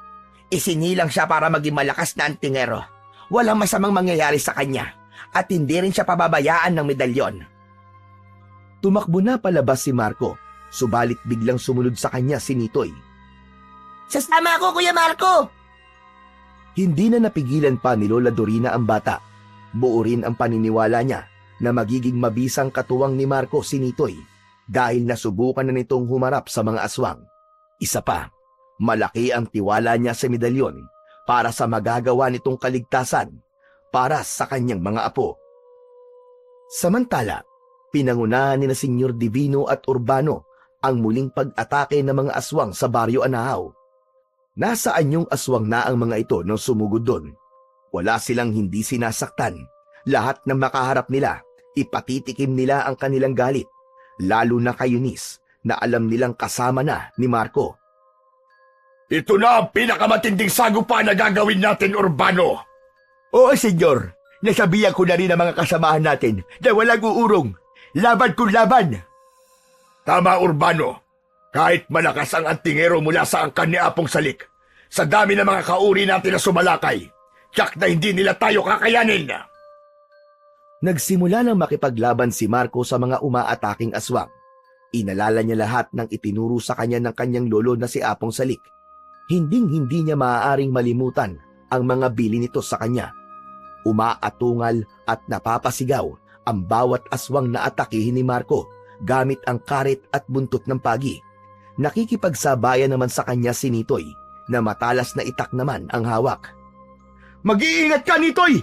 Speaker 2: Isinilang siya para maging malakas na antingero. Walang masamang mangyayari sa kanya at hindi rin siya pababayaan ng medalyon.
Speaker 1: Tumakbo na palabas si Marco, subalit biglang sumunod sa kanya si Nitoy.
Speaker 4: Sasama ako, Kuya Marco!
Speaker 1: Hindi na napigilan pa ni Lola Dorina ang bata. Buo rin ang paniniwala niya na magiging mabisang katuwang ni Marco si Nitoy dahil nasubukan na nitong humarap sa mga aswang. Isa pa, malaki ang tiwala niya sa medalyon para sa magagawa nitong kaligtasan para sa kanyang mga apo. Samantala, pinangunahan ni na Senyor Divino at Urbano ang muling pag-atake ng mga aswang sa Baryo Anahaw. Nasaan yung aswang na ang mga ito nang sumugod doon? Wala silang hindi sinasaktan. Lahat ng makaharap nila, ipatitikim nila ang kanilang galit. Lalo na kay Eunice na alam nilang kasama na ni Marco.
Speaker 3: Ito na ang pinakamatinding sagupa na gagawin natin, Urbano.
Speaker 1: Oo, senyor. Nasabihan ko na rin ang mga kasamahan natin na walang uurong. Laban kung laban!
Speaker 3: Tama, Urbano. Kahit malakas ang antingero mula sa angkan ni Apong Salik, sa dami ng mga kauri natin na sumalakay, tiyak na hindi nila tayo kakayanin.
Speaker 1: Nagsimula nang makipaglaban si Marco sa mga umaataking aswang. Inalala niya lahat ng itinuro sa kanya ng kanyang lolo na si Apong Salik. Hinding-hindi niya maaaring malimutan ang mga bili nito sa kanya. Umaatungal at napapasigaw ang bawat aswang na atakihin ni Marco gamit ang karet at buntot ng pagi. Nakikipagsabayan naman sa kanya si Nitoy na matalas na itak naman ang hawak. Mag-iingat ka, Nitoy!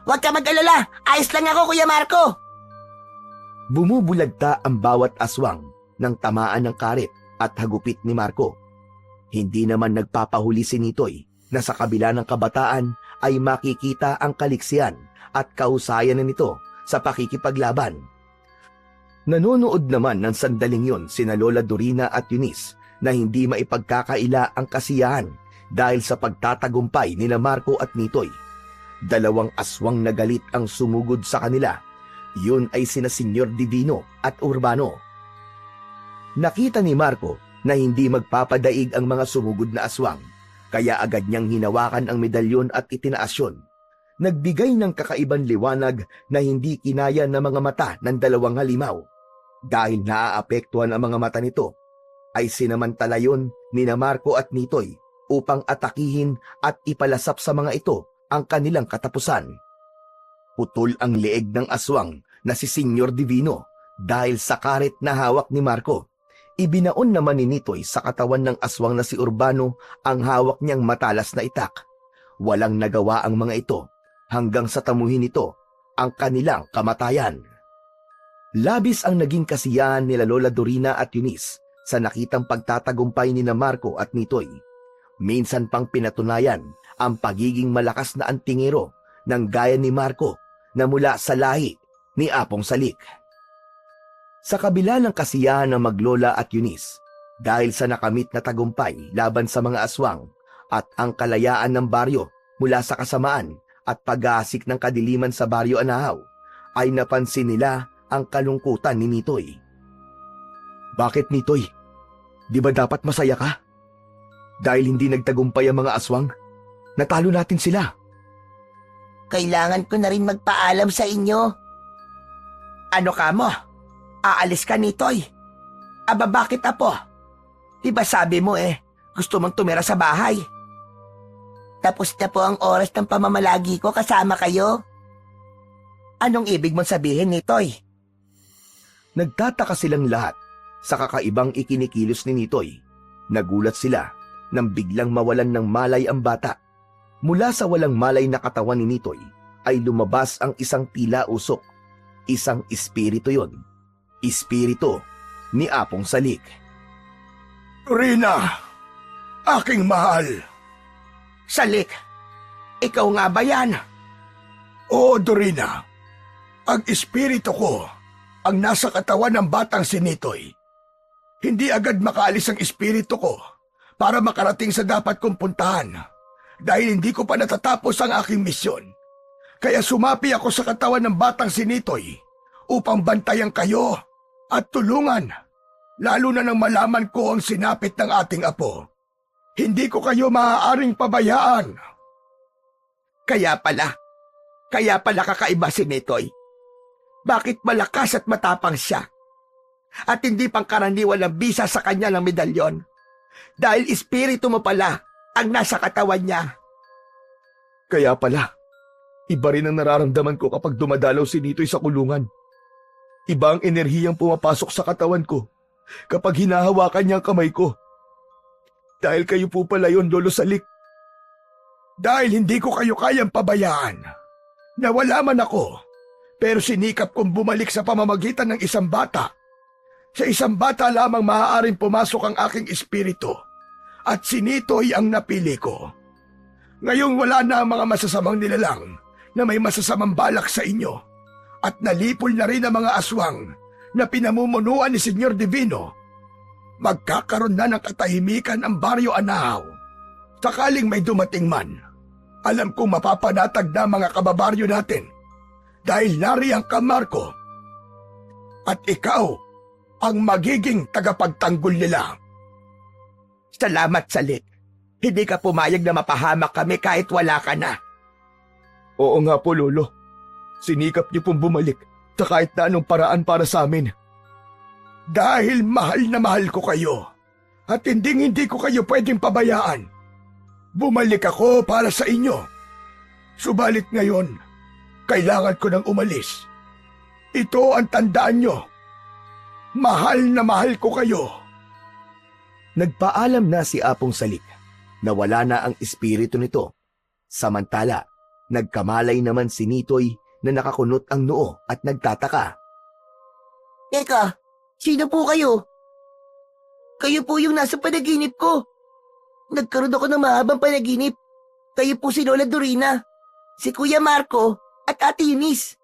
Speaker 4: Huwag ka mag-alala! Ayos lang ako, Kuya Marco!
Speaker 1: Bumubulagta ang bawat aswang ng tamaan ng karet at hagupit ni Marco. Hindi naman nagpapahuli si Nitoy na sa kabila ng kabataan ay makikita ang kaliksiyan at kahusayan na nito sa pakikipaglaban. Nanonood naman ng sandaling yon sina Lola Dorina at Eunice na hindi maipagkakaila ang kasiyahan dahil sa pagtatagumpay nila Marco at Nitoy. Dalawang aswang na galit ang sumugod sa kanila. Yun ay sina Senyor Divino at Urbano. Nakita ni Marco na hindi magpapadaig ang mga sumugod na aswang, kaya agad niyang hinawakan ang medalyon at itinaas yun. Nagbigay ng kakaibang liwanag na hindi kinaya ng mga mata ng dalawang halimaw. Dahil naaapektuhan ang mga mata nito, ay sinamantala yun ni na Marco at Nitoy upang atakihin at ipalasap sa mga ito ang kanilang katapusan. Putol ang leeg ng aswang na si Senyor Divino dahil sa karet na hawak ni Marco. Ibinaon naman ni Nitoy sa katawan ng aswang na si Urbano ang hawak niyang matalas na itak. Walang nagawa ang mga ito hanggang sa tamuhin nito ang kanilang kamatayan. Labis ang naging kasiyahan nila Lola Dorina at Eunice sa nakitang pagtatagumpay ni na Marco at Nitoy. Minsan pang pinatunayan ang pagiging malakas na antingero ng gaya ni Marco na mula sa lahi ni Apong Salik. Sa kabila ng kasiyahan ng maglola at Eunice, dahil sa nakamit na tagumpay laban sa mga aswang at ang kalayaan ng baryo mula sa kasamaan at pag-aasik ng kadiliman sa Baryo Anahaw, ay napansin nila ang kalungkutan ni Nitoy. Bakit, Nitoy? Di ba dapat masaya ka? Dahil hindi nagtagumpay ang mga aswang, natalo natin sila.
Speaker 4: Kailangan ko na rin magpaalam sa inyo.
Speaker 2: Ano ka mo? Aalis ka, Nitoy? Aba, bakit, Apo? Diba sabi mo gusto mong tumira sa bahay?
Speaker 4: Tapos na po ang oras ng pamamalagi ko kasama kayo.
Speaker 2: Anong ibig mong sabihin, Nitoy?
Speaker 1: Nagtataka silang lahat sa kakaibang ikinikilos ni Nitoy. Nagulat sila nang biglang mawalan ng malay ang bata. Mula sa walang malay na katawan ni Nitoy ay lumabas ang isang tila usok. Isang espiritu yon. Espiritu ni Apong Salik.
Speaker 3: Dorina, aking mahal.
Speaker 2: Salik, ikaw nga ba yan?
Speaker 3: Oo, Dorina. Ang espiritu ko ang nasa katawan ng batang si Nitoy. Hindi agad makaalis ang espiritu ko para makarating sa dapat kong puntahan dahil hindi ko pa natatapos ang aking misyon. Kaya sumapi ako sa katawan ng batang si Nitoy upang bantayan kayo at tulungan, lalo na nang malaman ko ang sinapit ng ating apo. Hindi ko kayo maaaring pabayaan.
Speaker 2: Kaya pala kakaiba si Nitoy. Bakit malakas at matapang siya? At hindi pangkaraniwan ang bisa sa kanya ng medalyon? Dahil espiritu mo pala ang nasa katawan niya.
Speaker 1: Kaya pala, iba rin ang nararamdaman ko kapag dumadalaw si Nitoy sa kulungan. Iba ang enerhiyang pumapasok sa katawan ko kapag hinahawakan niya ang kamay ko. Dahil kayo po pala yun, Lolo Salik.
Speaker 3: Dahil hindi ko kayo kayang pabayaan. Nawala man ako, pero sinikap kong bumalik sa pamamagitan ng isang bata. Sa isang bata lamang maaaring pumasok ang aking espiritu at si Nitoy ang napili ko. Ngayong wala na ang mga masasamang nilalang na may masasamang balak sa inyo at nalipol na rin ang mga aswang na pinamumunuan ni Senyor Divino, magkakaroon na ng katahimikan ang Baryo Anahaw. Sakaling may dumating man, alam kong mapapanatag na mga kababaryo natin dahil nariyan ka, Marco. At ikaw ang magiging tagapagtanggol nila.
Speaker 2: Salamat, Salik. Hindi ka pumayag na mapahamak kami kahit wala ka na.
Speaker 1: Oo nga po, Lolo. Sinikap niyo pong bumalik sa kahit na anong paraan para sa amin.
Speaker 3: Dahil mahal na mahal ko kayo at hindi ko kayo pwedeng pabayaan. Bumalik ako para sa inyo. Subalit ngayon, kailangan ko nang umalis. Ito ang tandaan nyo. Mahal na mahal ko kayo.
Speaker 1: Nagpaalam na si Apong Salik na wala na ang espiritu nito. Samantala, nagkamalay naman si Nitoy na nakakunot ang noo at nagtataka.
Speaker 4: Teka, sino po kayo? Kayo po yung nasa panaginip ko. Nagkaroon ako ng mahabang panaginip. Kayo po si Lola Dorina, si Kuya Marco at Ate Eunice.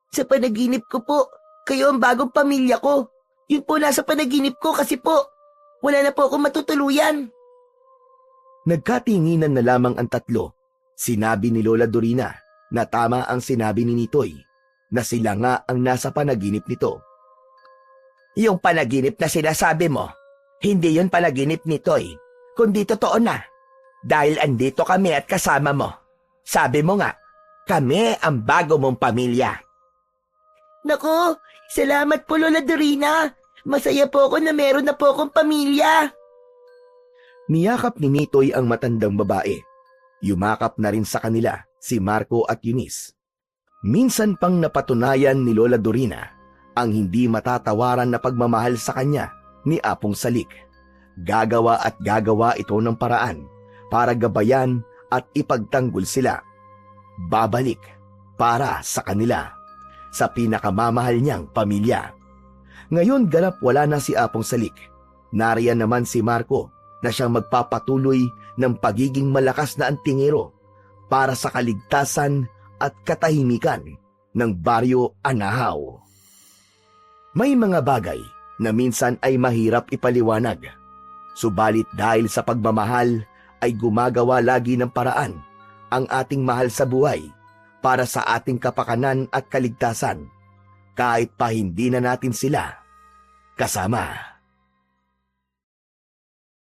Speaker 4: Sa panaginip ko po, kayo ang bagong pamilya ko. Yun po nasa panaginip ko kasi po, wala na po akong matutuluyan.
Speaker 1: Nagkatinginan na lamang ang tatlo. Sinabi ni Lola Dorina na tama ang sinabi ni Nitoy, na sila nga ang nasa panaginip nito.
Speaker 2: Yung panaginip na sinasabi mo, hindi yun panaginip ni Toy, kundi totoo na. Dahil andito kami at kasama mo. Sabi mo nga, kami ang bago mong pamilya.
Speaker 4: Nako, salamat po Lola Dorina. Masaya po ako na meron na po akong pamilya.
Speaker 1: Niyakap ni Nitoy ang matandang babae. Yumakap na rin sa kanila si Marco at Eunice. Minsan pang napatunayan ni Lola Dorina ang hindi matatawaran na pagmamahal sa kanya ni Apong Salik. Gagawa at gagawa ito ng paraan para gabayan at ipagtanggol sila. Babalik para sa kanila, sa pinakamamahal niyang pamilya. Ngayon ganap wala na si Apong Salik. Nariyan naman si Marco na siyang magpapatuloy ng pagiging malakas na antingero para sa kaligtasan at katahimikan ng Baryo Anahaw. May mga bagay na minsan ay mahirap ipaliwanag. Subalit dahil sa pagmamahal ay gumagawa lagi ng paraan ang ating mahal sa buhay para sa ating kapakanan at kaligtasan kahit pa hindi na natin sila kasama.